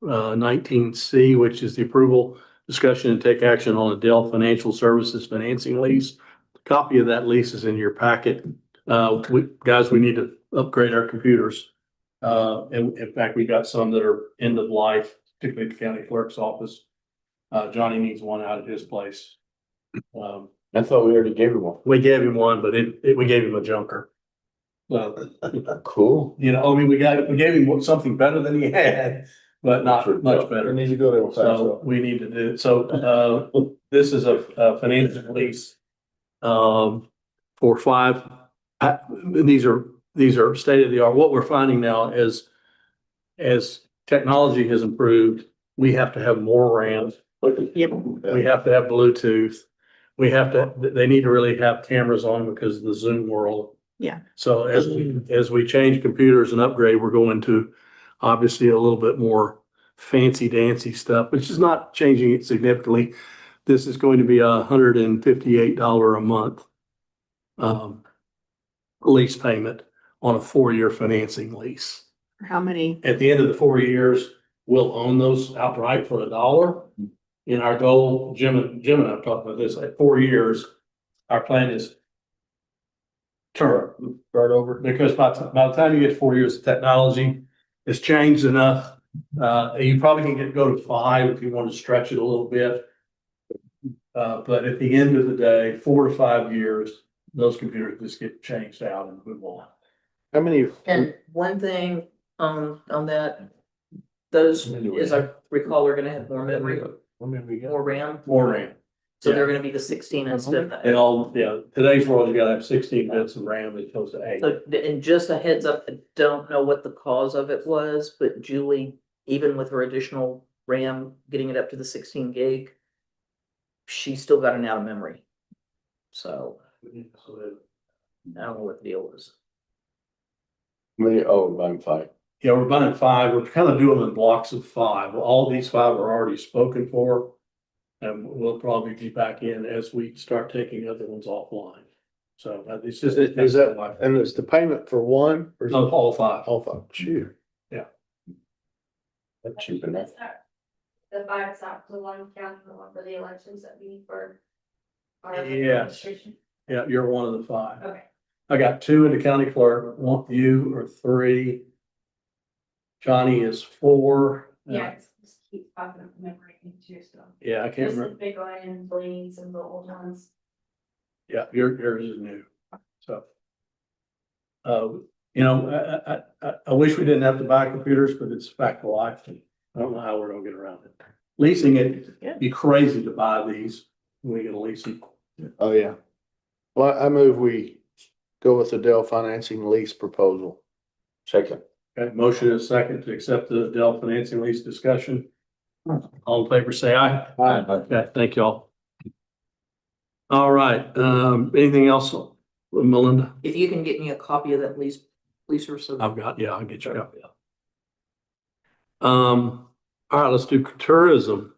19C, which is the approval, discussion and take action on the Dell Financial Services financing lease. Copy of that lease is in your packet. We need to upgrade our computers. And in fact, we got some that are end of life, particularly at the county clerk's office. Johnny needs one out at his place. I thought we already gave him one. We gave him one, but we gave him a junker. So, Cool. we gave him something better than he had, but not much better. Needs to go there. So we need to do, this is a financial lease. For 5, these are state of the art. What we're finding now is, as technology has improved, we have to have more RAM. Yep. We have to have Bluetooth. They need to really have cameras on because of the Zoom world. Yeah. So as we change computers and upgrade, we're going to obviously a little bit more fancy dancy stuff, which is not changing it significantly. This is going to be $158 a month lease payment on a 4-year financing lease. How many? At the end of the 4 years, we'll own those outright for $1. In our goal, Jim and I have talked about this, at 4 years, our plan is start over, because by the time you get 4 years, the technology has changed enough. You probably can go to 5 if you want to stretch it a little bit. But at the end of the day, 4 to 5 years, those computers just get changed out and move on. How many? And one thing on that, Those, as I recall, are gonna have more memory, more RAM. More RAM. So they're gonna be the 16 instead of And the. all, yeah, today's world, you gotta have 16 bits of RAM as opposed to 8. So, and just a heads up, I don't know what the cause of it was, but Julie, even with her additional RAM, getting it up to the 16 gig, she still got an out of memory. So I don't know what the deal was. I'm fine. Yeah, we're buying 5. We're kind of doing in blocks of 5. All these 5 are already spoken for. And we'll probably be back in as we start taking other ones offline. So it's just. Is that, and is the payment for one? Or is it No, all 5. all five? Shoot. That's cheap enough. The 5 stop, the one county, the one for the elections that we need for. Our Yes. registration. Yeah, you're one of the 5. Okay. I got 2 in the county clerk. Want you or 3. Johnny is 4. Yeah, just keep popping up memory too, so. Yeah, I can't Just the remember. big one and bleeds and the old ones. Yeah, yours is new. So. You know, I wish we didn't have to buy computers, but it's a fact of life. And I don't know how we're gonna get around it. Leasing it'd be crazy to buy these. We're gonna lease them. Oh, yeah. Well, I move we go with the Dell financing lease proposal. Second. Okay, motion is second to accept the Dell financing lease discussion. All in favor, say aye. Aye. Okay, thank y'all. All right, anything else, Melinda? If you can get me a copy of that lease, please, or so. I've got, yeah, I'll get you a copy. All right, let's do tourism.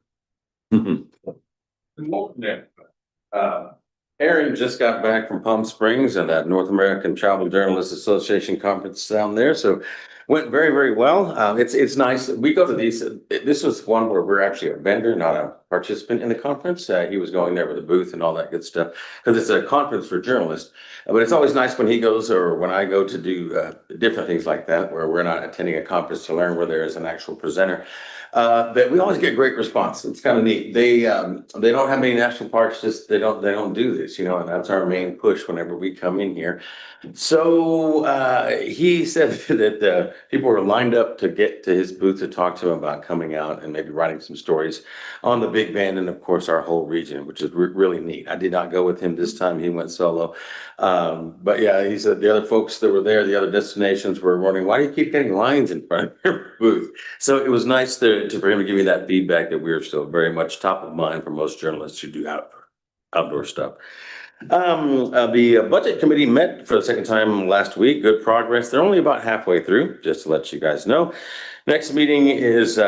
Aaron just got back from Palm Springs and that North American Travel Journalists Association conference down there, so went very, very well. It's nice. We go to these, this was one where we're actually a vendor, not a participant in the conference. He was going there with a booth and all that good stuff, because it's a conference for journalists. But it's always nice when he goes or when I go to do different things like that, where we're not attending a conference to learn, where there is an actual presenter. But we always get great response. It's kind of neat. They don't have many national parks, just they don't do this, you know, and that's our main push whenever we come in here. So he said that people were lined up to get to his booth to talk to him about coming out and maybe writing some stories on the Big Bend and of course our whole region, which is really neat. I did not go with him this time. He went solo. But yeah, he said the other folks that were there, the other destinations were wondering, why do you keep getting lines in front of your booth? So it was nice for him to give me that feedback that we're still very much top of mind for most journalists who do outdoor stuff. The budget committee met for the second time last week. Good progress. They're only about halfway through, just to let you guys know. Next meeting is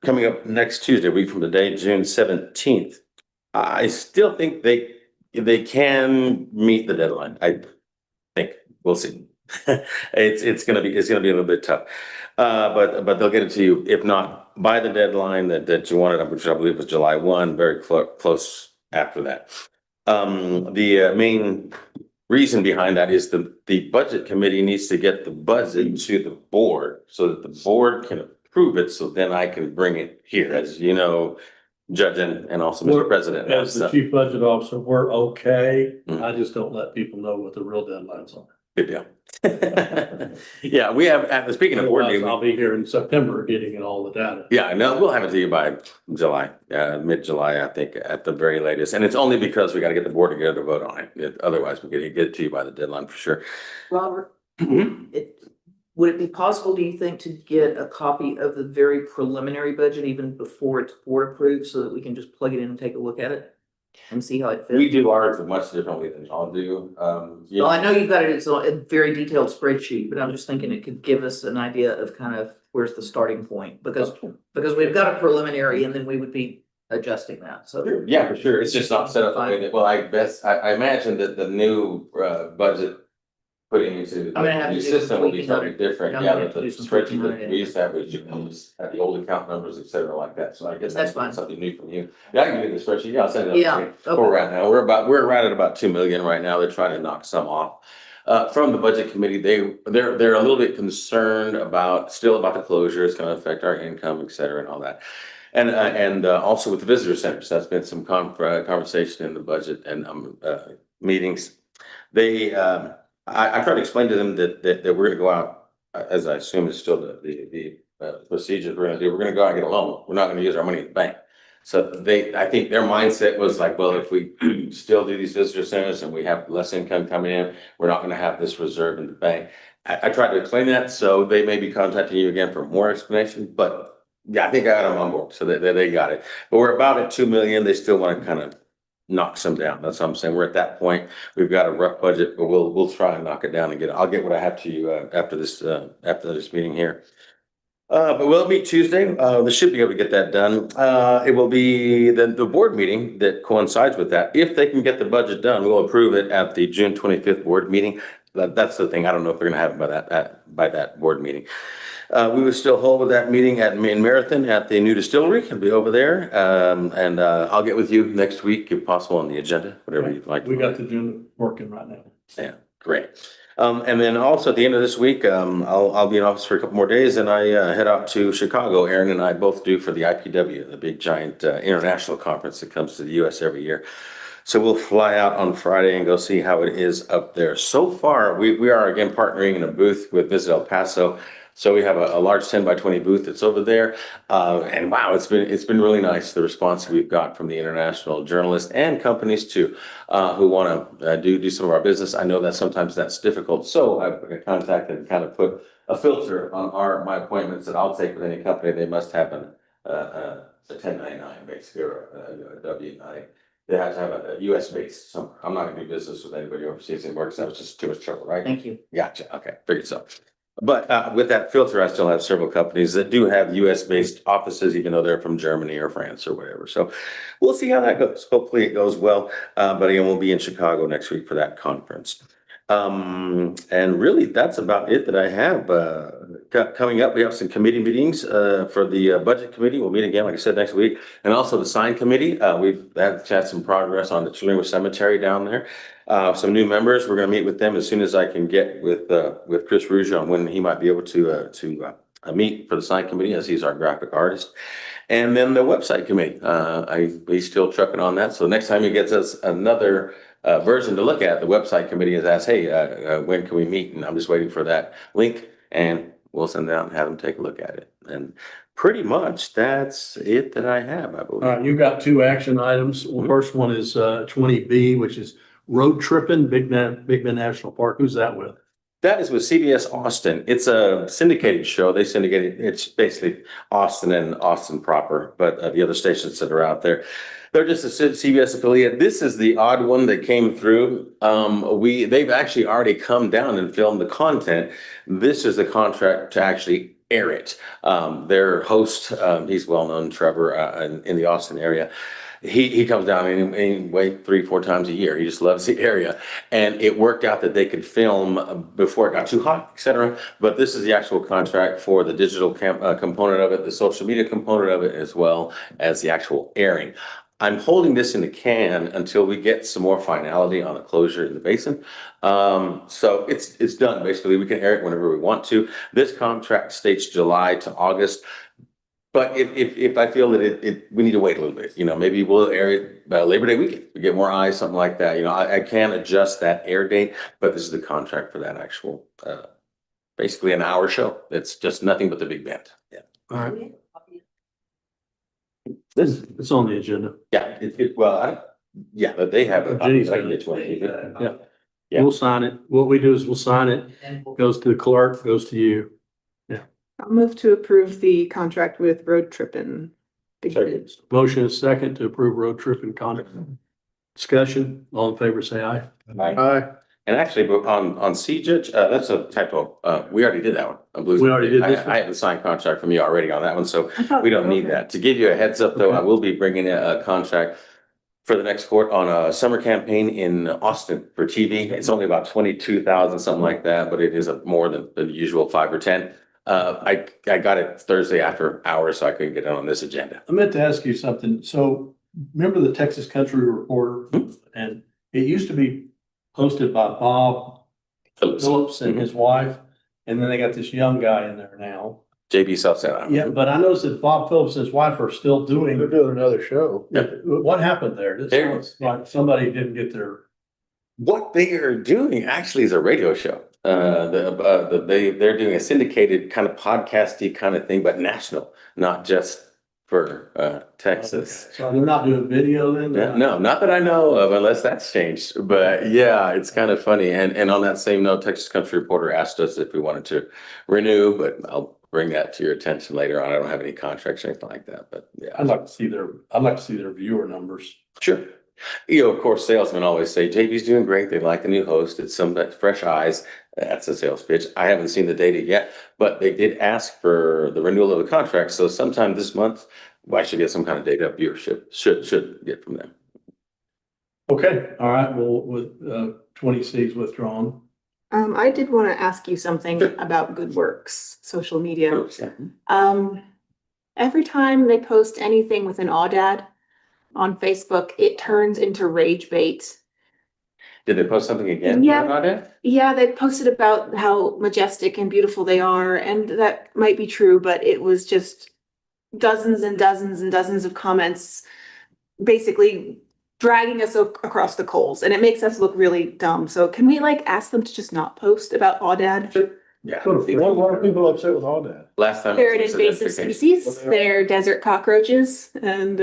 coming up next Tuesday, a week from today, June 17th. I still think they can meet the deadline. I think we'll see. It's gonna be a little bit tough, but they'll get it to you if not by the deadline that you wanted, which I believe was July 1. Very close after that. The main reason behind that is the budget committee needs to get the budget to the board so that the board can approve it. So then I can bring it here, as you know, Judge and also Mr. President. As the chief budget officer, we're okay. Mhm. I just don't let people know what the real deadlines are. Good deal. Yeah, we have, speaking of board Otherwise, meeting. I'll be here in September getting all the data. Yeah, no, we'll have it to you by July, mid-July, I think, at the very latest. And it's only because we got to get the board together to vote on it. Otherwise, we get it to you by the deadline for sure. Robert, would it be possible, do you think, to get a copy of the very preliminary budget even before it's board approved so that we can just plug it in and take a look at it and see how it fits? We do ours much differently than y'all do. Well, I know you've got it as a very detailed spreadsheet, but I'm just thinking it could give us an idea of kind of where's the starting point, because we've got a preliminary and then we would be adjusting that, so. Yeah, for sure. It's just not set up the way that, well, I imagine that the new budget putting into I'm gonna have the new to do some system will be tweaking on something it. different. Yeah, I'm Yeah, gonna that have the to do some spreadsheet tweaking on that it. we used to have, which had the old account numbers, et cetera, like that. So I guess That's fine. something new from you. Yeah, I can give you the spreadsheet. Yeah, I'll send it. Yeah, Up to you. okay. We're right now, we're right at about 2 million right now. They're trying to knock some off. From the budget committee, they're a little bit concerned still about the closure. It's gonna affect our income, et cetera, and all that. And also with the visitor centers, that's been some conversation in the budget and meetings. I tried to explain to them that we're gonna go out, as I assume is still the procedures we're gonna do. We're gonna go out and get a loan. We're not gonna use our money at the bank. So I think their mindset was like, well, if we still do these visitor centers and we have less income coming in, we're not gonna have this reserve in the bank. I tried to explain that, so they may be contacting you again for more explanation, but yeah, I think I got them on board, so they got it. But we're about at 2 million. They still want to kind of knock some down. That's what I'm saying. We're at that point. We've got a rough budget, but we'll try and knock it down and get it. I'll get what I have to you after this meeting here. But we'll meet Tuesday. They should be able to get that done. It will be the board meeting that coincides with that. If they can get the budget done, we'll approve it at the June 25th board meeting. That's the thing. I don't know if they're gonna have it by that board meeting. We would still hold that meeting in Marathon at the new distillery. It'll be over there. And I'll get with you next week if possible on the agenda, whatever you'd like. We got the agenda working right now. Yeah, great. And then also at the end of this week, I'll be in office for a couple more days and I head out to Chicago. Aaron and I both do for the IPW, the big giant international conference that comes to the US every year. So we'll fly out on Friday and go see how it is up there. So far, we are again partnering in a booth with Visit El Paso. So we have a large 10 by 20 booth that's over there. And wow, it's been really nice, the response we've got from the international journalists and companies too, who want to do some of our business. I know that sometimes that's difficult. So I've contacted and kind of put a filter on my appointments that I'll take with any company. They must have a 1099 basically, or a W-9. They have to have a US based. So I'm not gonna do business with anybody overseas anymore because that was just too much trouble, right? Thank you. Gotcha. Okay, figured so. But with that filter, I still have several companies that do have US-based offices, even though they're from Germany or France or whatever. So we'll see how that goes. Hopefully it goes well. But again, we'll be in Chicago next week for that conference. And really, that's about it that I have. Coming up, we have some committee meetings for the budget committee. We'll meet again, like I said, next week. And also the sign committee. We've had some progress on the Chillingham Cemetery down there. Some new members, we're gonna meet with them as soon as I can get with Chris Rouge on when he might be able to meet for the sign committee, as he's our graphic artist. And then the website committee, he's still trucking on that. So next time he gets us another version to look at, the website committee has asked, hey, when can we meet? And I'm just waiting for that link and we'll send it out and have them take a look at it. And pretty much that's it that I have, I believe. All right, you've got two action items. Well, first one is 20B, which is road tripping, Big Bend National Park. Who's that with? That is with CBS Austin. It's a syndicated show. They syndicate it. It's basically Austin and Austin proper, but the other stations that are out there, they're just a CBS affiliate. This is the odd one that came through. They've actually already come down and filmed the content. This is the contract to actually air it. Their host, he's well known, Trevor, in the Austin area. He comes down anyway 3-4 times a year. He just loves the area. And it worked out that they could film before it got too hot, et cetera. But this is the actual contract for the digital component of it, the social media component of it, as well as the actual airing. I'm holding this in the can until we get some more finality on the closure in the basin. So it's done. Basically, we can air it whenever we want to. This contract states July to August. But if I feel that we need to wait a little bit, maybe we'll air it Labor Day weekend. We get more eyes, something like that. I can adjust that air date, but this is the contract for that actual, basically an hour show. It's just nothing but the big band. Yeah. All right. It's on the agenda. Yeah. But they have it. Jenny's I can got get you one. Yeah. Yeah. We'll sign it. What we do is we'll sign it, goes to the clerk, goes to you. I'll move to approve the contract with Road Trippin'. Motion is second to approve road trip and contract. Discussion, all in favor, say aye. Aye. And actually, but on C Judge, that's a typo. We already did that one. We already did this one? I have a signed contract from you already on that one, so we don't need that. To give you a heads up though, I will be bringing a contract for the next court on a summer campaign in Austin for TV. It's only about 22,000, something like that, but it is more than the usual 5 or 10. I got it Thursday after hours, so I couldn't get it on this agenda. I meant to ask you something. So remember the Texas Country Reporter? And it used to be hosted by Bob Phillips and his wife. And then they got this young guy in there now. JB Self-Sent. Yeah, but I noticed that Bob Phillips and his wife are still They're doing. doing another show. What happened there? Like somebody didn't get their. What they are doing actually is a radio show. they're doing a syndicated kind of podcasty kind of thing, but national, not just for Texas. So they're not doing video then? No, not that I know of, unless that's changed. But yeah, it's kind of funny. And on that same note, Texas Country Reporter asked us if we wanted to renew, but I'll bring that to your attention later on. I don't have any contracts or anything like that, but yeah. I'd like to see their viewer numbers. Sure. You know, of course, salesmen always say JV's doing great. They like the new host. It's some fresh eyes. That's a sales pitch. I haven't seen the data yet, but they did ask for the renewal of the contract. So sometime this month, I should get some kind of data viewership. Should get from them. Okay, all right. Well, with 20C's withdrawn. I did want to ask you something about Good Works, social media. Every time they post anything with an audad on Facebook, it turns into rage bait. Did they post something again? Yeah. Yeah, they posted about how majestic and beautiful they are, and that might be true, but it was just dozens and dozens and dozens of comments basically dragging us across the coals, and it makes us look really dumb. So can we ask them to just not post about audad? Yeah. Why are people upset with all that? Last time. They're an invasive species. They're desert cockroaches and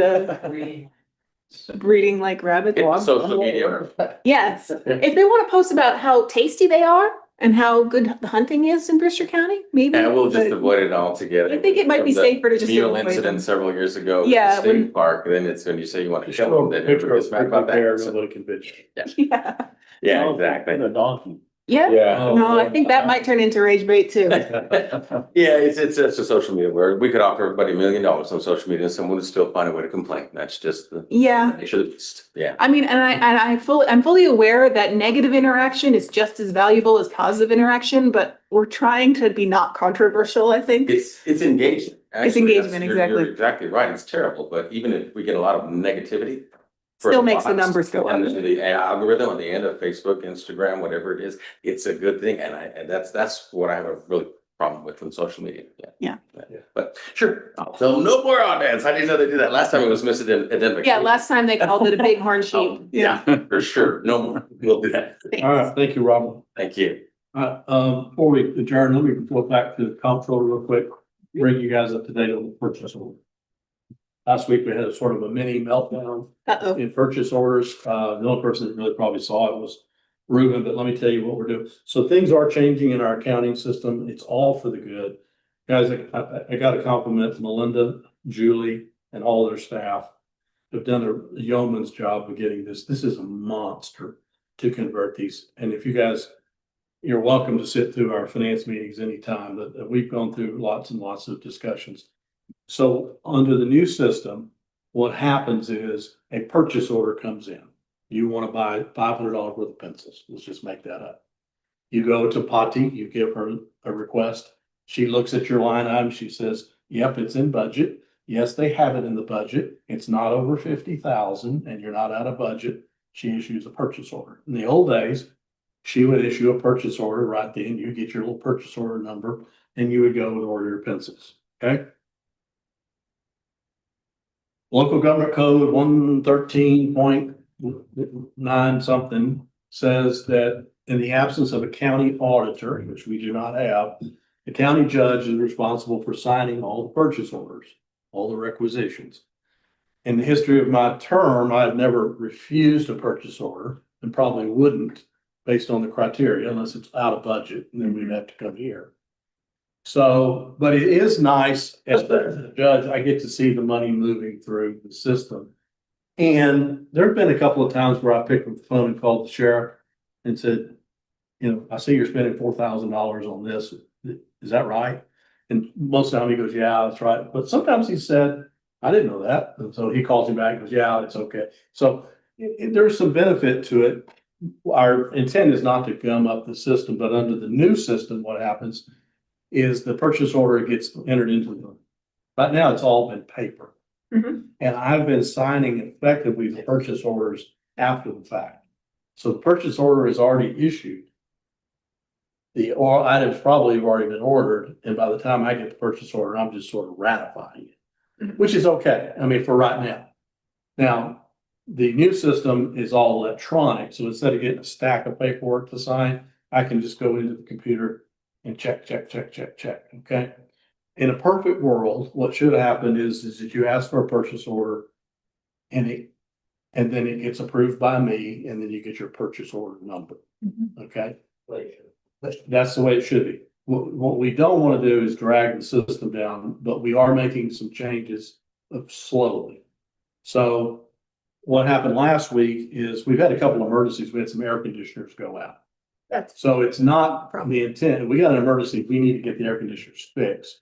breeding like rabbits. Social media. Yes. If they want to post about how tasty they are and how good the hunting is in Brewster County, maybe. Yeah, we'll just but avoid it altogether. I think it might be From the safer to just mule avoid them. incident several years ago. Yeah, At the when- state park, then it's when you say you want to Show show them a that picture it's of back about bear, that. So, nobody can bitch. Yeah. yeah, exactly. And a donkey. Yeah. Yeah. No, I think that might turn into rage bait too. Yeah, it's a social media where we could offer everybody $1 million on social media and someone would still find a way to complain. That's just the Yeah. nature of the beast. Yeah. I mean, I'm fully aware that negative interaction is just as valuable as positive interaction, but we're trying to be not controversial, I think. It's engagement. It's Actually, engagement, you're exactly. exactly right. It's terrible, but even if we get a lot of negativity. for Still makes the bots numbers go up. And the algorithm on the end of Facebook, Instagram, whatever it is, it's a good thing. And that's what I have a really problem with in social media. Yeah. But sure, so no more audits. I didn't know they did that. Last time it was misidentified. Yeah, last time they called it a bighorn sheep. Oh, yeah, for sure. No more. We'll do that. Thanks. All right, thank you, Robert. Thank you. Before we adjourn, let me go back to the comptroller real quick, bring you guys up to date on the purchase order. Last week, we had a sort of a mini meltdown Uh-oh. in purchase orders. The only person that really probably saw it was Ruben, but let me tell you what we're doing. So things are changing in our accounting system. It's all for the good. Guys, I got to compliment Melinda, Julie, and all their staff. Have done a yeoman's job of getting this. This is a monster to convert these. And if you guys, you're welcome to sit through our finance meetings anytime, but we've gone through lots and lots of discussions. So under the new system, what happens is a purchase order comes in. You want to buy $500 worth of pencils. Let's just make that up. You go to Patty, you give her a request. She looks at your line item. She says, yep, it's in budget. Yes, they have it in the budget. It's not over 50,000 and you're not out of budget. She issues a purchase order. In the old days, she would issue a purchase order right then. You get your little purchase order number and you would go and order your pencils. Okay. Local government code 113.9 something says that in the absence of a county auditor, which we do not have, the county judge is responsible for signing all the purchase orders, all the requisitions. In the history of my term, I have never refused a purchase order and probably wouldn't based on the criteria unless it's out of budget, and then we'd have to come here. So, but it is nice as the judge, I get to see the money moving through the system. And there've been a couple of times where I picked up the phone and called the sheriff and said, you know, I see you're spending $4,000 on this. Is that right? And most of the time he goes, yeah, that's right. But sometimes he said, I didn't know that. And so he calls me back and goes, yeah, it's okay. So there's some benefit to it. Our intent is not to gum up the system, but under the new system, what happens is the purchase order gets entered into the, right now it's all been paper. Mhm. And I've been signing effectively the purchase orders after the fact. So the purchase order is already issued. The all items probably have already been ordered. And by the time I get the purchase order, I'm just sort of ratifying it, which is okay. I mean, for right now. Now, the new system is all electronic. So instead of getting a stack of paperwork to sign, I can just go into the computer and check, okay? In a perfect world, what should happen is that you ask for a purchase order and then it gets approved by me, and then you get your purchase order number, okay? That's the way it should be. What we don't want to do is drag the system down, but we are making some changes slowly. So what happened last week is we've had a couple of emergencies. We had some air conditioners go out. So it's not the intent. We got an emergency. We need to get the air conditioners fixed.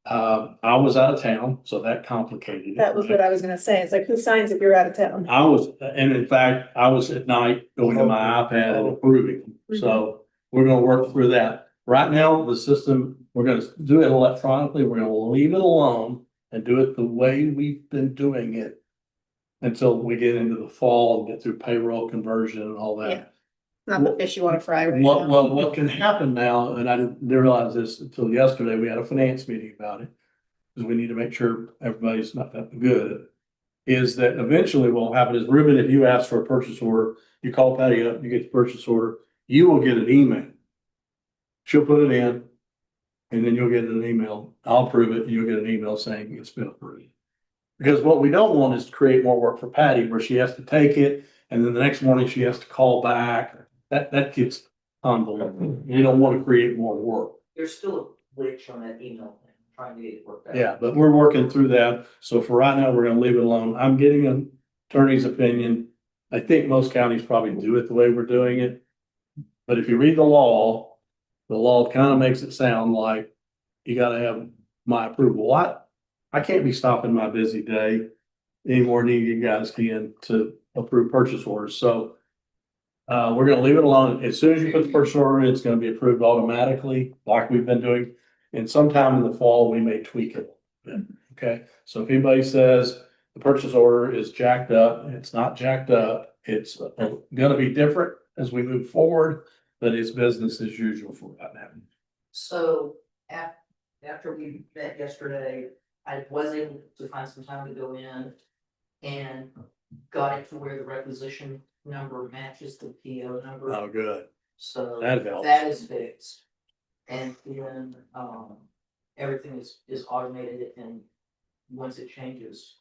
I was out of town, so that complicated it. That was what I was gonna say. It's like, who signs if you're out of town? I was, and in fact, I was at night going to my iPad and approving. So we're gonna work through that. Right now, the system, we're gonna do it electronically. We're gonna leave it alone and do it the way we've been doing it until we get into the fall and get through payroll conversion and all that. Yeah. Not the fish you wanna fry right now. What can happen now, and I didn't realize this until yesterday, we had a finance meeting about it. Because we need to make sure everybody's not that good. Is that eventually what will happen is, Ruben, if you ask for a purchase order, you call Patty up, you get the purchase order, you will get an email. She'll put it in, and then you'll get an email. I'll approve it, and you'll get an email saying it's been approved. Because what we don't want is to create more work for Patty, where she has to take it, and then the next morning she has to call back. That gets convoluted. You don't want to create more work. There's still a glitch on that email thing, trying to get it worked out. Yeah, but we're working through that. So for right now, we're gonna leave it alone. I'm getting an attorney's opinion. I think most counties probably do it the way we're doing it. But if you read the law kind of makes it sound like you gotta have my approval. I can't be stopping my busy day any more than you guys can to approve purchase orders. So we're gonna leave it alone. As soon as you put the purchase order in, it's gonna be approved automatically, like we've been doing. And sometime in the fall, we may tweak it. Okay, so if anybody says the purchase order is jacked up, it's not jacked up. It's gonna be different as we move forward, but it's business as usual for right now. So after we met yesterday, I was able to find some time to go in and got it to where the requisition number matches the PO number. Oh, good. So That helps. that is fixed. And then, everything is automated, and once it changes.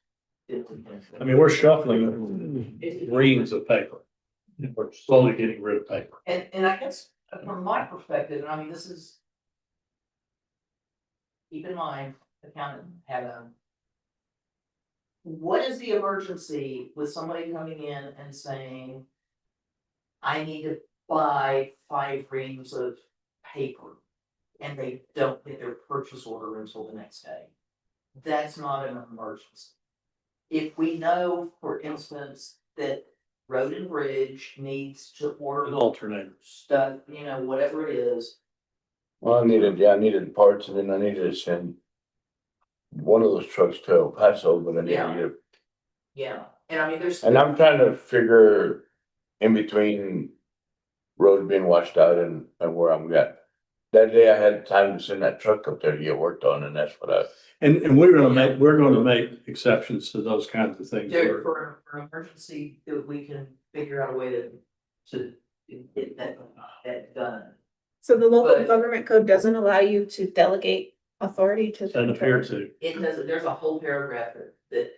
I mean, we're shuffling reams of paper. We're slowly getting rid of paper. And I guess from my perspective, and I mean, this is. Keep in mind, accountant had what is the emergency with somebody coming in and saying, I need to buy 5 reams of paper, and they don't get their purchase order until the next day? That's not an emergency. If we know, for instance, that Road and Bridge needs to order An alternator. stuff, whatever it is. Well, I needed parts, and then I needed to send one of those trucks to El Paso, but I needed to get. Yeah, and I mean, there's. And I'm trying to figure in between roads being washed out and where I'm at. That day I had time to send that truck up there to get work done, and that's what I. And we're gonna make exceptions to those kinds of things. There, for emergency, that we can figure out a way to get that done. So the local But- government code doesn't allow you to delegate authority to. Doesn't appear to. It does, there's a whole paragraph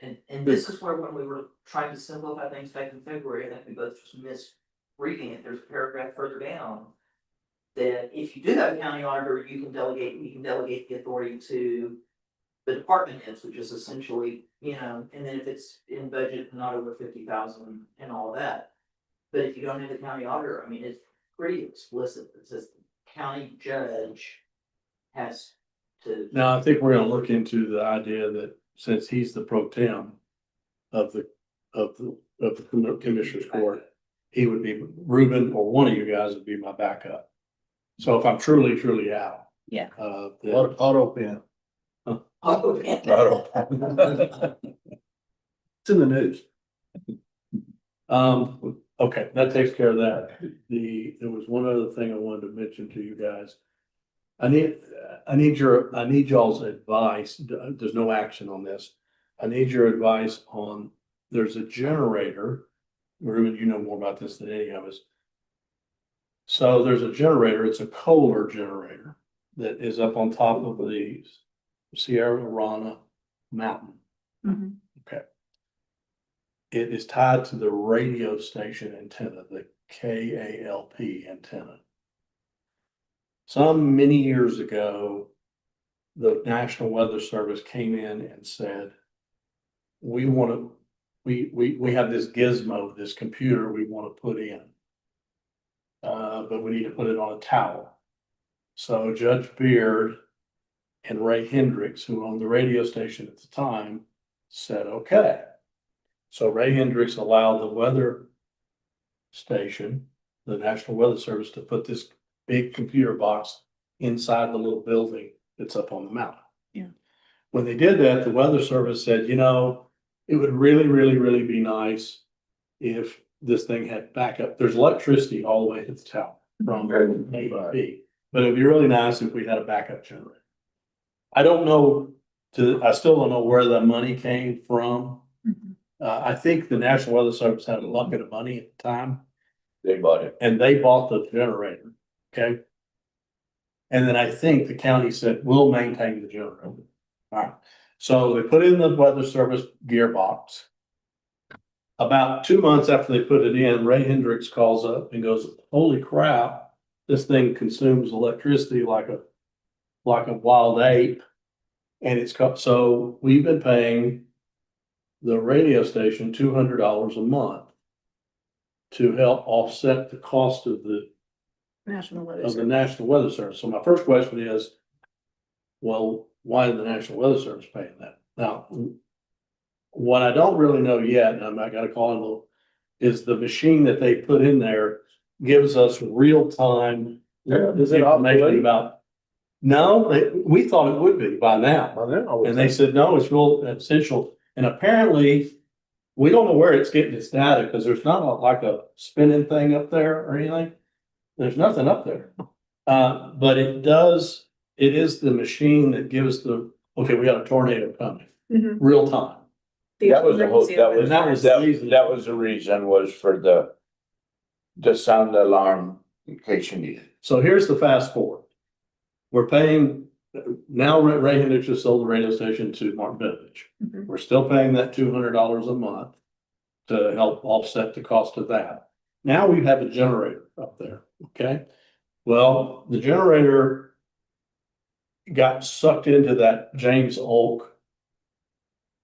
and this is where, when we were trying to simplify things back in February, I think we both just missed reading it. There's a paragraph further down that if you do have a county auditor, you can delegate the authority to the department heads, which is essentially, and then if it's in budget, not over 50,000 and all of that. But if you don't have a county auditor, I mean, it's pretty explicit. It says the county judge has to. Now, I think we're gonna look into the idea that since he's the pro tem of the commissioner's court, he would be, Ruben or one of you guys would be my backup. So if I'm truly out. Yeah. Auto pen. It's in the news. Okay, that takes care of that. There was one other thing I wanted to mention to you guys. I need y'all's advice. There's no action on this. I need your advice on, there's a generator. Ruben, you know more about this than any of us. So there's a generator, it's a Kohler generator that is up on top of the Sierra Nevada mountain. Mhm. Okay. It is tied to the radio station antenna, the KALP antenna. Some many years ago, the National Weather Service came in and said, we want to, we have this gizmo, this computer we want to put in. But we need to put it on a tower. So Judge Beard and Ray Hendricks, who owned the radio station at the time, said, okay. So Ray Hendricks allowed the weather station, the National Weather Service, to put this big computer box inside the little building that's up on the mountain. Yeah. When they did that, the Weather Service said, you know, it would really, really, really be nice if this thing had backup. There's electricity all the way to the tower from A to B, but it'd be really nice if we had a backup generator. I don't know, I still don't know where the money came from. I think the National Weather Service had a bucket of money at the time. They bought it. And they bought the generator, okay? And then I think the county said, we'll maintain the generator. All right, so they put in the Weather Service gearbox. About 2 months after they put it in, Ray Hendricks calls up and goes, holy crap, this thing consumes electricity like a wild ape. And so we've been paying the radio station $200 a month to help offset the cost of the National Weather National Service. Weather Service. So my first question is, well, why is the National Weather Service paying that? Now, what I don't really know yet, and I gotta call him, is the machine that they put in there gives us real time information about. No, we thought it would be by now. And they said, no, it's real essential. And apparently, we don't know where it's getting its data because there's not like a spinning thing up there or anything. There's nothing up there. But it is the machine that gives okay, we got a tornado coming, real time. That was the whole, that was the reason was for the sound alarm in case you need it. So here's the fast forward. We're paying, now Ray Hendricks just sold the radio station to Martin Benovich. We're still paying that $200 a month to help offset the cost of that. Now we have a generator up there, okay? Well, the generator got sucked into that James Oak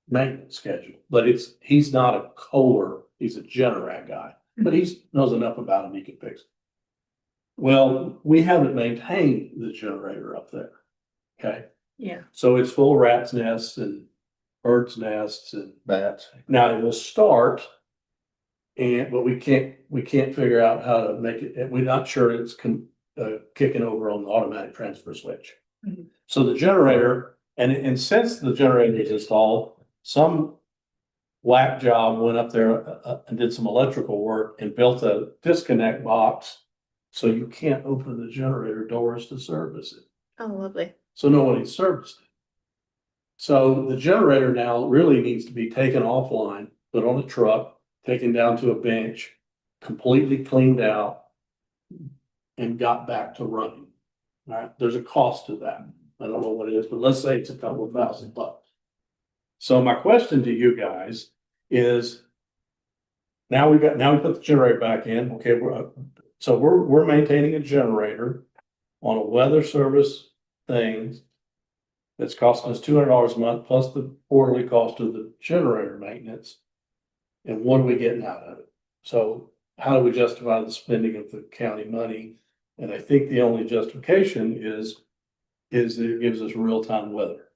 maintenance schedule, but he's not a Kohler, he's a Generac guy, but he knows enough about him, he can fix it. Well, we haven't maintained the generator up there, okay? Yeah. So it's full of rats' nests and birds' nests and Bats. now it will start, but we can't figure out how to make it. We're not sure it's kicking over on the automatic transfer switch. So the generator, and since the generator is installed, some whack job went up there and did some electrical work and built a disconnect box, so you can't open the generator doors to service it. Oh, lovely. So nobody serviced it. So the generator now really needs to be taken offline, put on a truck, taken down to a bench, completely cleaned out, and got back to running. All right, there's a cost to that. I don't know what it is, but let's say it's a couple of $1,000. So my question to you guys is, now we put the generator back in. Okay, we're maintaining a generator on a weather service thing that's costing us $200 a month plus the quarterly cost of the generator maintenance. And what are we getting out of it? So how do we justify the spending of the county money? And I think the only justification is that it gives us real-time weather.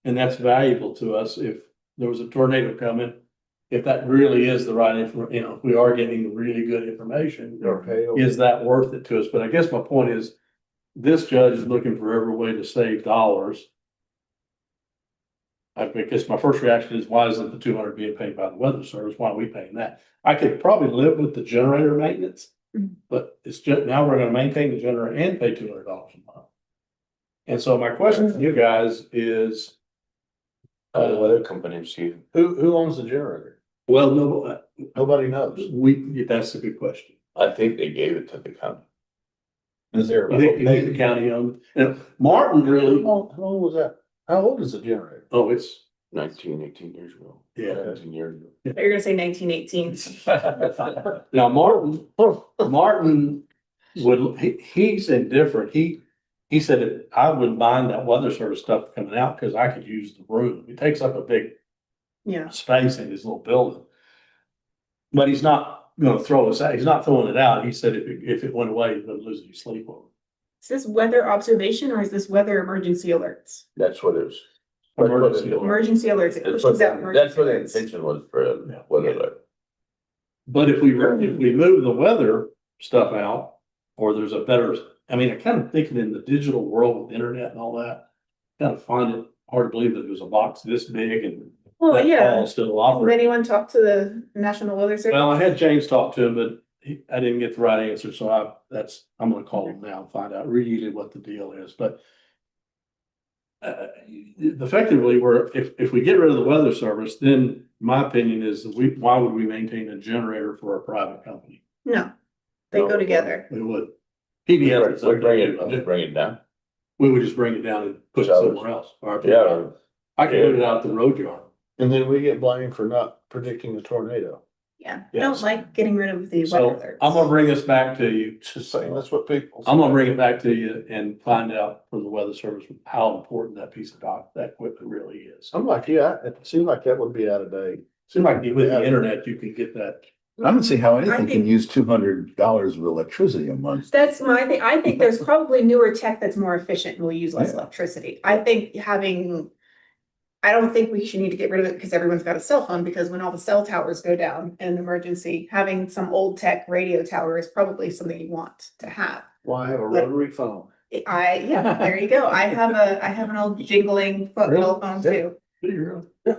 And that's valuable to us if there was a tornado coming, if that really is the right information, if we are getting really good information, is that worth it to us? But I guess my point is, this judge is looking for every way to save dollars. I guess my first reaction is, why isn't the 200 being paid by the Weather Service? Why are we paying that? I could probably live with the generator maintenance, but it's just, now we're gonna maintain the generator and pay $200 a month. And so my question to you guys is, The weather companies here. Who owns the generator? well, no, Nobody knows. that's a good question. I think they gave it to the county. Is there? You think the county owned, and Martin really, How long was that? How old is the generator? oh, it's, 18 years ago. Yeah. 19 years ago. You're gonna say 1918. now Martin he's indifferent. He said, I wouldn't mind that weather service stuff coming out because I could use the room. It takes up a big Yeah. space in his little building. But he's not gonna throw us out. He's not throwing it out. He said if it went away, he'd lose any sleep over it. Is this weather observation or is this weather emergency alerts? That's what it was. Emergency alert. Emergency alerts. It That's pushes out what emergency the alerts. intention was for weather alert. But if we move the weather stuff out, or there's a better, I mean, I kind of thinking in the digital world with internet and all that, kind of find it hard to believe that there was a box this big and Well, that yeah. all still Did operating. anyone talk to the National Weather Service? Well, I had James talk to him, but I didn't get the right answer, so I'm gonna call him now and find out really what the deal is, but effectively, if we get rid of the weather service, then my opinion is that why would we maintain a generator for a private company? No, they go together. We would. PBS is up there. Just bring it down. We would just bring it down and put it So- somewhere else. Or Yeah. I could put it out the road yard. And then we get blamed for not predicting the tornado. Yeah, Yes. don't like getting rid of the So weather I'm alerts. gonna bring this back to you. Just saying, that's what people. I'm gonna bring it back to you and find out from the weather service how important that piece of that equipment really is. I'm like, yeah, it seemed like that would be out of date. Seems like with the internet, you can get that. I don't see how anything think- can use $200 of electricity a month. That's my thing. I think there's probably newer tech that's more efficient and will use less Yeah. electricity. I don't think we should need to get rid of it because everyone's got a cell phone, because when all the cell towers go down in an emergency, having some old tech radio tower is probably something you want to have. Why have a rotary phone? Yeah, there you go. I have an old jingling Really? telephone too. Yeah.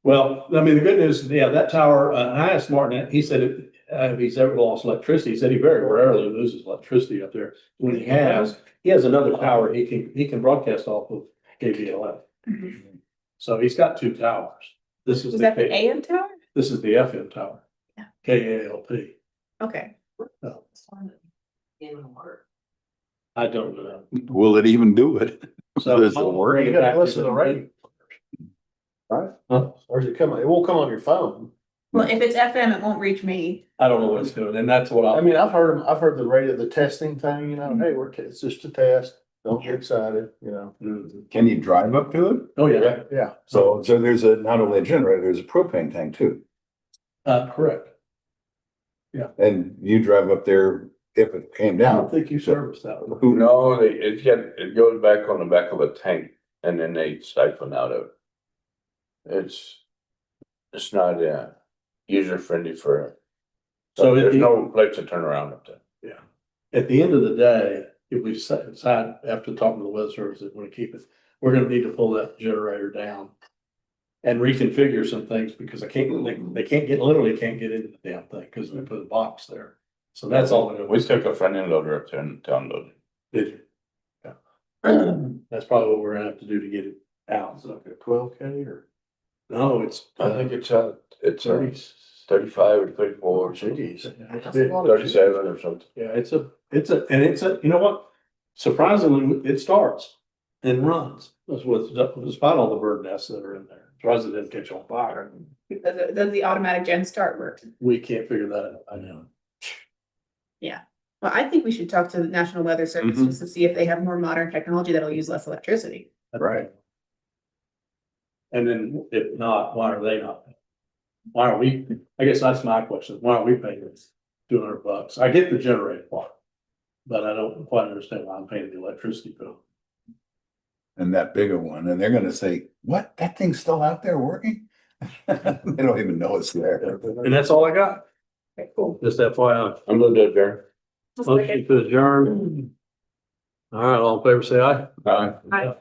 Well, I mean, the good news, yeah, that tower, I asked Martin, he said if he's ever lost electricity, he said he very rarely loses electricity up there. When he has another tower he can broadcast off of KVLF. Mhm. So he's got two towers. This is Was that the AM tower? This is the FM tower. Yeah. KALP. Okay. Oh, In the water. I don't know. Will it even do it? So Does it work? You gotta listen to the radio. Right? Huh? Or is it coming? It won't come on your phone. Well, if it's FM, it won't reach me. I don't know what it's doing, and that's what I mean, I've heard the radio, the testing thing, hey, it's just a test. Don't get excited, Can you drive up to it? Oh, yeah, Yeah. So there's not only a generator, there's a propane tank too. correct. And you drive up there if it came I don't down. think you service that one. Who knows? No, it goes back on the back of a tank and then they siphon out of it. It's not, user friendly So there's no place to turn around up there. At the end of the day, if we decide after talking to the weather service that we want to keep it, we're gonna need to pull that generator down and reconfigure some things because they literally can't get into the damn thing because they put a box there. So that's all. We took a front end loader up there and downloaded. Did you? Yeah. That's probably what we're gonna have to do to get it out. So, 12K or? no, it's. I think it's 30. 35 or 34 or Jeez. 37 or something. Yeah, it's you know what? Surprisingly, it starts and runs. That's what, despite all the bird nests that are in there. Surprised it didn't catch on fire. Does the automatic gen start work? We can't figure that out. I know. Well, I think we should talk to the National Weather Service just to see if they have more modern technology that'll use less electricity. Right. And then if not, why are they not? Why are we, I guess that's my question. Why are we paying this $200? I get the generator part, but I don't quite understand why I'm paying the electricity bill. And that bigger one, and they're gonna say, what, that thing's still out there working? They don't even know it's there. And that's all I got. Okay, cool. Just FYI. I'm gonna do it there. Motion to adjourn. All right, all in favor, say aye. Aye. Aye.